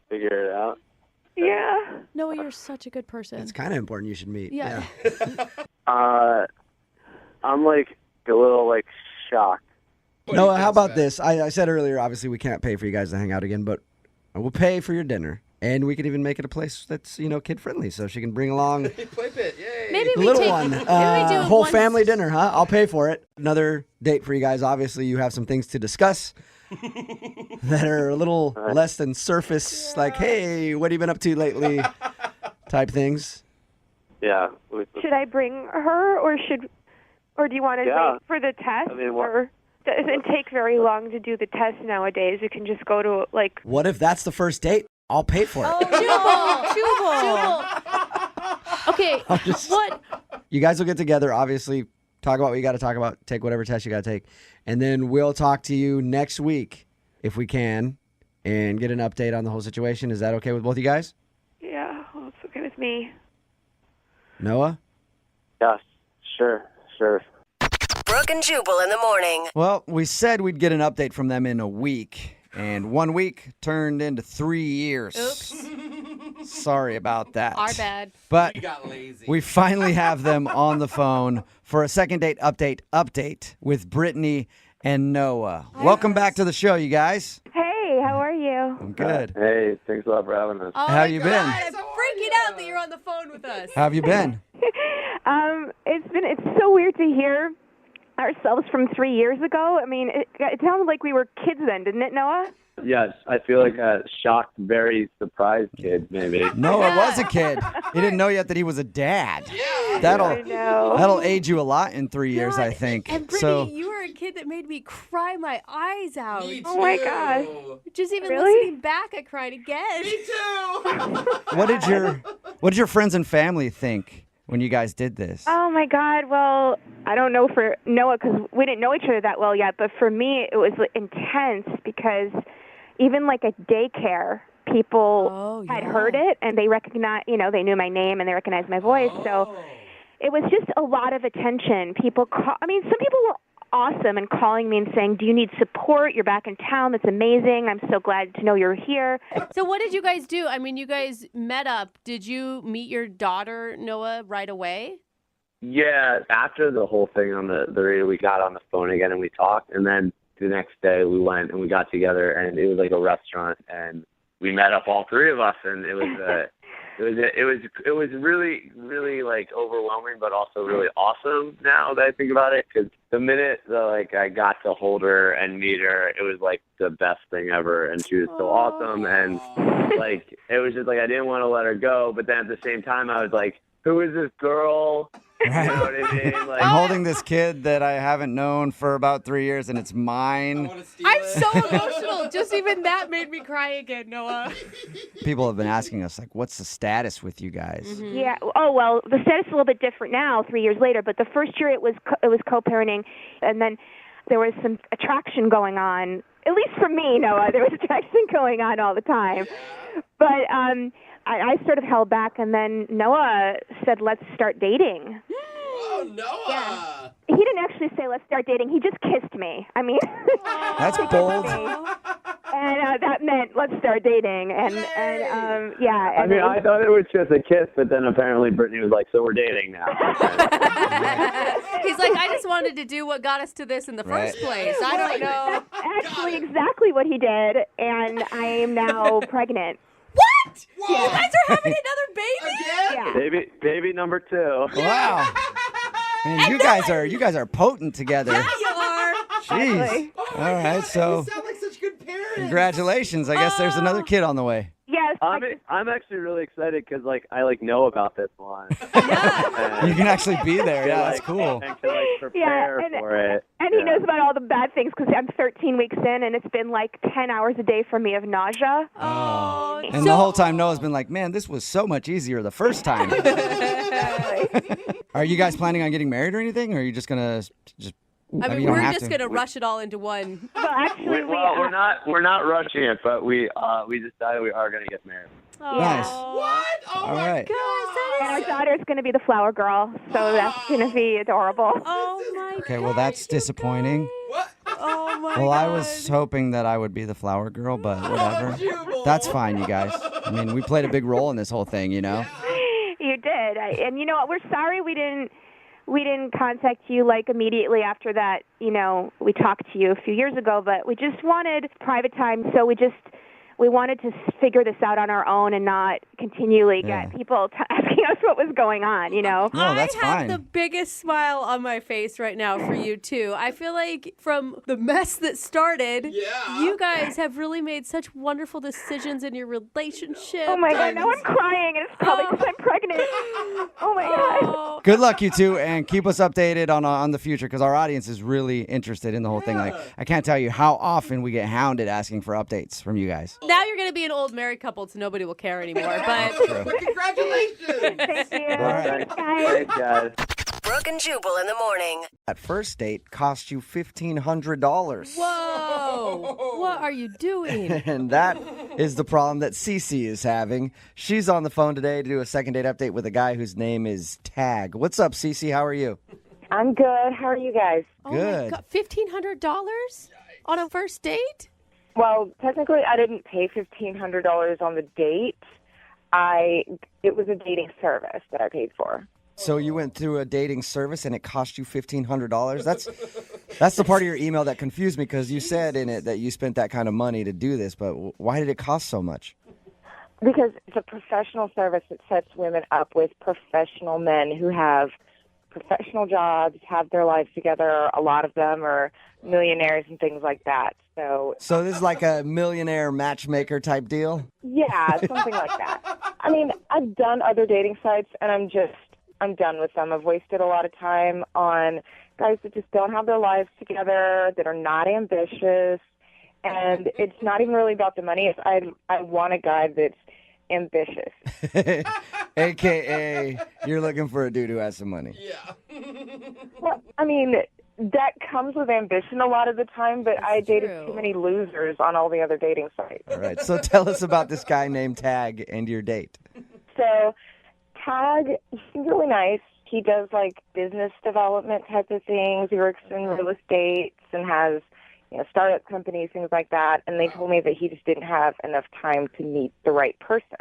Figure it out. Yeah. Noah, you're such a good person. It's kind of important you should meet. Yeah. I'm a little shocked. Noah, how about this? I said earlier, obviously we can't pay for you guys to hang out again, but we'll pay for your dinner. And we could even make it a place that's, kid friendly, so she can bring along Play pit, yay. Maybe the we little take, one. maybe we do Whole one- family dinner, huh? I'll pay for it. Another date for you guys. Obviously, you have some things to discuss that are a little less than surface, like, hey, what have you been up to lately type things. Yeah. Should I bring her, or do you want to wait for the test? I mean, or it doesn't take very long to do the test nowadays. You can just go to What if that's the first date? I'll pay for it. Jubal. Okay, what? You guys will get together, obviously, talk about what you got to talk about, take whatever test you got to take, and then we'll talk to you next week, if we can, and get an update on the whole situation. Is that okay with both you guys? Yeah, well, it's okay with me. Noah? Yeah, sure. Brooke and Jubal in the morning. Well, we said we'd get an update from them in a week, and 1 week turned into 3 years. Oops. Sorry about that. Our bad. But We got lazy. we finally have them on the phone for a second date update with Brittany and Noah. Welcome back to the show, you guys. Hey, how are you? I'm good. Hey, thanks a lot for having us. Oh How my you God, been? I'm freaking out that you're on the phone with us. How have you been? It's so weird to hear ourselves from 3 years ago. I mean, it sounded like we were kids then, didn't it, Noah? Yes, I feel like a shocked, very surprised kid, maybe. Noah was a kid. He didn't know yet that he was a dad. I That'll know. age you a lot in 3 years, I think. And Brittany, you were a kid that made me cry my eyes out. Me Oh my too. gosh. Just even Really? listening back, I cried again. Me too. what did your friends and family think when you guys did this? Oh my God. Well, I don't know for Noah because we didn't know each other that well yet, but for me it was intense because even like at daycare, people had heard it and they recognized, they knew my name and they recognized my voice. So it was just a lot of attention. Some people were awesome and calling me and saying, "Do you need support? You're back in town. That's amazing. I'm so glad to know you're here." So what did you guys do? I mean, you guys met up. Did you meet your daughter, Noah, right away? Yeah, after the whole thing on the radio, we got on the phone again and we talked, and then the next day we went and we got together, and it was like a restaurant, and we met up, all three of us, and it was it was really, really like overwhelming, but also really awesome now that I think about it, because the minute that I got to hold her and meet her, it was like the best thing ever, and she was so awesome, and it was just I didn't want to let her go, but then at the same time I was like, who is this girl? Right. You know what I mean? I'm holding this kid that I haven't known for about 3 years, and it's mine. I'm so emotional. Just even that made me cry again, Noah. People have been asking us, what's the status with you guys? Mm-hmm. Yeah. Oh, well, the status is a little bit different now, 3 years later. But the first year it was co-parenting, and then there was some attraction going on. At least for me, Noah, there was attraction going on all the time. But I sort of held back, and then Noah said, "Let's start dating." Oh, Noah! Yeah. He didn't actually say, "Let's start dating." He just kissed me. I mean, that's bold. And that meant let's start dating. And yeah. And I thought it was just a kiss, but then apparently Brittany was like, "So we're dating now." He's like, I just wanted to do what got us to this in the first place. I don't know. That's actually exactly what he did, and I am now pregnant. What? Yeah. You guys are having another baby? Yeah. Baby number 2. Wow. Man, you guys are potent together. Yeah, you are. Jeez. All right, so You sound like such good parents. congratulations. I guess there's another kid on the way. Yes. I'm actually really excited because I know about this one. You can actually be there. Yeah, that's cool. And can prepare for it. And he knows about all the bad things because I'm 13 weeks in, and it's been 10 hours a day for me of nausea. Oh. And the whole time Noah's been like, man, this was so much easier the first time. Are you guys planning on getting married or anything? Or are you just going to just... I mean, we're just going to rush it all into one. Well, actually, we're not rushing it, but we decided we are going to get married. Nice. What? Oh All my right. God. And our daughter's going to be the flower girl, so that's going to be adorable. Oh, my God. Okay, well, that's disappointing. What? Oh, my Well, God. I was hoping that I would be the flower girl, but whatever. Jubal. That's fine, you guys. I mean, we played a big role in this whole thing, you know? You did. And you know what? We're sorry we didn't contact you immediately after that. You know, we talked to you a few years ago, but we just wanted private time, so we we wanted to figure this out on our own and not continually get people asking us what was going on, you know? No, that's I have fine. the biggest smile on my face right now for you, too. I feel like from the mess that started, you guys have really made such wonderful decisions in your relationship. Oh, my God, now I'm crying, and it's probably because I'm pregnant. Oh, my God. Good luck, you two, and keep us updated on the future because our audience is really interested in the whole thing. Like, I can't tell you how often we get hounded asking for updates from you guys. Now you're going to be an old married couple, so nobody will care anymore. But congratulations! Thank you. All right. Thanks, guys. Brooke and Jubal in the morning. That first date cost you $1,500. Whoa! What are you doing? And that is the problem that Cece is having. She's on the phone today to do a second date update with a guy whose name is Tag. What's up, Cece? How are you? I'm good. How are you guys? Good. Oh my God, $1,500 on a first date? Well, technically, I didn't pay $1,500 on the date. It was a dating service that I paid for. So you went through a dating service and it cost you $1,500? That's the part of your email that confused me because you said in it that you spent that kind of money to do this, but why did it cost so much? Because it's a professional service that sets women up with professional men who have professional jobs, have their lives together. A lot of them are millionaires and things like that. So this is like a millionaire matchmaker type deal? Yeah, something like that. I mean, I've done other dating sites, and I'm done with them. I've wasted a lot of time on guys that just don't have their lives together, that are not ambitious, and it's not even really about the money. It's I want a guy that's ambitious. AKA, you're looking for a dude who has some money. Yeah. Well, I mean, that comes with ambition a lot of the time, but I dated too many losers on all the other dating sites. All right, so tell us about this guy named Tag and your date. So Tag, he's really nice. He does like business development type of things. He works in real estate and has, startup companies, things like that. And they told me that he just didn't have enough time to meet the right person.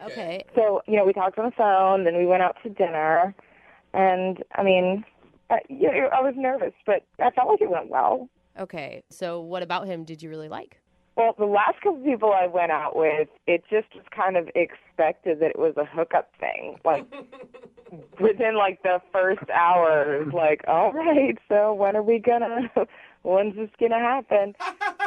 Okay. So, we talked on the phone, then we went out to dinner. And, I mean, I was nervous, but I felt like it went well. Okay. So what about him did you really like? Well, the last couple people I went out with, it just was kind of expected that it was a hookup thing. Like, within, the first hour, it was like, all right, so when's this going to happen?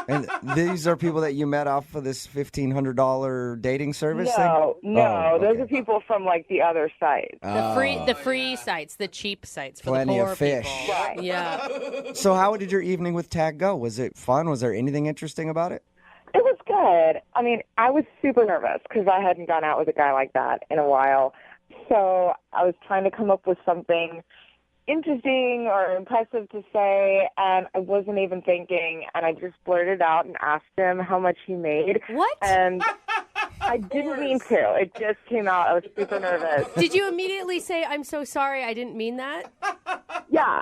And these are people that you met off of this $1,500 dating service thing? No, those are people from, the other sites. The free sites, the cheap sites for Plenty the poor of fish. people. Right. Yeah. So how did your evening with Tag go? Was it fun? Was there anything interesting about it? It was good. I mean, I was super nervous because I hadn't gone out with a guy like that in a while. So I was trying to come up with something interesting or impressive to say, and I wasn't even thinking, and I just blurted out and asked him how much he made. What? And I didn't mean to. It just came out. I was super nervous. Did you immediately say, I'm so sorry, I didn't mean that? Yeah,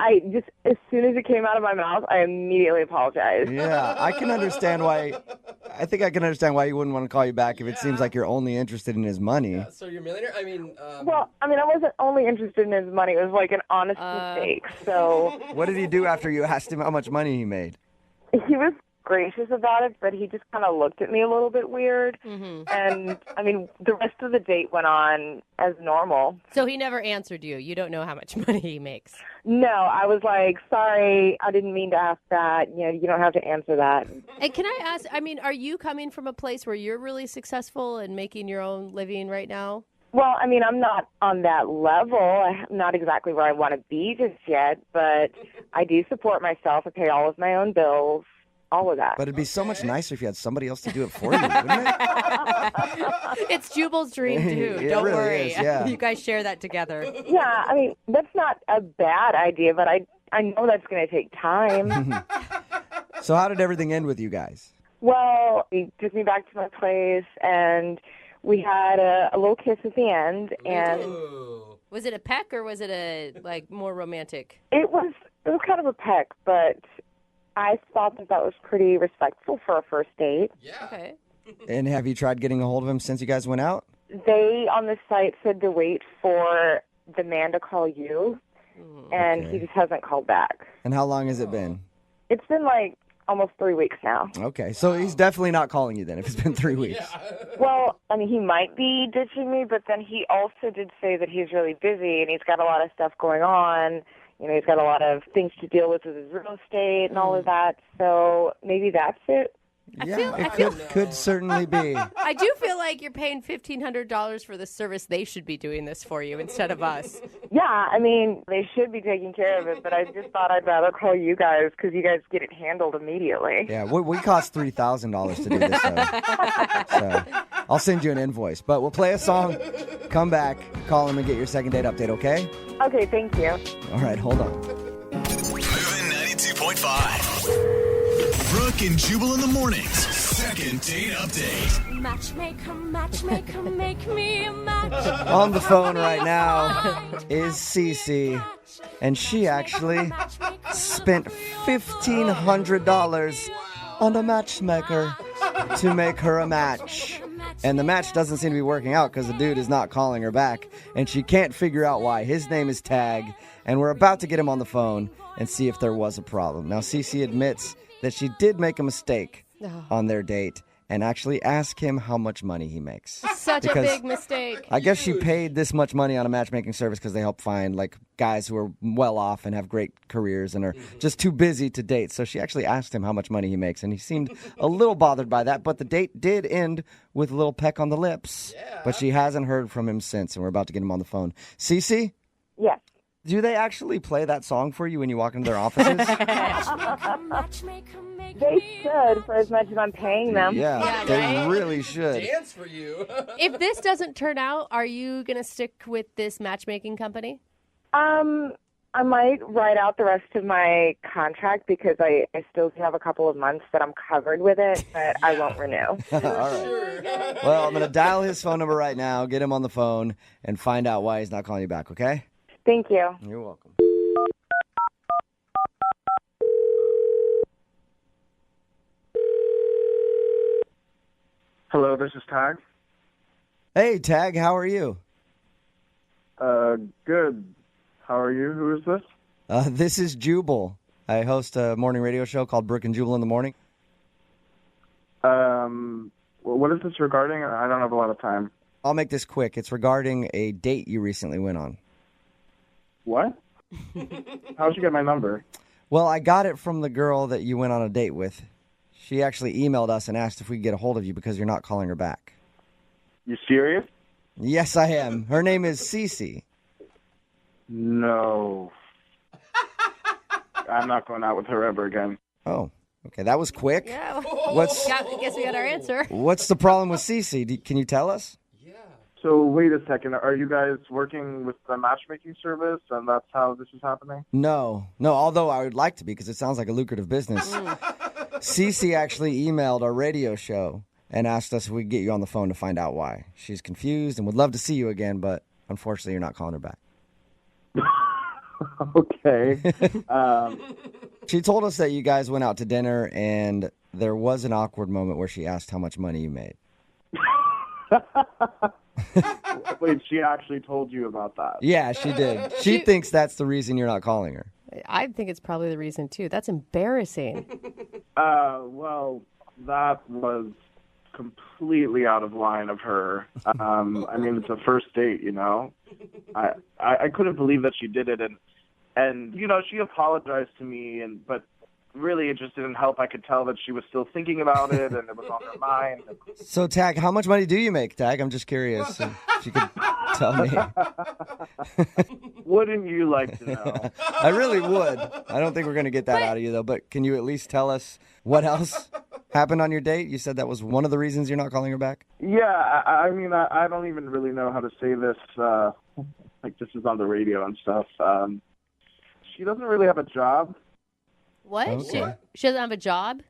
as soon as it came out of my mouth, I immediately apologized. Yeah, I can understand why. I think I can understand why he wouldn't want to call you back if it seems like you're only interested in his money. So you're a millionaire? I mean... Well, I wasn't only interested in his money. It was an honest mistake. So What did he do after you asked him how much money he made? he was gracious about it, but he just kind of looked at me a little bit weird. Mm-hmm. And, the rest of the date went on as normal. So he never answered you. You don't know how much money he makes. No, I was like, sorry, I didn't mean to ask that. You don't have to answer that. And can I ask, are you coming from a place where you're really successful and making your own living right now? Well, I'm not on that level. I'm not exactly where I want to be just yet, but I do support myself. I pay all of my own bills, all of that. But it'd be so much nicer if you had somebody else to do it for you, wouldn't it? It's Jubal's dream, too. It Don't really worry. is, yeah. You guys share that together. Yeah, that's not a bad idea, but I know that's going to take time. So how did everything end with you guys? Well, he took me back to my place, and we had a little kiss at the end. And was it a peck or was it a more romantic? It was kind of a peck, but I thought that was pretty respectful for a first date. Yeah. Okay. And have you tried getting a hold of him since you guys went out? They on the site said to wait for the man to call you, and he just hasn't called back. And how long has it been? It's been almost 3 weeks now. Okay, so he's definitely not calling you then if it's been 3 weeks. Well, I mean, he might be ditching me, but then he also did say that he's really busy and he's got a lot of stuff going on. You know, he's got a lot of things to deal with his real estate and all of that. So maybe that's it. It could certainly be. I do feel like you're paying $1,500 for the service. They should be doing this for you instead of us. Yeah, I mean, they should be taking care of it, but I just thought I'd rather call you guys because you guys get it handled immediately. Yeah, we cost $3,000 to do this, so I'll send you an invoice. But we'll play a song, come back, call him, and get your second date update, okay? Okay, thank you. All right, hold on. Moving 92.5. Brooke and Jubal in the mornings. Second date update. Matchmaker, matchmaker, make me a match. On the phone right now is Cece, and she actually spent $1,500 on a matchmaker to make her a match. And the match doesn't seem to be working out because the dude is not calling her back, and she can't figure out why. His name is Tag, and we're about to get him on the phone and see if there was a problem. Now, Cece admits that she did make a mistake on their date and actually ask him how much money he makes. Such a big mistake. I guess she paid this much money on a matchmaking service because they help find like guys who are well off and have great careers and are just too busy to date. So she actually asked him how much money he makes, and he seemed a little bothered by that. But the date did end with a little peck on the lips. But she hasn't heard from him since, and we're about to get him on the phone. Cece? Yes. Do they actually play that song for you when you walk into their offices? They should, for as much as I'm paying them. Yeah, they really should. Dance for you. If this doesn't turn out, are you going to stick with this matchmaking company? I might write out the rest of my contract because I still have a couple of months that I'm covered with it, but I won't renew. All right. Well, I'm going to dial his phone number right now, get him on the phone, and find out why he's not calling you back, okay? Thank you. You're welcome. Hello, this is Tag. Hey, Tag, how are you? Good. How are you? Who is this? This is Jubal. I host a morning radio show called Brooke and Jubal in the morning. What is this regarding? I don't have a lot of time. I'll make this quick. It's regarding a date you recently went on. What? How'd you get my number? Well, I got it from the girl that you went on a date with. She actually emailed us and asked if we could get a hold of you because you're not calling her back. You serious? Yes, I am. Her name is Cece. No. I'm not going out with her ever again. Oh, okay. That was quick. Yeah. I guess we got our answer. What's the problem with Cece? Can you tell us? So wait a second. Are you guys working with the matchmaking service, and that's how this is happening? No. Although I would like to be because it sounds like a lucrative business. Cece actually emailed our radio show and asked us if we could get you on the phone to find out why. She's confused and would love to see you again, but unfortunately, you're not calling her back. Okay. She told us that you guys went out to dinner and there was an awkward moment where she asked how much money you made. Wait, she actually told you about that? Yeah, she did. She thinks that's the reason you're not calling her. I think it's probably the reason, too. That's embarrassing. Well, that was completely out of line of her. I mean, it's a first date, you know? I couldn't believe that she did it, and you know, she apologized to me, but really it just didn't help. I could tell that she was still thinking about it, and it was on her mind. So, Tag, how much money do you make, Tag? I'm just curious if you could tell me. Wouldn't you like to know? I really would. I don't think we're going to get that out of you, though, but can you at least tell us what else happened on your date? You said that was one of the reasons you're not calling her back? Yeah, I mean, I don't even really know how to say this. Like, this is on the radio and stuff. She doesn't really have a job. What? Okay. She doesn't have a job?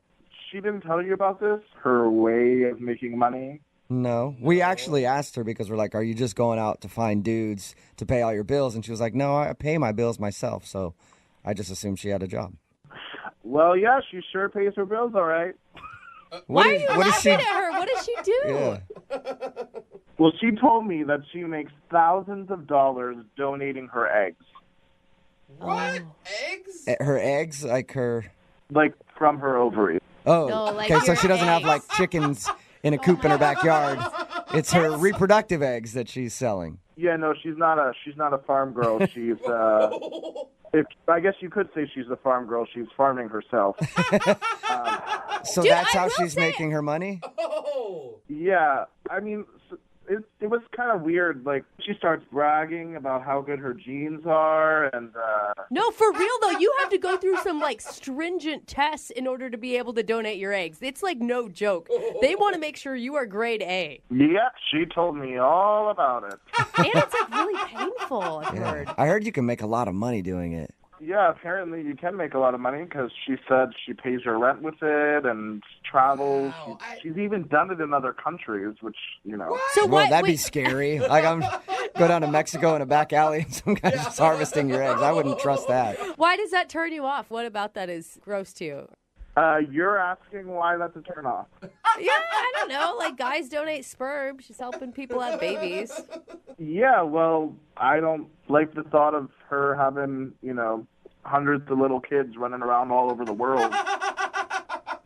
She didn't tell you about this? Her way of making money? No. We actually asked her because we're like, are you just going out to find dudes to pay all your bills? And she was like, no, I pay my bills myself. So I just assumed she had a job. Well, yeah, she sure pays her bills, all right. Why are you laughing at her? What does she do? Yeah. Well, she told me that she makes thousands of dollars donating her eggs. What? Eggs? Her eggs? Like her... Like, from her ovaries. Oh, No, like okay. So your she doesn't have like eggs. chickens in a coop in her backyard. It's her reproductive eggs that she's selling. Yeah, no, she's not a farm girl. She's I guess you could say she's a farm girl. She's farming herself. So Dude, that's I how will she's say- making her money? Yeah, I mean, it was kind of weird. Like, she starts bragging about how good her genes are, and No, for real though, you have to go through some like stringent tests in order to be able to donate your eggs. It's like no joke. They want to make sure you are grade A. yeah, she told me all about it. And it's like really painful, I've heard. I heard you can make a lot of money doing it. Yeah, apparently you can make a lot of money because she said she pays her rent with it and travels. Wow, She's even done it in other countries, which, you know. So Well, what? that'd be wait, scary. Like go down to Mexico in a back alley and some guy's just harvesting your eggs. I wouldn't trust that. why does that turn you off? What about that is gross to you? You're asking why that's a turn off. Yeah, I don't know. Like guys donate sperm. She's helping people have babies. Yeah, well, I don't like the thought of her having, hundreds of little kids running around all over the world.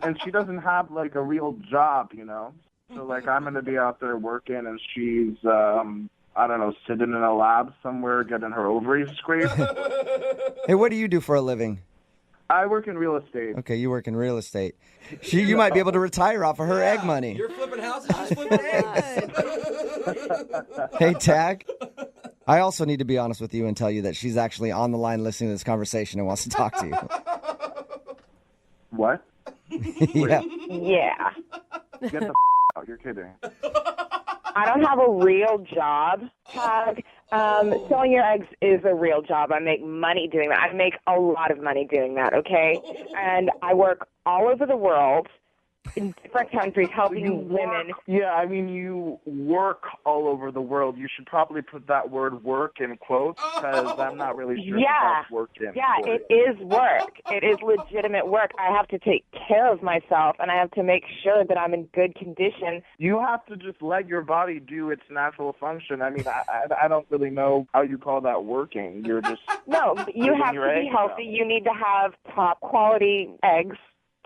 And she doesn't have, like, a real job, So, like, I'm going to be out there working, and she's, I don't know, sitting in a lab somewhere getting her ovaries scraped. Hey, what do you do for a living? I work in real estate. Okay, you work in real estate. You might be able to retire off of her egg money. You're flipping houses, she's flipping eggs. Hey, Tag. I also need to be honest with you and tell you that she's actually on the line listening to this conversation and wants to talk to you. What? Yeah. Yeah. Get the out. You're kidding. I don't have a real job, Tag. Selling your eggs is a real job. I make money doing that. I make a lot of money doing that, okay? And I work all over the world in different countries helping women. Yeah, I mean, you work all over the world. You should probably put that word work in quotes because I'm not really sure if that's work in quotes. It is work. It is legitimate work. I have to take care of myself, and I have to make sure that I'm in good condition. You have to just let your body do its natural function. I mean, I don't really know how you call that working. You're just No, but you have to be healthy. You need to have top quality eggs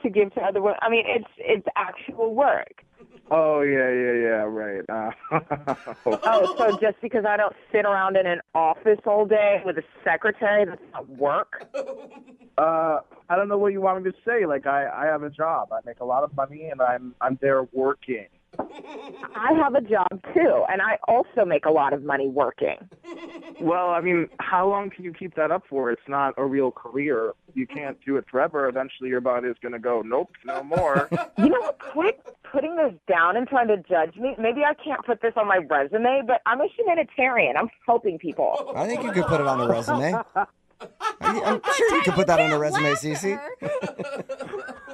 to give to other women. I mean, it's actual work. Oh, yeah, right. Oh, so just because I don't sit around in an office all day with a secretary, that's not work? I don't know what you want me to say. Like, I have a job. I make a lot of money, and I'm there working. I have a job, too, and I also make a lot of money working. Well, I mean, how long can you keep that up for? It's not a real career. You can't do it forever. Eventually, your body is going to go, nope, no more. You know what? Quit putting this down and trying to judge me. Maybe I can't put this on my resume, but I'm a humanitarian. I'm helping people. I think you could put it on a resume. I'm sure you could put that on a resume, Cece.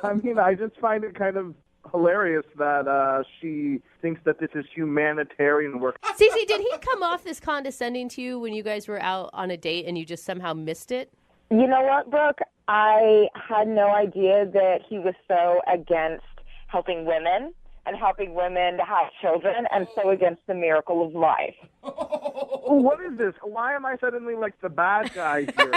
I mean, I just find it kind of hilarious that she thinks that this is humanitarian work. Cece, did he come off this condescending to you when you guys were out on a date and you just somehow missed it? You know what, Brooke? I had no idea that he was so against helping women and helping women to have children and so against the miracle of life. What is this? Why am I suddenly like the bad guy here?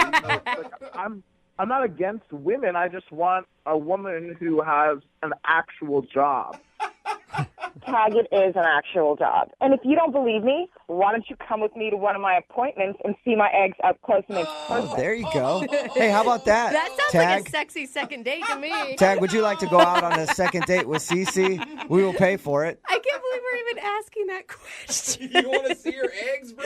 I'm not against women. I just want a woman who has an actual job. Tag, it is an actual job. And if you don't believe me, why don't you come with me to one of my appointments and see my eggs up close and in person? Oh, there you go. Hey, how about that? That sounds Tag? like a sexy second date to me. Tag, would you like to go out on a second date with Cece? We will pay for it. I can't believe we're even asking that question. You want to see your eggs, bro?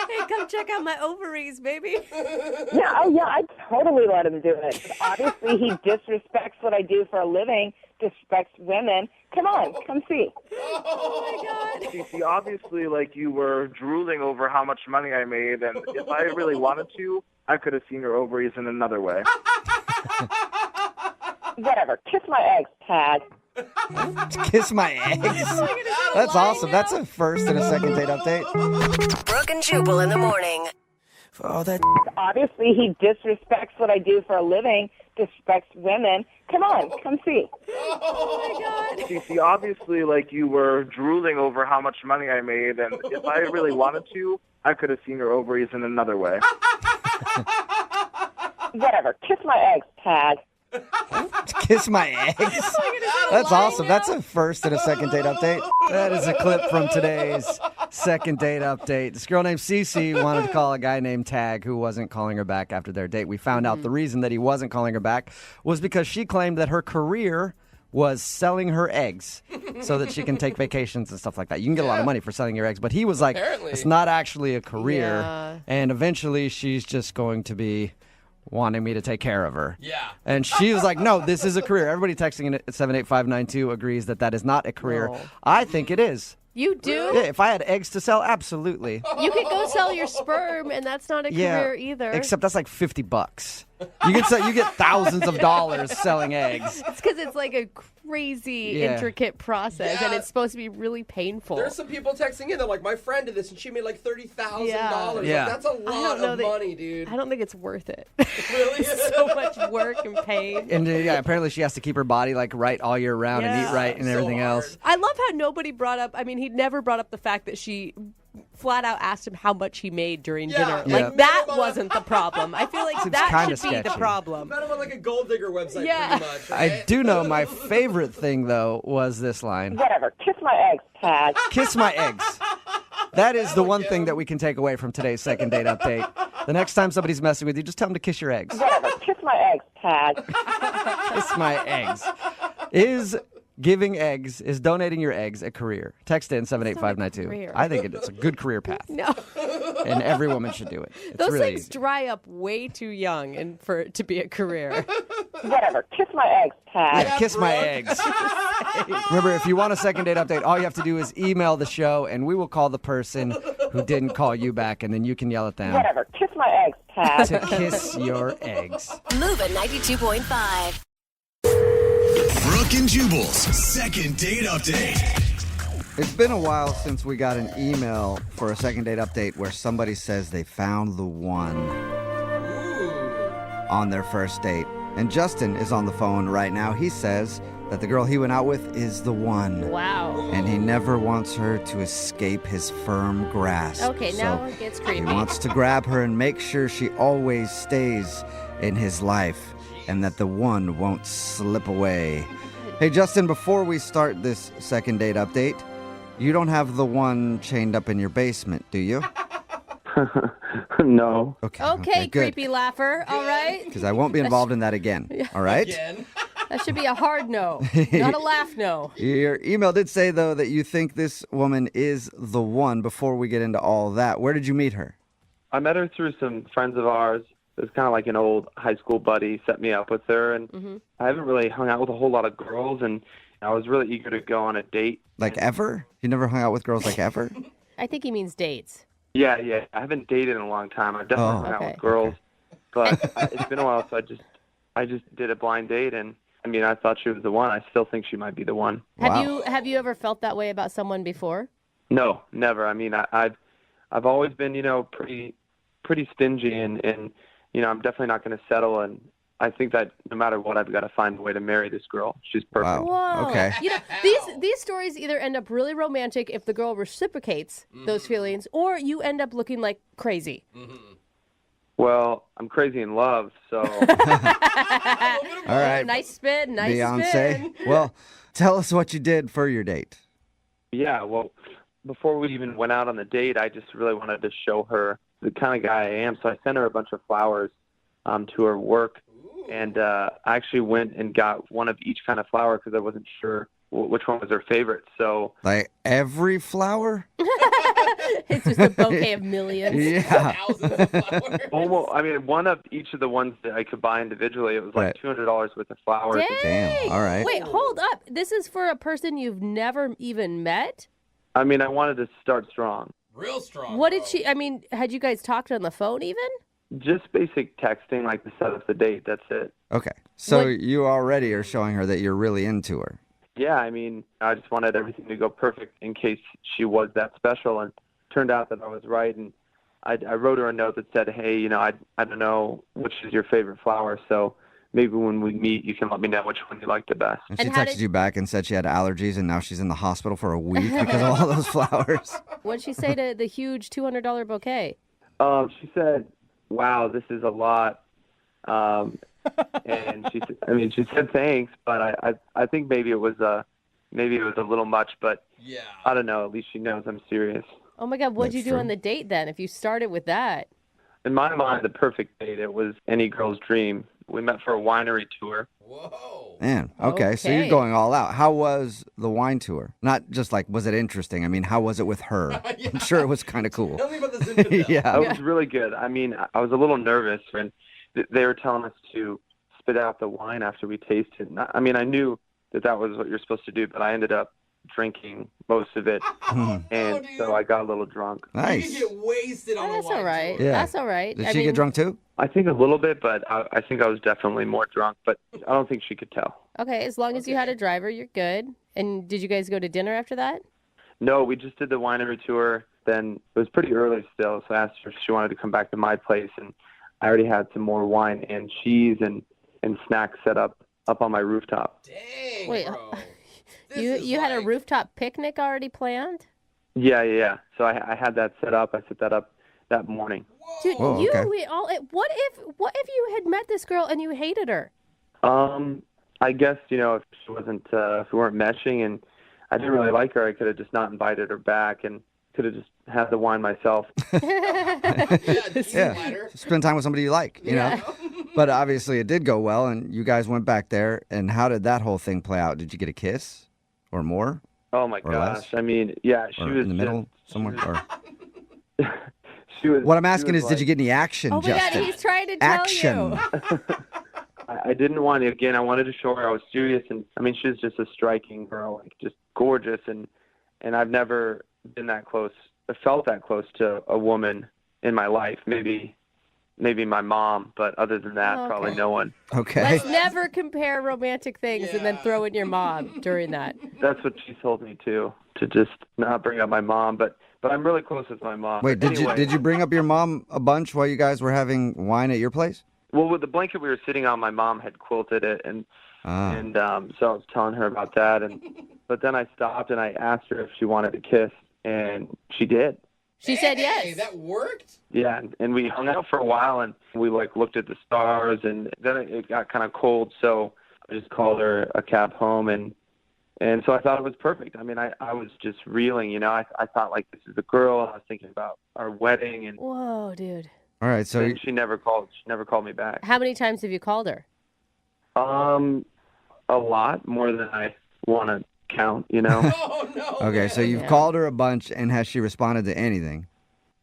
Hey, come check out my ovaries, baby. Yeah, I'd totally let him do it. Obviously, he disrespects what I do for a living, disrespects women. Come on, come see. Oh, my God. Cece, obviously, like, you were drooling over how much money I made, and if I really wanted to, I could have seen your ovaries in another way. Whatever. Kiss my eggs, Tag. Kiss my eggs? That's awesome. That's a first and a second date update. Brooke and Jubal in the morning. For all that. Obviously, he disrespects what I do for a living, disrespects women. Come on, come see. Oh, my God. Cece, obviously, like, you were drooling over how much money I made, and if I really wanted to, I could have seen your ovaries in another way. Whatever. Kiss my eggs, Tag. Kiss my eggs. That's awesome. That's a first and a second date update. That is a clip from today's second date update. This girl named Cece wanted to call a guy named Tag who wasn't calling her back after their date. We found out the reason that he wasn't calling her back was because she claimed that her career was selling her eggs so that she can take vacations and stuff like that. You can get a lot of money for selling your eggs, but he was like, it's not actually a career. Yeah. And eventually she's just going to be wanting me to take care of her. Yeah. And she was like, no, this is a career. Everybody texting in at 78592 agrees that that is not a career. No. I think it is. You do? Yeah, if I had eggs to sell, absolutely. You could go sell your sperm, and that's not a career either. Except that's like $50. You get thousands of dollars selling eggs. It's because it's like a crazy, intricate process, and it's supposed to be really painful. There's some people texting in. They're like, my friend did this, and she made like $30,000. Yeah. Like, that's a lot of money, dude. I don't think it's worth it. Really? So much work and pain. And apparently she has to keep her body like right all year round and eat right and everything else. I love how nobody brought up, he never brought up the fact that she flat out asked him how much he made during dinner. Like, that wasn't the problem. I feel like that should be the problem. Met him on like a gold digger website, Yeah. pretty much. I do know my favorite thing, though, was this line. Whatever. Kiss my eggs, Tag. Kiss my eggs. That is the one thing that we can take away from today's second date update. The next time somebody's messing with you, just tell them to kiss your eggs. Whatever. Kiss my eggs, Tag. Kiss my eggs. Is donating your eggs a career? Text in 78592. career. I think it's a good career path. No. And every woman should do it. It's Those really things easy. dry up way too young and for it to be a career. Whatever. Kiss my eggs, Tag. Yeah, kiss my eggs. Remember, if you want a second date update, all you have to do is email the show, and we will call the person who didn't call you back, and then you can yell at them Whatever. Kiss my eggs, Tag. to kiss your eggs. Moving 92.5. Brooke and Jubal's second date update. It's been a while since we got an email for a second date update where somebody says they found the one on their first date. And Justin is on the phone right now. He says that the girl he went out with is the one. Wow. And he never wants her to escape his firm grasp. Okay, now So it gets he creepy. wants to grab her and make sure she always stays in his life and that the one won't slip away. Hey, Justin, before we start this second date update, you don't have the one chained up in your basement, do you? No. Okay, good. creepy laugher. All right. Because I won't be involved in that again. All right? That should be a hard no, not a laugh no. Your email did say, though, that you think this woman is the one. Before we get into all that, where did you meet her? I met her through some friends of ours. It was kind of like an old high school buddy set me up with her, and I haven't really hung out with a whole lot of girls, and I was really eager to go on a date. Like ever? You never hung out with girls like ever? I think he means dates. Yeah. I haven't dated in a long time. I've definitely hung out with girls, but it's been a while, so I just did a blind date, and I thought she was the one. I still think she might be the one. Have you ever felt that way about someone before? No, never. I've always been, pretty stingy, and I'm definitely not going to settle. And I think that no matter what, I've got to find a way to marry this girl. She's perfect. Whoa. Okay. These stories either end up really romantic if the girl reciprocates those feelings, or you end up looking like crazy. Well, I'm crazy in love, so. All right. Nice spin. Nice Beyonce. spin. Well, tell us what you did for your date. Yeah, well, before we even went out on the date, I just really wanted to show her the kind of guy I am. So I sent her a bunch of flowers to her work. And I actually went and got one of each kind of flower because I wasn't sure which one was her favorite. So, like every flower? It's just a bouquet of millions. Yeah. Thousands of flowers. Almost, one of each of the ones that I could buy individually, it was like $200 worth of flowers. Damn. All right. Wait, hold up. This is for a person you've never even met? I wanted to start strong. Real strong. What did she, had you guys talked on the phone even? Just basic texting, like to set up the date. That's it. Okay. So you already are showing her that you're really into her. Yeah, I just wanted everything to go perfect in case she was that special, and turned out that I was right. And I wrote her a note that said, hey, I don't know which is your favorite flower, so maybe when we meet, you can let me know which one you like the best. And she texted you back and said she had allergies, and now she's in the hospital for a week because of all those flowers. What'd she say to the huge $200 bouquet? She said, wow, this is a lot. And she said thanks, but I think maybe it was a little much, but yeah, I don't know. At least she knows I'm serious. Oh my God, what'd you do on the date then? If you started with that. In my mind, the perfect date, it was any girl's dream. We met for a winery tour. Man, okay, so you're going all out. How was the wine tour? Not just like, was it interesting? I mean, how was it with her? I'm sure it was kind of cool. Tell me about the Zinfandel. Yeah. It was really good. I mean, I was a little nervous when they were telling us to spit out the wine after we tasted. I mean, I knew that was what you're supposed to do, but I ended up drinking most of it, and so I got a little drunk. Nice. You can get wasted on That's all right. Yeah. That's all right. Did she get drunk too? I think a little bit, but I think I was definitely more drunk, but I don't think she could tell. Okay, as long as you had a driver, you're good. And did you guys go to dinner after that? No, we just did the winery tour. Then it was pretty early still, so I asked her if she wanted to come back to my place, and I already had some more wine and cheese and snacks set up on my rooftop. Dang, Wait, bro. you had a rooftop picnic already planned? Yeah. So I had that set up. I set that up that morning. Dude, Whoa, you okay. we all. What if you had met this girl and you hated her? I guess, if she wasn't, if we weren't meshing and I didn't really like her, I could have just not invited her back and could have just had the wine myself. Yeah. Spend time with somebody you like, you know? But obviously it did go well, and you guys went back there. And how did that whole thing play out? Did you get a kiss or more? Oh, my Or gosh. less? I mean, yeah, she Or was in the middle somewhere? Or... She was, What I'm asking is, did you get any action, Oh my Justin? God, he's trying to tell Action. you. I didn't want to, again, I wanted to show her I was serious. And I mean, she was just a striking girl, like just gorgeous. And I've never been that close, felt that close to a woman in my life. Maybe my mom, but other than that, Okay. probably no one. Okay. Let's never compare romantic things and then throw in your mom during that. That's what she told me to just not bring up my mom. But I'm really close with my mom. Wait, Anyway, did you bring up your mom a bunch while you guys were having wine at your place? Well, with the blanket we were sitting on, my mom had quilted it, and so I was telling her about that. But then I stopped and I asked her if she wanted to kiss, and she did. She said yes. Hey, that worked? Yeah, and we hung out for a while, and we looked at the stars, and then it got kind of cold, so I just called her a cab home, and so I thought it was perfect. I mean, I was just reeling, I thought this is the girl. I was thinking about our wedding, and Whoa, dude. All right, so then she never called me back. How many times have you called her? A lot more than I want to count. Oh, no. okay, so you've called her a bunch, and has she responded to anything?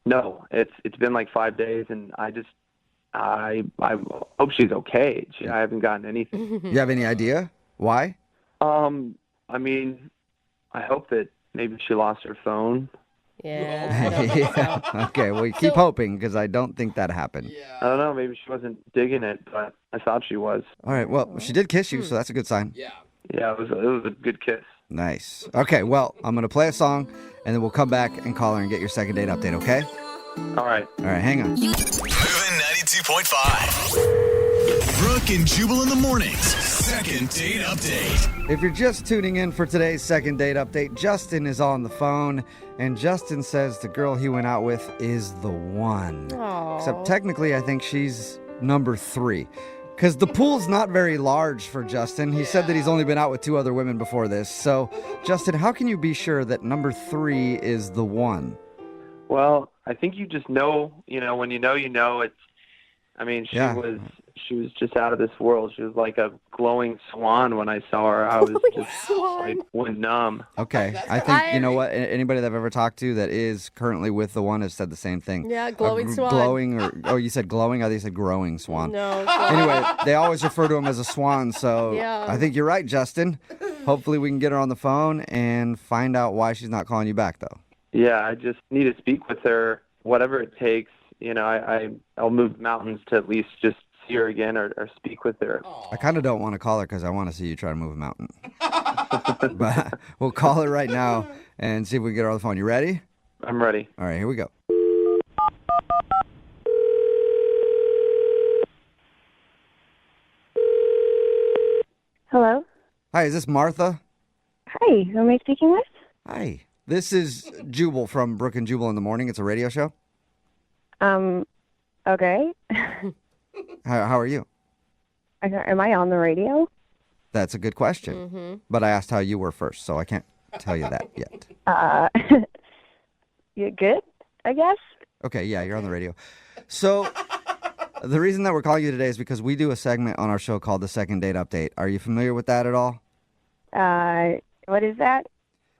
No, it's been 5 days, and I hope she's okay. I haven't gotten anything. You have any idea why? I mean, I hope that maybe she lost her phone. Yeah. I don't think so. Okay, well, keep hoping, because I don't think that happened. I don't know. Maybe she wasn't digging it, but I thought she was. All right, well, she did kiss you, so that's a good sign. Yeah. Yeah, it was a good kiss. Nice. Okay, well, I'm going to play a song, and then we'll come back and call her and get your second date update, okay? All right. All right, hang on. Moving 92.5. Brooke and Jubal in the mornings. Second date update. If you're just tuning in for today's second date update, Justin is on the phone, and Justin says the girl he went out with is the one. Aw. Except technically, I think she's number 3. Because the pool's not very large for Justin. He said that he's only been out with 2 other women before this. So, Justin, how can you be sure that number 3 is the one? Well, I think you just know, when you know, it's, I mean, she was just out of this world. She was like a glowing swan when I saw her. I was just went numb. Okay. I think, you know what? Anybody that I've ever talked to that is currently with the one has said the same thing. Yeah, glowing swan. Glowing, you said glowing? I think you said growing swan. No. Anyway, they always refer to him as a swan, so Yeah. I think you're right, Justin. Hopefully we can get her on the phone and find out why she's not calling you back, though. Yeah, I just need to speak with her, whatever it takes. I'll move mountains to at least just see her again or speak with her. I kind of don't want to call her because I want to see you try to move a mountain. But we'll call her right now and see if we can get her on the phone. You ready? I'm ready. All right, here we go. Hello? Hi, is this Martha? Hi, who am I speaking with? Hi. This is Jubal from Brooke and Jubal in the Morning. It's a radio show. Okay. How are you? Am I on the radio? That's a good question. Mm-hmm. But I asked how you were first, so I can't tell you that yet. You good, I guess? Okay, yeah, you're on the radio. So the reason that we're calling you today is because we do a segment on our show called the Second Date Update. Are you familiar with that at all? What is that?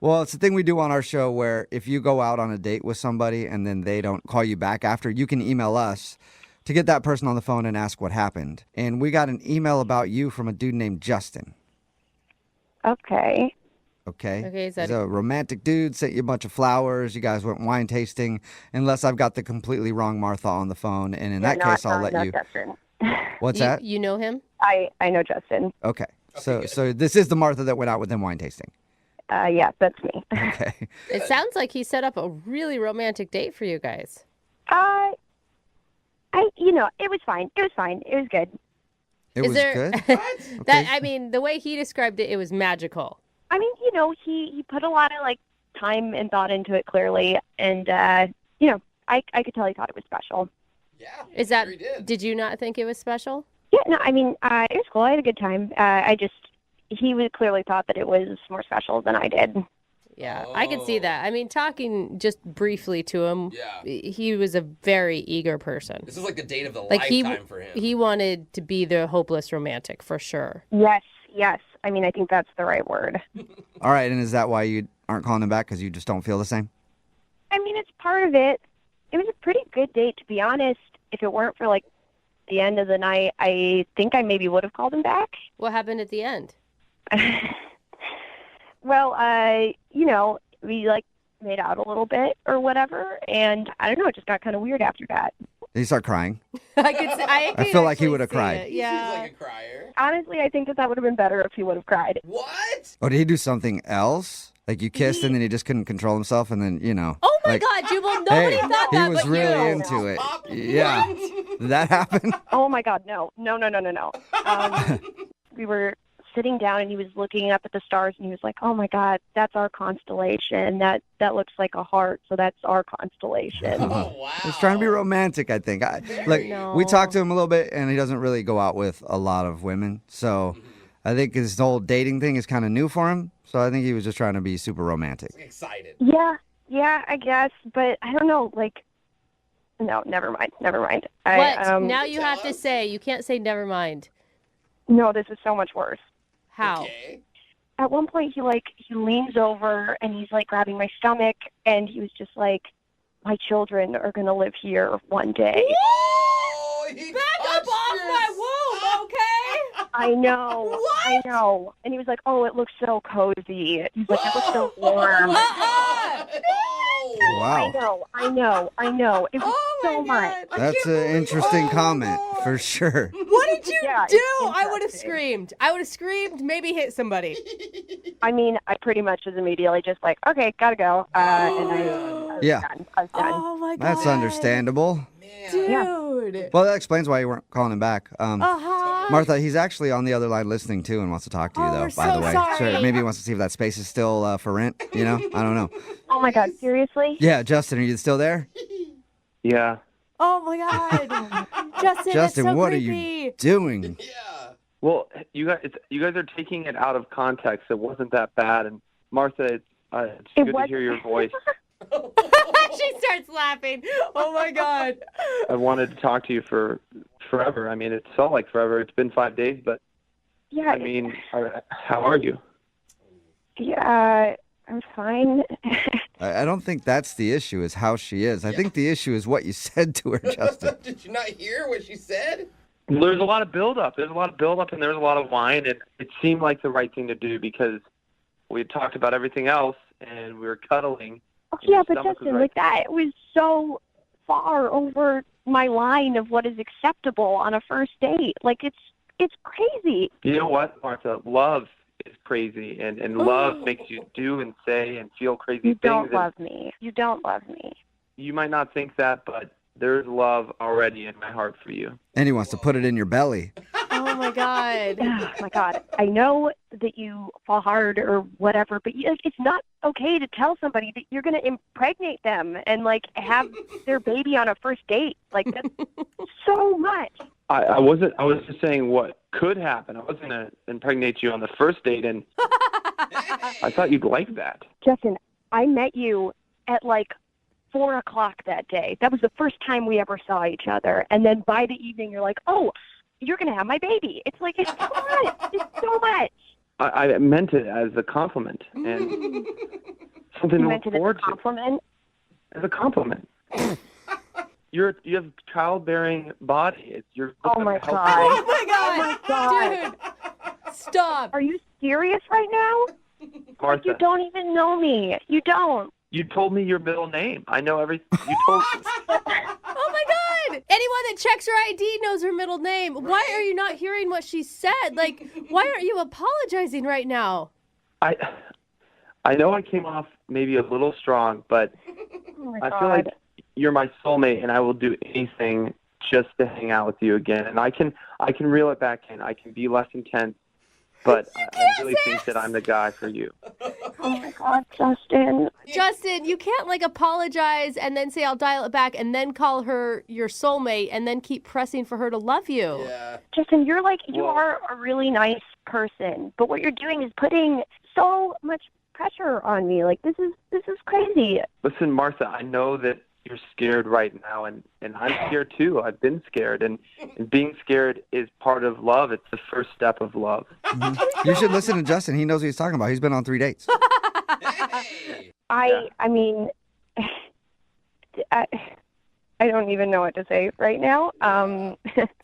Well, it's a thing we do on our show where if you go out on a date with somebody and then they don't call you back after, you can email us to get that person on the phone and ask what happened. And we got an email about you from a dude named Justin. Okay. Okay, he's a romantic dude, sent you a bunch of flowers. You guys went wine tasting, unless I've got the completely wrong Martha on the phone. And in that case, I'll let you. Justin. What's that? You know him? I know Justin. Okay. So this is the Martha that went out with them wine tasting. Yeah, that's me. Okay. It sounds like he set up a really romantic date for you guys. It was fine. It was good. It was good? What? I mean, the way he described it, it was magical. I mean, he put a lot of time and thought into it clearly, and I could tell he thought it was special. Yeah. Did you not think it was special? Yeah, no, I mean, it was cool. I had a good time. He would clearly thought that it was more special than I did. Yeah, I could see that. I mean, talking just briefly to him, he was a very eager person. This is like the date of the lifetime for him. He wanted to be the hopeless romantic for sure. Yes. I mean, I think that's the right word. All right, and is that why you aren't calling him back, because you just don't feel the same? I mean, it's part of it. It was a pretty good date, to be honest. If it weren't for, the end of the night, I think I maybe would have called him back. What happened at the end? Well, we made out a little bit or whatever, and I don't know, it just got kind of weird after that. Did he start crying? I feel like he would have cried. Yeah. Seems like a crier. Honestly, I think that would have been better if he would have cried. What? Or did he do something else? Like you kissed and then he just couldn't control himself, and then Oh my God, Jubal! Nobody thought that, he was but really you. into it. Yeah. Did that happen? Oh my God, no. We were sitting down and he was looking up at the stars and he was like, "Oh my God, that's our constellation. That looks like a heart, so that's our constellation." Oh wow! He's trying to be romantic, I think. We talked to him a little bit, and he doesn't really go out with a lot of women, so I think his whole dating thing is kind of new for him. So I think he was just trying to be super romantic. Excited. Yeah, I guess, but I don't know. No, never mind. What? Now you have to say. You can't say never mind. No, this is so much worse. How? Okay. At one point, he leans over and he's grabbing my stomach, and he was just like, "My children are gonna live here one day." Oh, Back up off my womb, okay? I know. What? I know. And he was like, "Oh, it looks so cozy." He's like, "It looks so warm." Wow. I know. It was so much. That's an interesting comment, for sure. What did you do? it's I would have screamed. Maybe hit somebody. I mean, I pretty much was immediately just like, "Okay, gotta go." And I was done. Oh my God. That's understandable. Dude. Well, that explains why you weren't calling him back. Martha, he's actually on the other line listening too and wants to talk to you, though, we're by the so way. sorry. Sure, maybe he wants to see if that space is still for rent, I don't know. Oh my God, seriously? Yeah, Justin, are you still there? Yeah. Oh my God. Justin, that's Justin, so what creepy. are you doing? Well, you guys are taking it out of context. It wasn't that bad. And Martha, it's good to hear your voice. She starts laughing. Oh my God. I wanted to talk to you for forever. I mean, it felt like forever. It's been 5 days, but Yeah. I mean, how are you? Yeah, I'm fine. I don't think that's the issue, is how she is. I think the issue is what you said to her, Justin. Did you not hear what she said? There's a lot of buildup. And there's a lot of wine, and it seemed like the right thing to do because we had talked about everything else, and we were cuddling. Yeah, but Justin, that was so far over my line of what is acceptable on a first date. It's crazy. You know what, Martha? Love is crazy, and love makes you do and say and feel crazy things. You don't love me. You might not think that, but there's love already in my heart for you. And he wants to put it in your belly. Oh my God. Oh my God. I know that you fall hard or whatever, but it's not okay to tell somebody that you're going to impregnate them and have their baby on a first date. That's so much. I was just saying what could happen. I was going to impregnate you on the first date, and I thought you'd like that. Justin, I met you at like 4 o'clock that day. That was the first time we ever saw each other. And then by the evening, you're like, oh, you're going to have my baby. It's like, it's so much. It's so much. I meant it as a compliment and something to look forward to. Compliment? As a compliment. You have childbearing body. Oh my god! Oh my god! Dude, stop! Are you serious right now? Martha, You don't even know me. You don't. you told me your middle name. I know everything. You told me. Oh my god! Anyone that checks her ID knows her middle name. Right. Why are you not hearing what she said? Like, why aren't you apologizing right now? I know I came off maybe a little strong, but I feel like you're my soulmate, and I will do anything just to hang out with you again. And I can reel it back in. I can be less intense, but I really think that I'm the guy for you. Oh my god, Justin. Justin, you can't like apologize and then say I'll dial it back and then call her your soulmate and then keep pressing for her to love you. Yeah. Justin, you are a really nice person, but what you're doing is putting so much pressure on me. Like this is crazy. Listen, Martha, I know that you're scared right now, and I'm scared too. I've been scared, and being scared is part of love. It's the first step of love. Mm-hmm. You should listen to Justin. He knows what he's talking about. He's been on 3 dates. I mean, I don't even know what to say right now.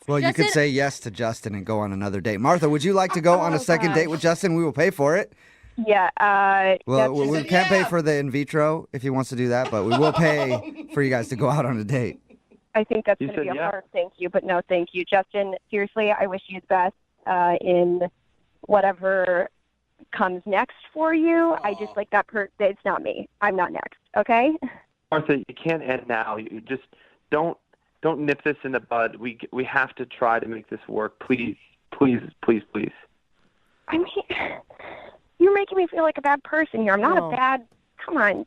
Well, you could say yes to Justin and go on another date. Martha, would you like to go on a second date with Justin? We will pay for it. Yeah. Well, we can't pay for the in vitro if he wants to do that, but we will pay for you guys to go out on a date. I think that's going to be a hard thank you, but no thank you. Justin, seriously, I wish you the best in whatever comes next for you. I just like that it's not me. I'm not next, okay? Martha, you can't end now. You just don't nip this in the bud. We have to try to make this work. Please, please, please, please. I mean, you're making me feel like a bad person here. I'm not a bad... Come on.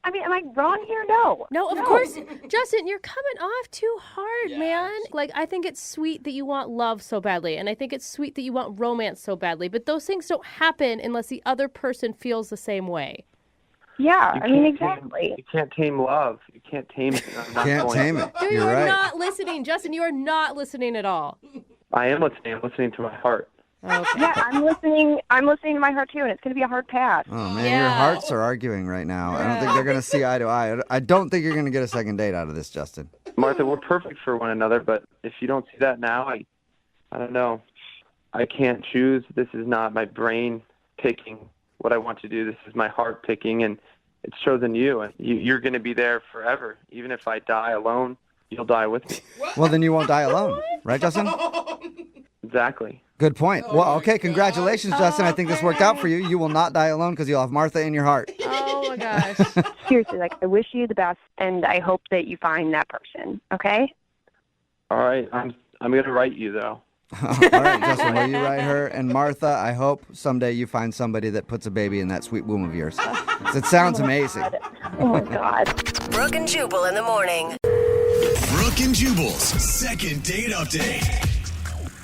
I mean, am I wrong here? No. No, of course. Justin, you're coming off too hard, man. Like, I think it's sweet that you want love so badly, and I think it's sweet that you want romance so badly, but those things don't happen unless the other person feels the same way. Yeah, I mean, exactly. You can't tame love. You can't tame it. Can't tame it. Dude, You're right. not listening. Justin, you are not listening at all. I am listening. I'm listening to my heart. Okay. Yeah, I'm listening to my heart too, and it's going to be a hard pass. Oh man, your hearts are arguing right now. I don't think they're going to see eye to eye. I don't think you're going to get a second date out of this, Justin. Martha, we're perfect for one another, but if you don't see that now, I don't know. I can't choose. This is not my brain picking what I want to do. This is my heart picking, and it's chosen you. And you're going to be there forever. Even if I die alone, you'll die with me. Well, then you won't die alone, right, Justin? Exactly. Good point. Well, okay, congratulations, Justin. I think this worked out for you. You will not die alone because you'll have Martha in your heart. Oh, my gosh. Seriously, I wish you the best, and I hope that you find that person, okay? All right. I'm going to write you, though. All right, Justin, will you write her? And Martha, I hope someday you find somebody that puts a baby in that sweet womb of yours. It sounds amazing. Oh, my God. Brooke and Jubal in the morning. Brooke and Jubal's second date update.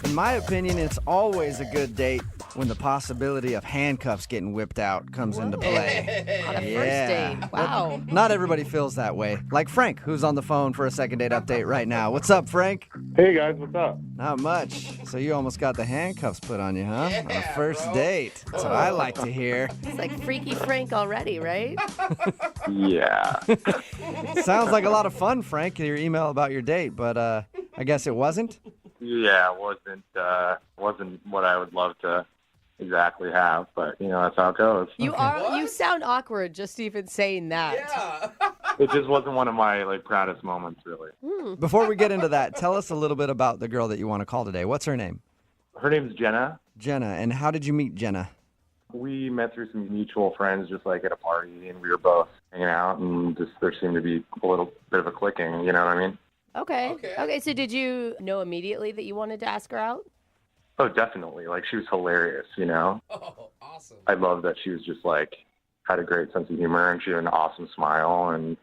In my opinion, it's always a good date when the possibility of handcuffs getting whipped out comes into play. On a first date. Wow. But not everybody feels that way. Like Frank, who's on the phone for a second date update right now. What's up, Frank? Hey, guys. What's up? Not much. So you almost got the handcuffs put on you, huh? On a first date. That's what I like to hear. It's like Freaky Frank already, right? Yeah. Sounds like a lot of fun, Frank, your email about your date, but I guess it wasn't? Yeah, it wasn't what I would love to exactly have, but that's how it goes. You sound awkward just even saying that. Yeah. It just wasn't one of my proudest moments, really. Before we get into that, tell us a little bit about the girl that you want to call today. What's her name? Her name's Jenna. Jenna. And how did you meet Jenna? We met through some mutual friends, just at a party, and we were both hanging out, and just there seemed to be a little bit of a clicking. You know what I mean? Okay. So did you know immediately that you wanted to ask her out? Oh, definitely. She was hilarious, Oh, awesome. I love that she was just had a great sense of humor, and she had an awesome smile, and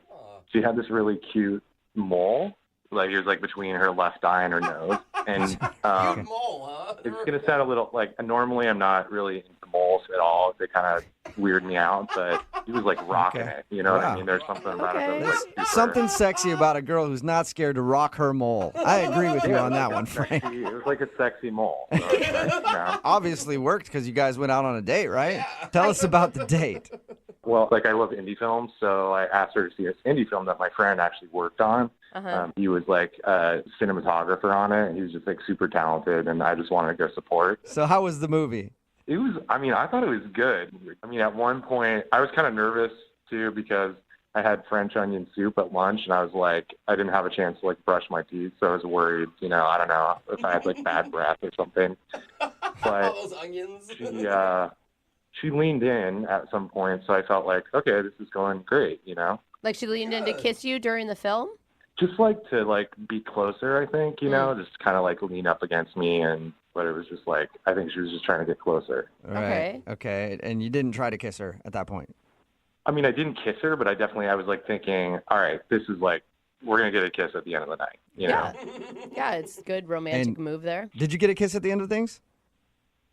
she had this really cute mole. It was between her left eye and her nose. And Cute mole, huh? it's going to sound a little like normally I'm not really into moles at all. They kind of weird me out, but he was like rocking it. You know what I mean? There's something about it that was like super, Something sexy about a girl who's not scared to rock her mole. I agree with you on that one, Frank. It was like a sexy mole. So it was like, you know. Obviously worked because you guys went out on a date, right? Tell us about the date. Well, like I love indie films, so I asked her to see this indie film that my friend actually worked on. He was like a cinematographer on it. He was just like super talented, and I just wanted to go support. So how was the movie? It was, I mean, I thought it was good. I mean, at one point, I was kind of nervous too because I had French onion soup at lunch, and I was like, I didn't have a chance to like brush my teeth, so I was worried, you know, I don't know if I had like bad breath or something. But All those onions. she leaned in at some point, so I felt like, okay, this is going great, you know? Like she leaned in to kiss you during the film? Just like to like be closer, I think, you know, just kind of like lean up against me, but it was just like, I think she was just trying to get closer. Right. Okay. And you didn't try to kiss her at that point? I mean, I didn't kiss her, but I was like thinking, all right, this is like, we're going to get a kiss at the end of the night, you know? Yeah, it's a good romantic move there. Did you get a kiss at the end of things?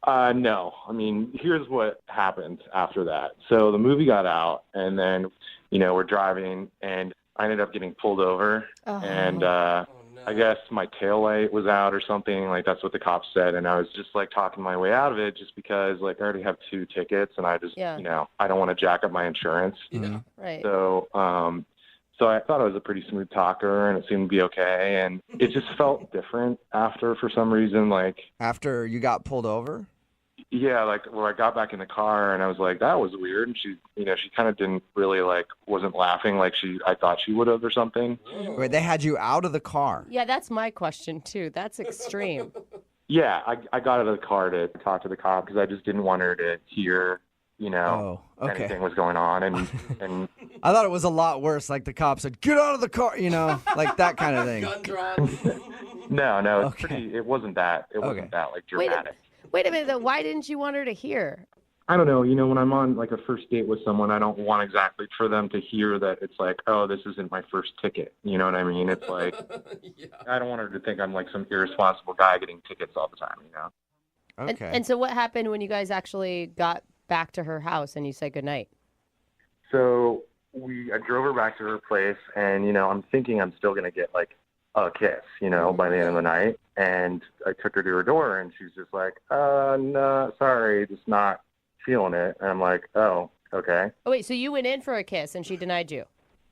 No. I mean, here's what happened after that. So the movie got out, and then, you know, we're driving, and I ended up getting pulled over, and I guess my taillight was out or something. Like, that's what the cops said, and I was just, like, talking my way out of it just because, like, I already have 2 tickets, and I just, you know, I don't want to jack up my insurance. Yeah. Right. So, so I thought I was a pretty smooth talker, and it seemed to be okay, and it just felt different after for some reason, like... After you got pulled over? Yeah, like, where I got back in the car, and I was like, that was weird, and she, you know, she kind of didn't really, like, wasn't laughing like I thought she would have or something. Wait, they had you out of the car? Yeah, that's my question, too. That's extreme. Yeah, I got out of the car to talk to the cop because I just didn't want her to hear, you know, anything was going on, and I thought it was a lot worse, like the cop said, get out of the car, you know, like that kind of thing. Gun drawn. No, it's it wasn't that. It wasn't that, like, dramatic. Wait a minute, though. Why didn't you want her to hear? I don't know. You know, when I'm on, like, a first date with someone, I don't want exactly for them to hear that it's like, oh, this isn't my first ticket. You know what I mean? It's like, I don't want her to think I'm, like, some irresponsible guy getting tickets all the time, you know? Okay. And so what happened when you guys actually got back to her house and you said goodnight? So I drove her back to her place, and, you know, I'm thinking I'm still going to get, like, a kiss, you know, by the end of the night. And I took her to her door, and she's just like, no, sorry, just not feeling it. And I'm like, oh, okay. Oh, wait, so you went in for a kiss and she denied you?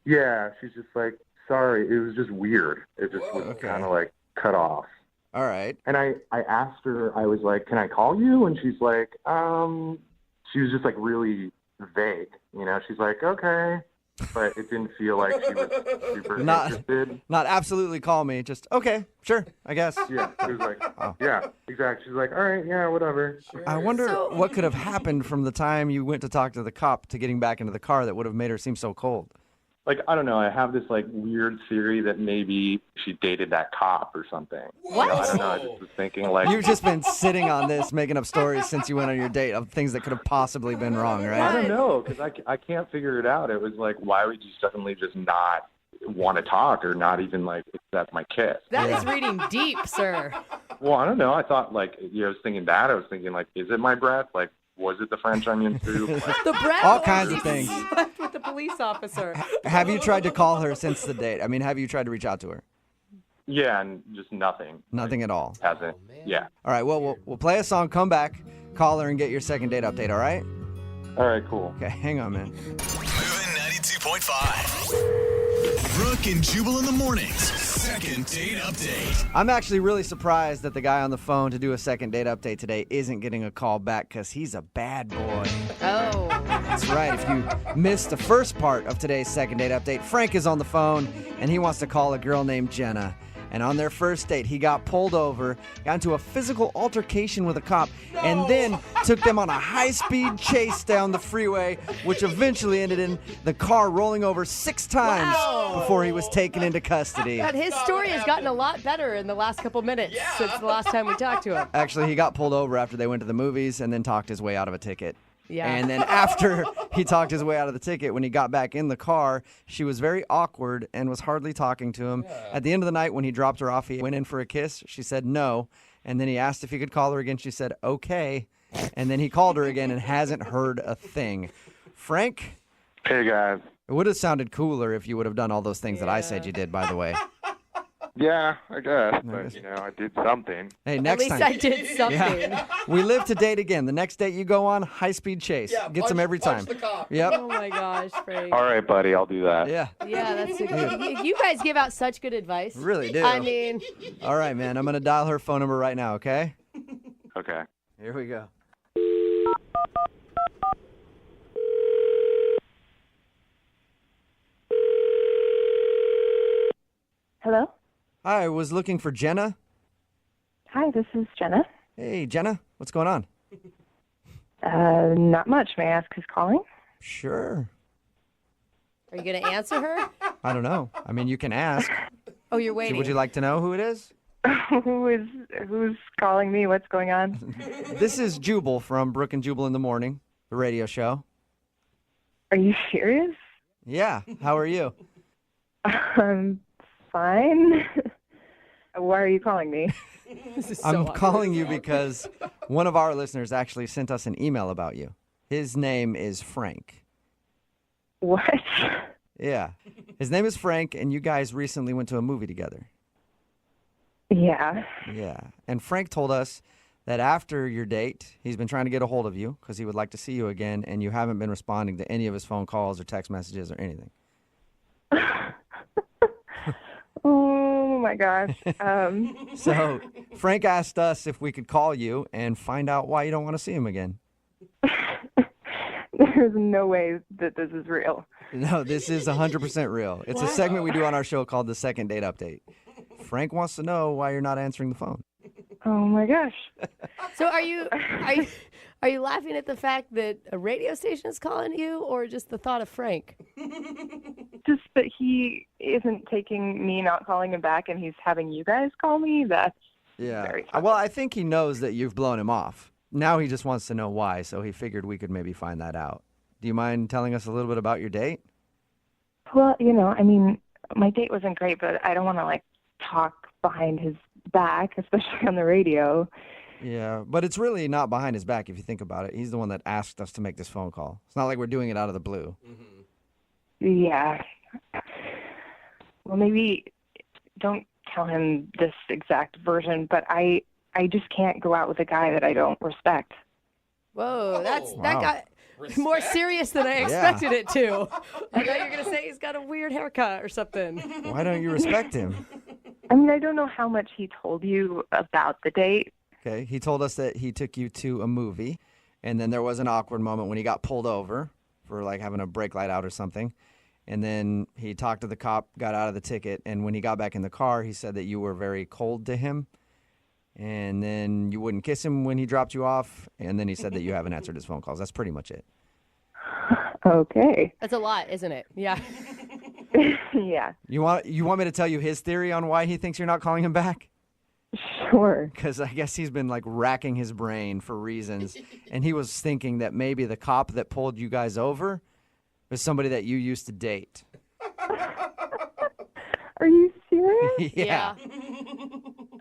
Yeah, she's just like, sorry, it was just weird. It just was kind of like cut off. All right. And I asked her, I was like, can I call you? And she's like, she was just like really vague, you know, she's like, okay. But it didn't feel like she was super interested. Not absolutely call me, just, okay, sure, I guess. Yeah, it was like, yeah, exactly. She's like, all right, yeah, whatever. I wonder what could have happened from the time you went to talk to the cop to getting back into the car that would have made her seem so cold. Like, I don't know, I have this, like, weird theory that maybe she dated that cop or something. What? You know, I don't know, I just was thinking, like... You've just been sitting on this, making up stories since you went on your date of things that could have possibly been wrong, right? I don't know, because I can't figure it out. It was like, why would you suddenly just not want to talk or not even, like, accept my kiss? That is reading deep, sir. Well, I don't know. I thought, like, you know, I was thinking that. I was thinking, like, is it my breath? Like, was it the French onion soup? The breath? All kinds of things. With the police officer. Have you tried to call her since the date? I mean, have you tried to reach out to her? Yeah, and just nothing. Nothing at all? Hasn't. Yeah. All right, well, we'll play a song, come back, call her, and get your second date update, all right? All right, cool. Okay, hang on, man. Moving 92.5. Brooke and Jubal in the mornings. Second date update. I'm actually really surprised that the guy on the phone to do a second date update today isn't getting a call back because he's a bad boy. Oh. That's right. If you missed the first part of today's second date update, Frank is on the phone and he wants to call a girl named Jenna. And on their first date, he got pulled over, got into a physical altercation with a cop, and then took them on a high-speed chase down the freeway, which eventually ended in the car rolling over 6 times before he was taken into custody. God, his story has gotten a lot better in the last couple minutes since the last time we talked to him. Actually, he got pulled over after they went to the movies and then talked his way out of a ticket. Yeah. And then after he talked his way out of the ticket, when he got back in the car, she was very awkward and was hardly talking to him. At the end of the night, when he dropped her off, he went in for a kiss. She said no. And then he asked if he could call her again. She said, okay. And then he called her again and hasn't heard a thing. Frank? Hey, guys. It would have sounded cooler if you would have done all those things that I said you did, by the way. Yeah, I guess. But, I did something. Hey, next time. At least I did something. Yeah. We live to date again. The next date you go on, high-speed chase. Gets him every time. The cop. Yep. Oh, my gosh, Frank. All right, buddy, I'll do that. Yeah. Yeah, that's you guys give out such good advice. Really do. I mean. All right, man. I'm going to dial her phone number right now, okay? Okay. Here we go. Hello? Hi, I was looking for Jenna. Hi, this is Jenna. Hey, Jenna. What's going on? Not much. May I ask who's calling? Sure. Are you going to answer her? I don't know. I mean, you can ask. Oh, you're waiting. Would you like to know who it is? Who's calling me? What's going on? This is Jubal from Brooke and Jubal in the Morning, the radio show. Are you serious? Yeah. How are you? I'm fine. Why are you calling me? I'm calling you because one of our listeners actually sent us an email about you. His name is Frank. What? Yeah. His name is Frank, and you guys recently went to a movie together. Yeah. Yeah. And Frank told us that after your date, he's been trying to get a hold of you because he would like to see you again, and you haven't been responding to any of his phone calls or text messages or anything. Oh, my gosh. So Frank asked us if we could call you and find out why you don't want to see him again. There's no way that this is real. No, this is 100% real. It's a segment we do on our show called the Second Date Update. Frank wants to know why you're not answering the phone. Oh, my gosh. So are you laughing at the fact that a radio station is calling you, or just the thought of Frank? Just that he isn't taking me not calling him back and he's having you guys call me? That's very funny. Well, I think he knows that you've blown him off. Now he just wants to know why, so he figured we could maybe find that out. Do you mind telling us a little bit about your date? Well, I mean, my date wasn't great, but I don't want to, talk behind his back, especially on the radio. Yeah, but it's really not behind his back if you think about it. He's the one that asked us to make this phone call. It's not like we're doing it out of the blue. Yeah. Well, maybe don't tell him this exact version, but I just can't go out with a guy that I don't respect. Whoa, that got more serious than I expected it to. I thought you were going to say he's got a weird haircut or something. Why don't you respect him? I mean, I don't know how much he told you about the date. Okay, he told us that he took you to a movie, and then there was an awkward moment when he got pulled over for having a brake light out or something. And then he talked to the cop, got out of the ticket, and when he got back in the car, he said that you were very cold to him. And then you wouldn't kiss him when he dropped you off, and then he said that you haven't answered his phone calls. That's pretty much it. Okay. That's a lot, isn't it? Yeah. Yeah. You want me to tell you his theory on why he thinks you're not calling him back? Sure. Because I guess he's been racking his brain for reasons, and he was thinking that maybe the cop that pulled you guys over was somebody that you used to date. Are you serious? Yeah.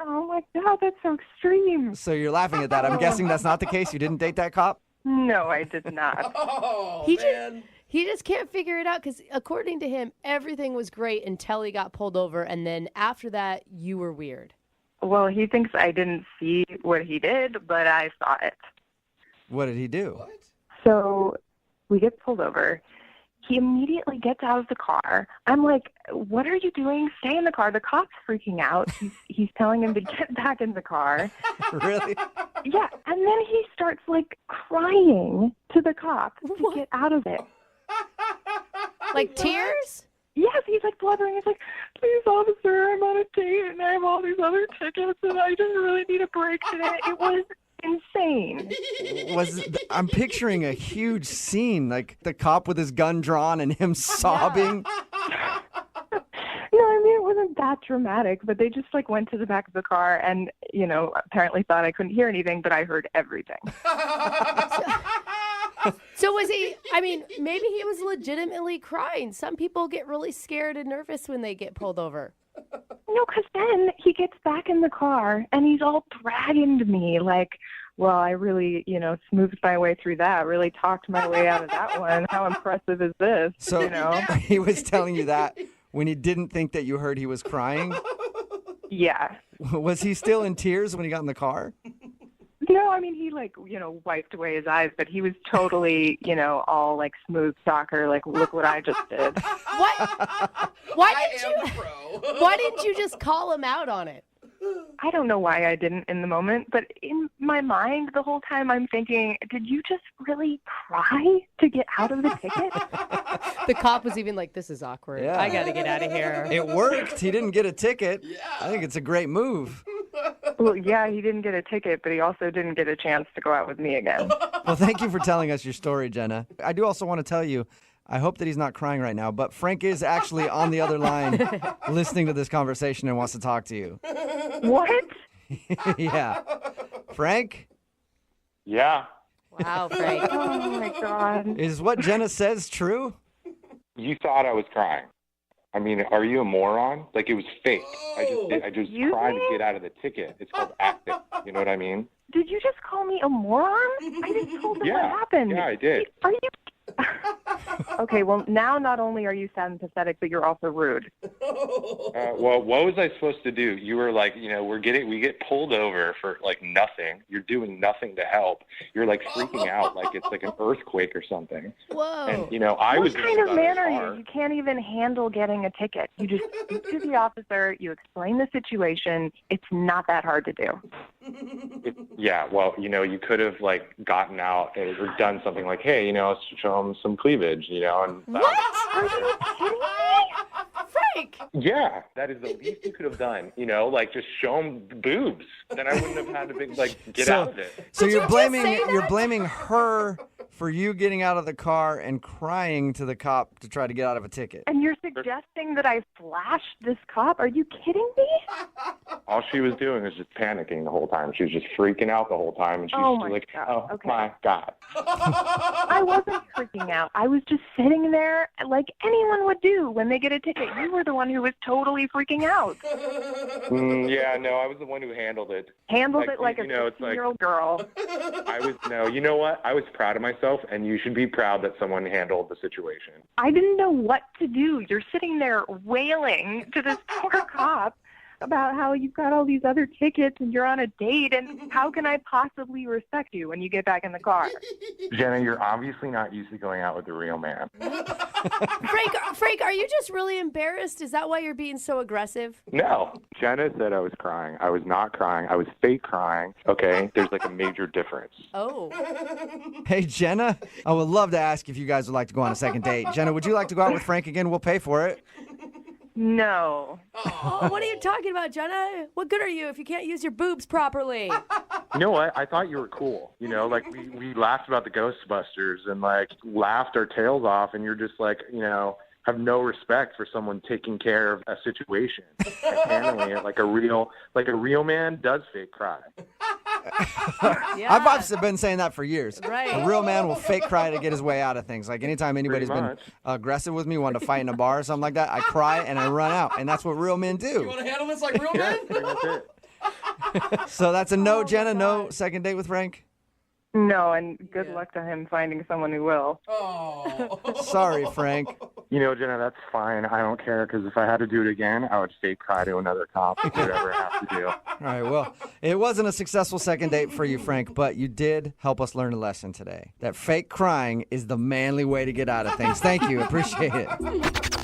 Oh my God, that's so extreme. So you're laughing at that. I'm guessing that's not the case. You didn't date that cop? No, I did not. Oh, man. He just can't figure it out because, according to him, everything was great until he got pulled over, and then after that, you were weird. Well, he thinks I didn't see what he did, but I saw it. What did he do? So we get pulled over. He immediately gets out of the car. I'm like, what are you doing? Stay in the car. The cop's freaking out. He's telling him to get back in the car. Really? Yeah. And then he starts crying to the cop to get out of it. Like tears? Yes, he's blubbering. He's like, please, officer, I'm on a date and I have all these other tickets and I just really need a break today. It was insane. I'm picturing a huge scene, the cop with his gun drawn and him sobbing. No, I mean, it wasn't that dramatic, but they just went to the back of the car and, apparently thought I couldn't hear anything, but I heard everything. So was he, maybe he was legitimately crying. Some people get really scared and nervous when they get pulled over. No, No, because then he gets back in the car and he's all bragging to me like, well, I really, smoothed my way through that, really talked my way out of that one. How impressive is this? So he was telling you that when he didn't think that you heard he was crying? Yeah. Was he still in tears when he got in the car? No, I mean, he wiped away his eyes, but he was totally, all like smooth soccer, like, look what I just did. Why didn't you just call him out on it? I don't know why I didn't in the moment, but in my mind the whole time I'm thinking, did you just really cry to get out of the ticket? The cop was even like, this is awkward. Yeah. I got to get out of here. It worked. He didn't get a ticket. Yeah. I think it's a great move. Well, yeah, he didn't get a ticket, but he also didn't get a chance to go out with me again. Well, thank you for telling us your story, Jenna. I do also want to tell you, I hope that he's not crying right now, but Frank is actually on the other line listening to this conversation and wants to talk to you. What? Yeah. Frank? Yeah. Wow, Frank. Oh, my God. Is what Jenna says true? You thought I was crying. I mean, are you a moron? Like, it was fake. I just tried to get out of the ticket. It's called acting. You know what I mean? Did you just call me a moron? I just told them what happened. Yeah, I did. Are you... Okay, well, now not only are you sad and pathetic, but you're also rude. Well, what was I supposed to do? You were like, we get pulled over for like nothing. You're doing nothing to help. You're like freaking out like it's like an earthquake or something. Whoa. And, I was What kind of about man as are far. you? You can't even handle getting a ticket. You just speak to the officer, you explain the situation. It's not that hard to do. Yeah, well, you could have like gotten out or done something like, hey, let's show them some cleavage, and What? Are you kidding me? Frank! Yeah, that is the least you could have done, like just show them boobs. Then I wouldn't have had to get out of it. So you're blaming her for you getting out of the car and crying to the cop to try to get out of a ticket. And you're suggesting that I flashed this cop? Are you kidding me? All she was doing was just panicking the whole time. She was just freaking out the whole time, and she was like, God. "Oh my God!" I wasn't freaking out. I was just sitting there like anyone would do when they get a ticket. You were the one who was totally freaking out. Yeah, no, I was the one who handled it. Handled it like a 16-year-old girl. You know what? I was proud of myself, and you should be proud that someone handled the situation. I didn't know what to do. You're sitting there wailing to this poor cop about how you've got all these other tickets and you're on a date, and how can I possibly respect you when you get back in the car? Jenna, you're obviously not used to going out with a real man. Frank, are you just really embarrassed? Is that why you're being so aggressive? No. Jenna said I was crying. I was not crying. I was fake crying. Okay? There's like a major difference. Oh. Hey, Jenna, I would love to ask if you guys would like to go on a second date. Jenna, would you like to go out with Frank again? We'll pay for it. No. Oh, what are you talking about, Jenna? What good are you if you can't use your boobs properly? You know what? I thought you were cool. Like we laughed about the Ghostbusters and like laughed our tails off, and you're just like, have no respect for someone taking care of a situation and handling it like a real man does fake cry. Yeah. I've been saying that for years. Right. A real man will fake cry to get his way out of things. Like anytime anybody's been aggressive with me, wanting to fight in a bar or something like that, I cry and I run out. And that's what real men do. You want to handle this like real men? That's it. So that's a no, Jenna? No second date with Frank? No, and good luck to him finding someone who will. Oh. Sorry, Frank. Jenna, that's fine. I don't care, because if I had to do it again, I would fake cry to another cop, whatever I have to do. All right, well, it wasn't a successful second date for you, Frank, but you did help us learn a lesson today. That fake crying is the manly way to get out of things. Thank you. Appreciate it.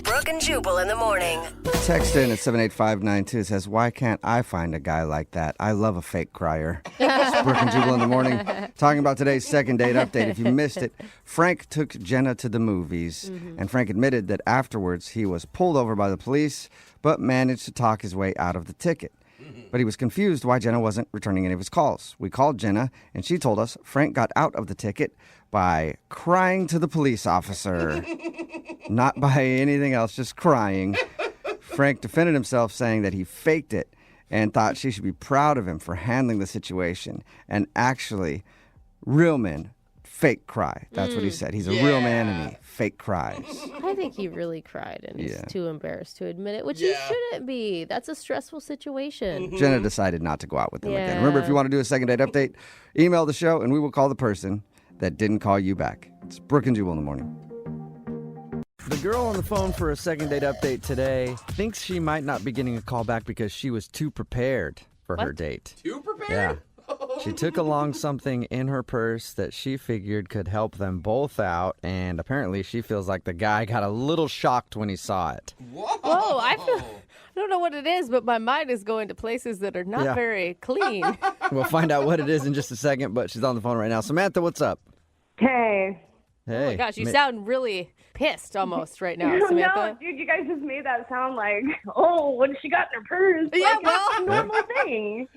Brooke and Jubal in the morning. Text in at 78592 says, why can't I find a guy like that? I love a fake crier. It's Brooke and Jubal in the morning. Talking about today's second date update. If you missed it, Frank took Jenna to the movies, and Frank admitted that afterwards he was pulled over by the police, but managed to talk his way out of the ticket. But he was confused why Jenna wasn't returning any of his calls. We called Jenna, and she told us Frank got out of the ticket by crying to the police officer. Not by anything else, just crying. Frank defended himself, saying that he faked it and thought she should be proud of him for handling the situation. And actually, real men fake cry. That's what he said. He's a real man and he fake cries. I think he really cried and he's Yeah. too embarrassed to admit it, which he shouldn't be. That's a stressful situation. Jenna decided not to go out with him again. Yeah. Remember, if you want to do a second date update, email the show and we will call the person that didn't call you back. It's Brooke and Jubal in the morning. The girl on the phone for a second date update today thinks she might not be getting a call back because she was too prepared for her date. Too prepared? Yeah. She took along something in her purse that she figured could help them both out, and apparently she feels like the guy got a little shocked when he saw it. Whoa, I don't know what it is, but my mind is going to places that are not very clean. We'll find out what it is in just a second, but she's on the phone right now. Samantha, what's up? Hey. Hey. Oh my gosh, you sound really pissed almost right now, No, Samantha. dude, you guys just made that sound like, oh, what she got in her purse? Yeah, like, well. it's a normal thing.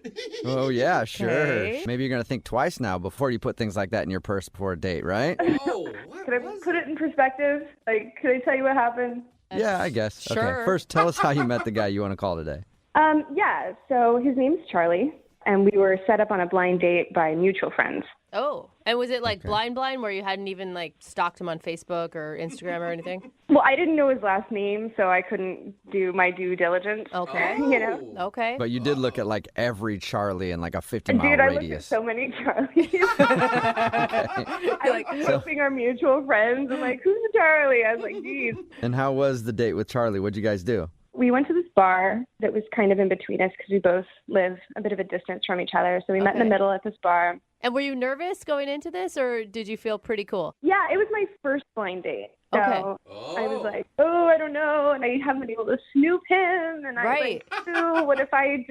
Oh, yeah, sure. Okay. Maybe you're going to think twice now before you put things like that in your purse before a date, right? Could I put it in perspective? Like, could I tell you what happened? Yeah, I guess. Sure. Okay, first tell us how you met the guy you want to call today. Yeah, so his name's Charlie, and we were set up on a blind date by mutual friends. Oh, and was it like blind where you hadn't even like stalked him on Facebook or Instagram or anything? Well, I didn't know his last name, so I couldn't do my due diligence. Okay. You know? Okay. But you did look at like every Charlie in like a 50-mile Dude, I looked at radius. so many Charlies. I like hoping our mutual friends. I'm like, who's the Charlie? I was like, geez. And how was the date with Charlie? What'd you guys do? We went to this bar that was kind of in between us because we both live a bit of a distance from each other. So we met in the middle at this bar. And were you nervous going into this, or did you feel pretty cool? Yeah, it was my first blind date. So I was like, oh, I don't know. And I haven't been able to snoop him. And I was like, oh, what if I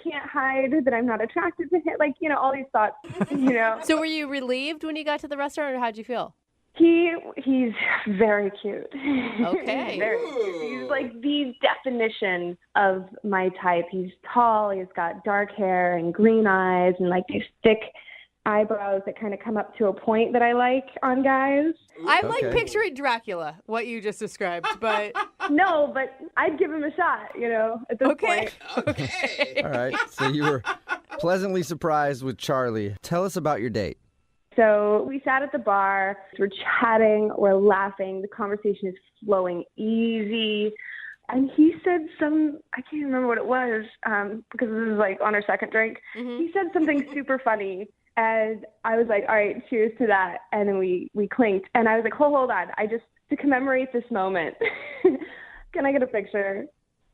can't hide that I'm not attracted to him? Like, you know, all these thoughts, you know. So were you relieved when you got to the restaurant, or how'd you feel? He's very cute. Okay. Very cute. He's like the definition of my type. He's tall, he's got dark hair and green eyes and like these thick eyebrows that kind of come up to a point that I like on guys. I'm like picturing Dracula, what you just described, but No, but I'd give him a shot, you know, at this point. All right, so you were pleasantly surprised with Charlie. Tell us about your date. So we sat at the bar, we're chatting, we're laughing, the conversation is flowing easy. And he said I can't remember what it was, because this is like on our second drink. He said something super funny, and I was like, all right, cheers to that. And then we clinked, and I was like, hold on, to commemorate this moment, can I get a picture?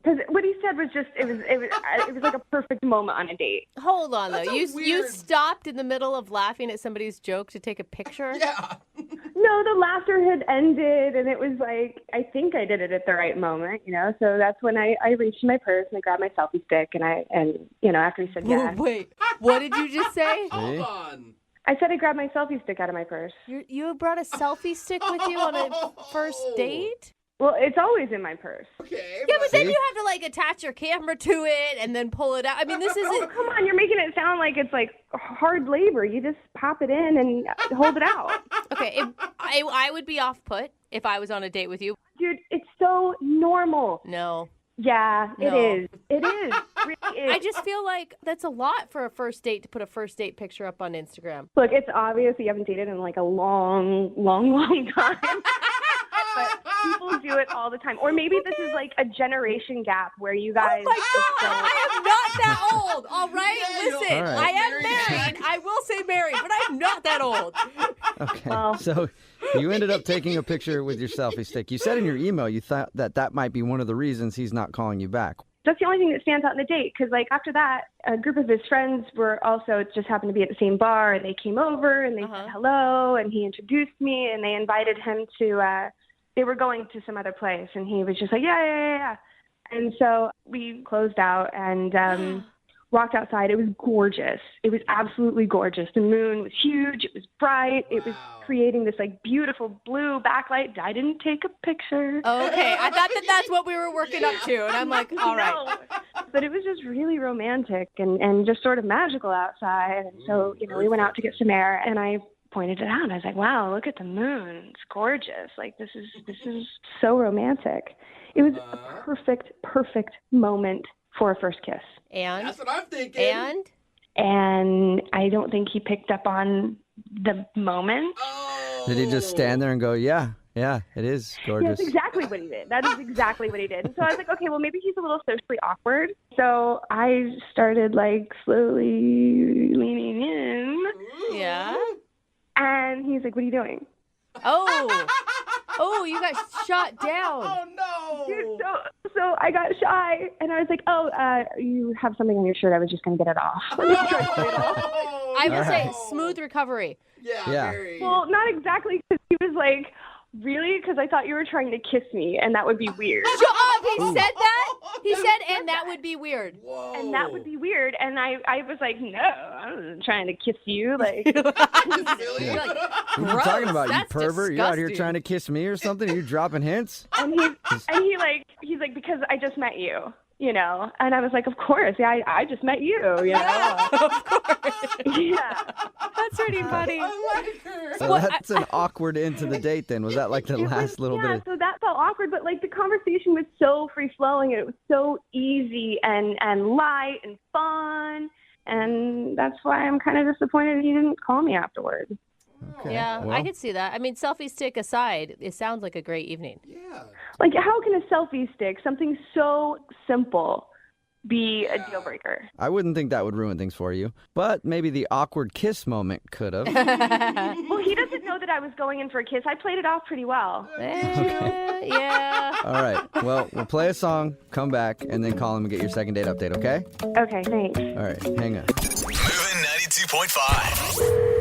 Because what he said was just, it was like a perfect moment on a date. hold on though. You stopped in the middle of laughing at somebody's joke to take a picture? Yeah. No, the laughter had ended, and it was like, I think I did it at the right moment, you know? So that's when I reached in my purse, and I grabbed my selfie stick, and you know, after he said yes. Wait, what did you just say? Hold on. I said I grabbed my selfie stick out of my purse. You brought a selfie stick with you on a first date? Well, it's always in my purse. Okay. Yeah, but then you have to like attach your camera to it and then pull it out. I mean, this isn't. Oh, come on, you're making it sound like it's like hard labor. You just pop it in and hold it out. Okay, I would be off put if I was on a date with you. Dude, it's so normal. No. Yeah, No. it is. It is. It really is. I just feel like that's a lot for a first date to put a first date picture up on Instagram. Look, it's obvious you haven't dated in like a long, long, long time. But people do it all the time. Or maybe this is like a generation gap where you guys. Oh my God, I am not that old. All right, listen, All right. I am married. I will say married, but I'm not that old. Okay, so you ended up taking a picture with your selfie stick. You said in your email you thought that might be one of the reasons he's not calling you back. That's the only thing that stands out in the date, because like after that, a group of his friends were also just happened to be at the same bar, and they came over and they said hello, and he introduced me, and they invited him to. They were going to some other place, and he was just like, yeah. And so we closed out and walked outside. It was gorgeous. It was absolutely gorgeous. The moon was huge. It was bright. It was creating this like beautiful blue backlight. I didn't take a picture. Okay, I thought that's what we were working up to, and I'm like, all right. No. But it was just really romantic and just sort of magical outside. And so, you know, we went out to get some air, and I pointed it out. I was like, wow, look at the moon. It's gorgeous. Like, this is so romantic. It was a perfect moment for a first kiss. And? That's what I'm thinking. And I don't think he picked up on the moment. Did he just stand there and go, yeah, it is gorgeous? That's exactly what he did. That is exactly what he did. And so I was like, okay, well, maybe he's a little socially awkward. So I started like slowly leaning in. Yeah. And he's like, what are you doing? Oh, you got shot down. Oh, no. Dude, so I got shy, and I was like, you have something on your shirt. I was just going to get it off. I would say smooth recovery. Yeah. Well, not exactly, because he was like, really? Because I thought you were trying to kiss me, and that would be weird. Shut up! He said that? He said, and that would be weird. Whoa. And that would be weird. And I was like, no, I wasn't trying to kiss you. Like, You're like, What are you talking about, you That's pervert? You out here disgusting. trying to kiss me or something? Are you dropping hints? and he's like, because I just met you. You know, and I was like, of course, yeah, I just met you, you know. Of course. Yeah. That's pretty funny. I like her. So that's an awkward end to the date then. Was that like the last little bit of... So that felt awkward, but like the conversation was so free-flowing, and it was so easy and light and fun, and that's why I'm kind of disappointed he didn't call me afterwards. Okay, Yeah, well, I could see that. I mean, selfie stick aside, it sounds like a great evening. Yeah. Like, how can a selfie stick, something so simple, be a deal breaker? I wouldn't think that would ruin things for you, but maybe the awkward kiss moment could have. Well, he doesn't know that I was going in for a kiss. I played it off pretty well. Yeah. All right. Well, we'll play a song, come back, and then call him and get your second date update, okay? Okay, thanks. All right. Hang on. Moving 92.5.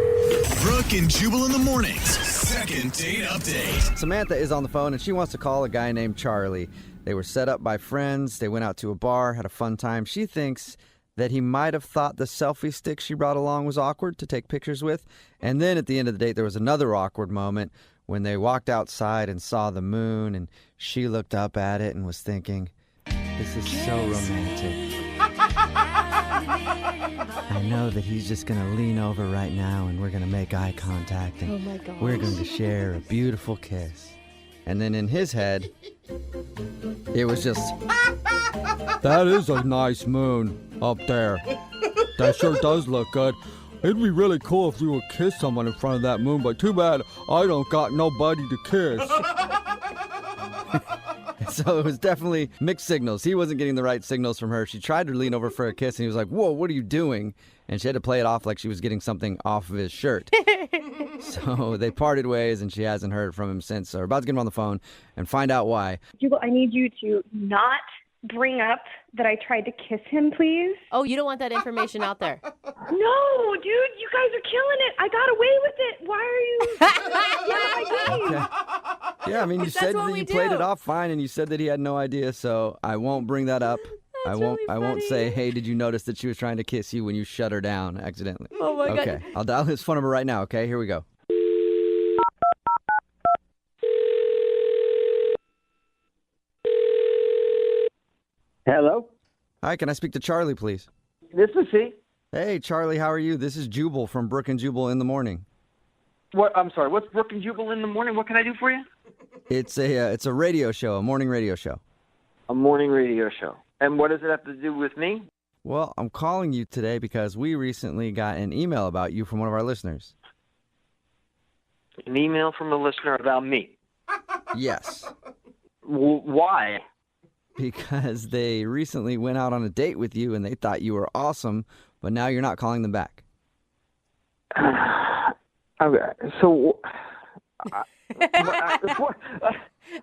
Brooke and Jubal in the mornings. Second date update. Samantha is on the phone, and she wants to call a guy named Charlie. They were set up by friends. They went out to a bar, had a fun time. She thinks that he might have thought the selfie stick she brought along was awkward to take pictures with. And then at the end of the date, there was another awkward moment when they walked outside and saw the moon, and she looked up at it and was thinking, this is so romantic. I know that he's just going to lean over right now and we're going to make eye contact and we're going to share a beautiful kiss. And then in his head, it was just, that is a nice moon up there. That sure does look good. It'd be really cool if you would kiss someone in front of that moon, but too bad I don't got nobody to kiss. So it was definitely mixed signals. He wasn't getting the right signals from her. She tried to lean over for a kiss, and he was like, whoa, what are you doing? And she had to play it off like she was getting something off of his shirt. So they parted ways, and she hasn't heard from him since. So we're about to get him on the phone and find out why. Jubal, I need you to not bring up that I tried to kiss him, please. Oh, you don't want that information out there. No, dude, you guys are killing it. I got away with it. Why are you? Yeah, I mean, you said that you played it off fine, and you said that he had no idea, so I won't bring that up. I won't say, hey, did you notice that she was trying to kiss you when you shut her down accidentally? Oh, my God. Okay, I'll dial his phone number right now, okay? Here we go. Hello? Hi, can I speak to Charlie, please? This is he. Hey, Charlie, how are you? This is Jubal from Brooke and Jubal in the morning. What? I'm sorry. What's Brooke and Jubal in the morning? What can I do for you? It's a radio show, a morning radio show. A morning radio show. And what does it have to do with me? Well, I'm calling you today because we recently got an email about you from one of our listeners. An email from a listener about me? Yes. Why? Because they recently went out on a date with you and they thought you were awesome, but now you're not calling them back. Okay, so...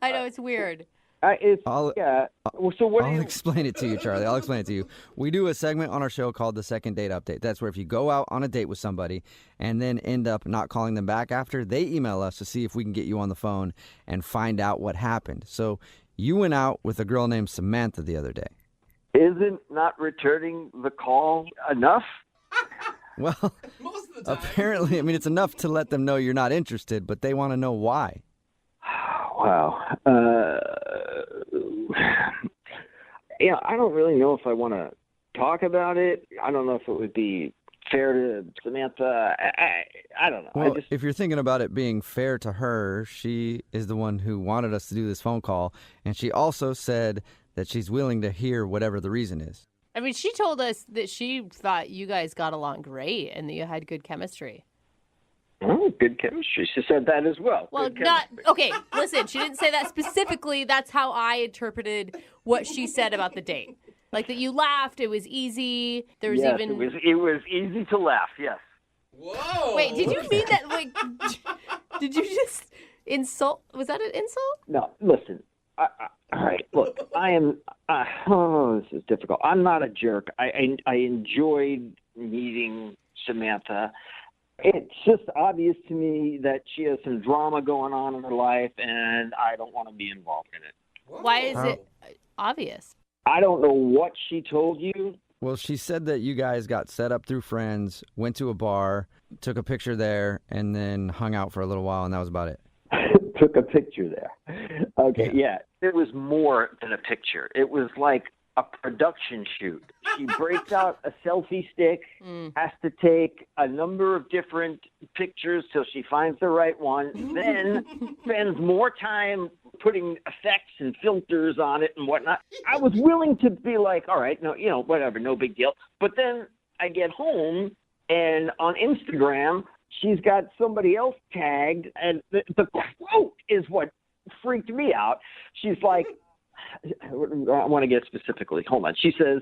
I know, it's weird. I'll explain it to you, Charlie. I'll explain it to you. We do a segment on our show called the Second Date Update. That's where if you go out on a date with somebody and then end up not calling them back after, they email us to see if we can get you on the phone and find out what happened. So you went out with a girl named Samantha the other day. Isn't not returning the call enough? Well, apparently, I mean, it's enough to let them know you're not interested, but they want to know why. Wow. I don't really know if I want to talk about it. I don't know if it would be fair to Samantha. I don't know. Well, if you're thinking about it being fair to her, she is the one who wanted us to do this phone call, and she also said that she's willing to hear whatever the reason is. I mean, she told us that she thought you guys got along great and that you had good chemistry. Oh, good chemistry. She said that as well. Well, Good not chemistry. okay. Listen, she didn't say that specifically. That's how I interpreted what she said about the date. Like that you laughed. It was easy. There was yes, even. it was easy to laugh. Yes. Whoa. Wait, did you mean that? Like, did you just insult? Was that an insult? No, listen. All right, look, I am. This is difficult. I'm not a jerk. I enjoyed meeting Samantha. It's just obvious to me that she has some drama going on in her life, and I don't want to be involved in it. Why is it obvious? I don't know what she told you. Well, she said that you guys got set up through friends, went to a bar, took a picture there, and then hung out for a little while, and that was about it. Took a picture there. Okay, yeah. It was more than a picture. It was like a production shoot. She breaks out a selfie stick, has to take a number of different pictures till she finds the right one, then spends more time putting effects and filters on it and whatnot. I was willing to be like, all right, no, whatever, no big deal. But then I get home, and on Instagram, she's got somebody else tagged, and the quote is what freaked me out. She's like, I want to get specifically. Hold on. She says,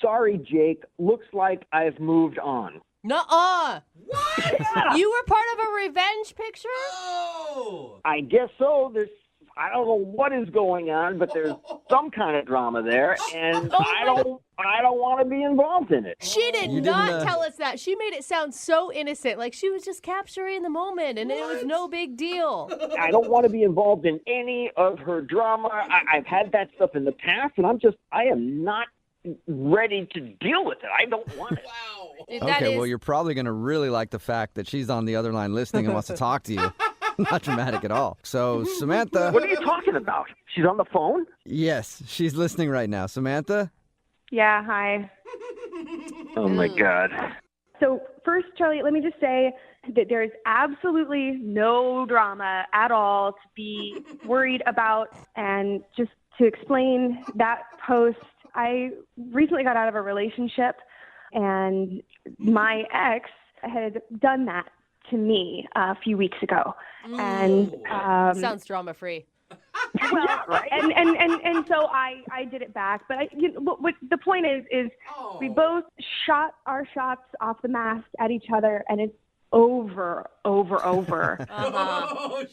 "Sorry, Jake. Looks like I've moved on." Nuh-uh. What? You were part of a revenge picture? Oh. I guess so. I don't know what is going on, but there's some kind of drama there, and I don't want to be involved in it. She did not tell us that. She made it sound so innocent, like she was just capturing the moment, and it was no big deal. I don't want to be involved in any of her drama. I've had that stuff in the past, and I am not ready to deal with it. I don't want it. Wow. Okay, well, you're probably going to really like the fact that she's on the other line listening and wants to talk to you. Not dramatic at all. So, Samantha. What are you talking about? She's on the phone? Yes, she's listening right now. Samantha? Yeah, hi. Oh, my God. So first, Charlie, let me just say that there is absolutely no drama at all to be worried about. And just to explain that post, I recently got out of a relationship, and my ex had done that to me a few weeks ago. And sounds drama-free. Well, right? and so I did it back. But what the point is we both shot our shots off the mast at each other, and it's over. Oh,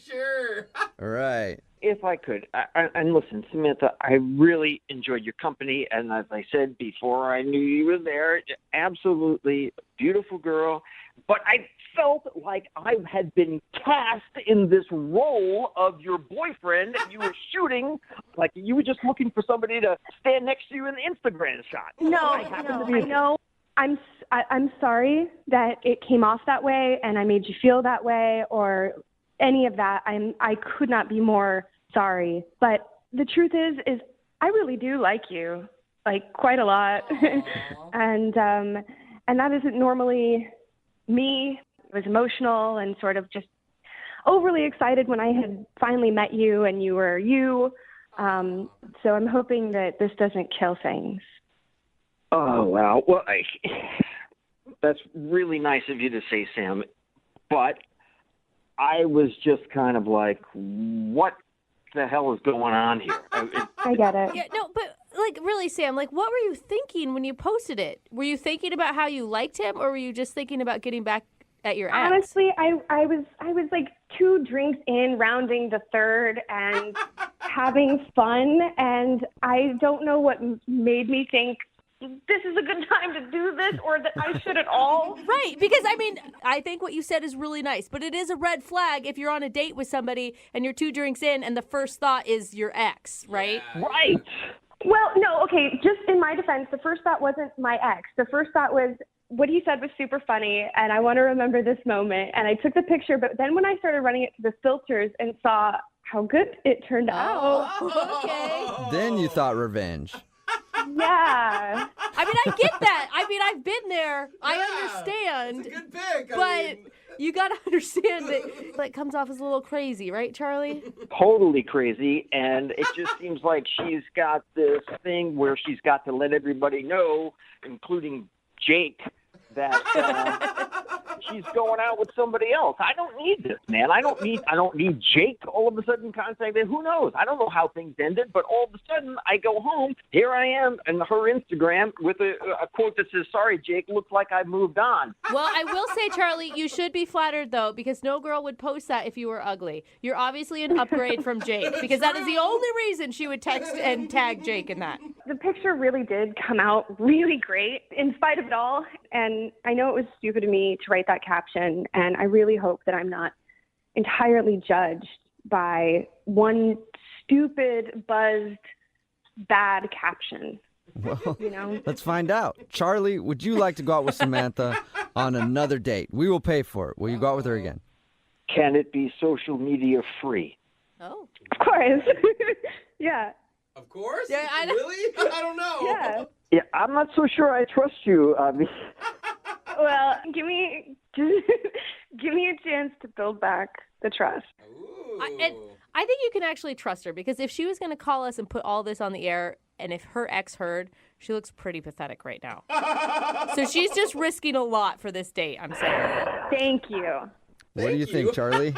sure. All right. If I could, and listen, Samantha, I really enjoyed your company, and as I said before I knew you were there, absolutely beautiful girl, but I felt like I had been cast in this role of your boyfriend, and you were shooting like you were just looking for somebody to stand next to you in the Instagram shot. I know. I'm sorry that it came off that way, and I made you feel that way, or any of that. I could not be more sorry. But the truth is I really do like you, like quite a lot, and that isn't normally me. I was emotional and sort of just overly excited when I had finally met you, and you were you. So I'm hoping that this doesn't kill things. Oh, wow. Well, that's really nice of you to say, Sam. But I was just kind of like, what the hell is going on here? I get it. Yeah, no, but like really, Sam, like what were you thinking when you posted it? Were you thinking about how you liked him, or were you just thinking about getting back at your ex? Honestly, I was like 2 drinks in, rounding the third, and having fun, and I don't know what made me think this is a good time to do this, or that I should at all. Right, because I mean, I think what you said is really nice, but it is a red flag if you're on a date with somebody and you're 2 drinks in and the first thought is your ex, right? Yeah. Right. Well, no, okay, just in my defense, the first thought wasn't my ex. The first thought was, what he said was super funny, and I want to remember this moment. And I took the picture, but then when I started running it to the filters and saw how good it turned out. Okay. Then you thought revenge. Yeah. I mean, I get that. I mean, I've been there. I understand. It's a good pick. But you got to understand that it comes off as a little crazy, right, Charlie? Totally crazy. And it just seems like she's got this thing where she's got to let everybody know, including Jake, that she's going out with somebody else. I don't need this, man. I don't need Jake all of a sudden contacting. Who knows? I don't know how things ended, but all of a sudden I go home. Here I am on her Instagram with a quote that says, "Sorry, Jake, looks like I've moved on." Well, I will say, Charlie, you should be flattered, though, because no girl would post that if you were ugly. You're obviously an upgrade from Jake, because that is the only reason she would text and tag Jake in that. The picture really did come out really great in spite of it all. And I know it was stupid of me to write that caption. And I really hope that I'm not entirely judged by one stupid, buzzed, bad caption. Well, you know? let's find out. Charlie, would you like to go out with Samantha on another date? We will pay for it. Will you go out with her again? Can it be social media free? Oh. Of course. Yeah. Of course? Yeah, Really? I don't know. Yeah. Yeah, I'm not so sure I trust you. Well, give me a chance to build back the trust. I think you can actually trust her, because if she was going to call us and put all this on the air, and if her ex heard, she looks pretty pathetic right now. So she's just risking a lot for this date, I'm saying. Thank you. What do you think, Charlie?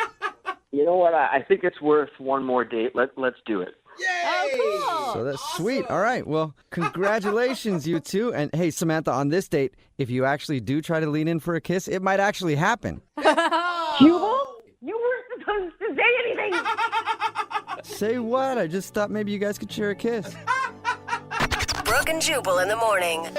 You know what? I think it's worth one more date. Let's do it. Oh, cool. So that's sweet. All right. Well, congratulations, you two. And hey, Samantha, on this date, if you actually do try to lean in for a kiss, it might actually happen. Jubal, you weren't supposed to say anything. Say what? I just thought maybe you guys could share a kiss. Brooke and Jubal in the morning.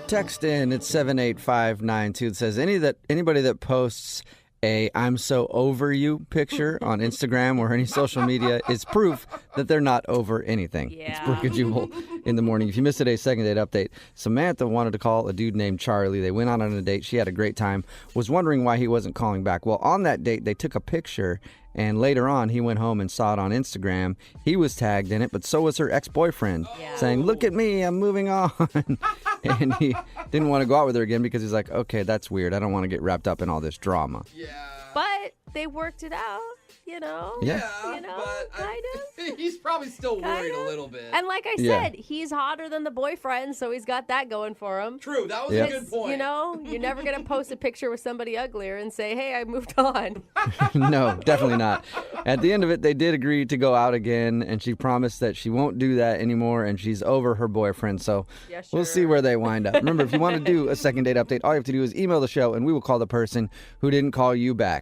Text in. It's 78592. It says anybody that posts a "I'm so over you" picture on Instagram or any social media is proof that they're not over anything. Yeah. It's Brooke and Jubal in the morning. If you missed today's second date update, Samantha wanted to call a dude named Charlie. They went out on a date. She had a great time. Was wondering why he wasn't calling back. Well, on that date, they took a picture, and later on, he went home and saw it on Instagram. He was tagged in it, but so was her ex-boyfriend, saying, "Look at me, I'm moving on." And he didn't want to go out with her again because he's like, okay, that's weird. I don't want to get wrapped up in all this drama. But they worked it out, you know? Yeah. You know, kind of. He's probably still worried a little bit. And like I Yeah. said, he's hotter than the boyfriend, so he's got that going for him. True, that was Yep. a good point. You know, you're never going to post a picture with somebody uglier and say, hey, I moved on. No, definitely not. At the end of it, they did agree to go out again, and she promised that she won't do that anymore, and she's over her boyfriend, so we'll see where they wind up. Remember, if you want to do a second date update, all you have to do is email the show, and we will call the person who didn't call you back.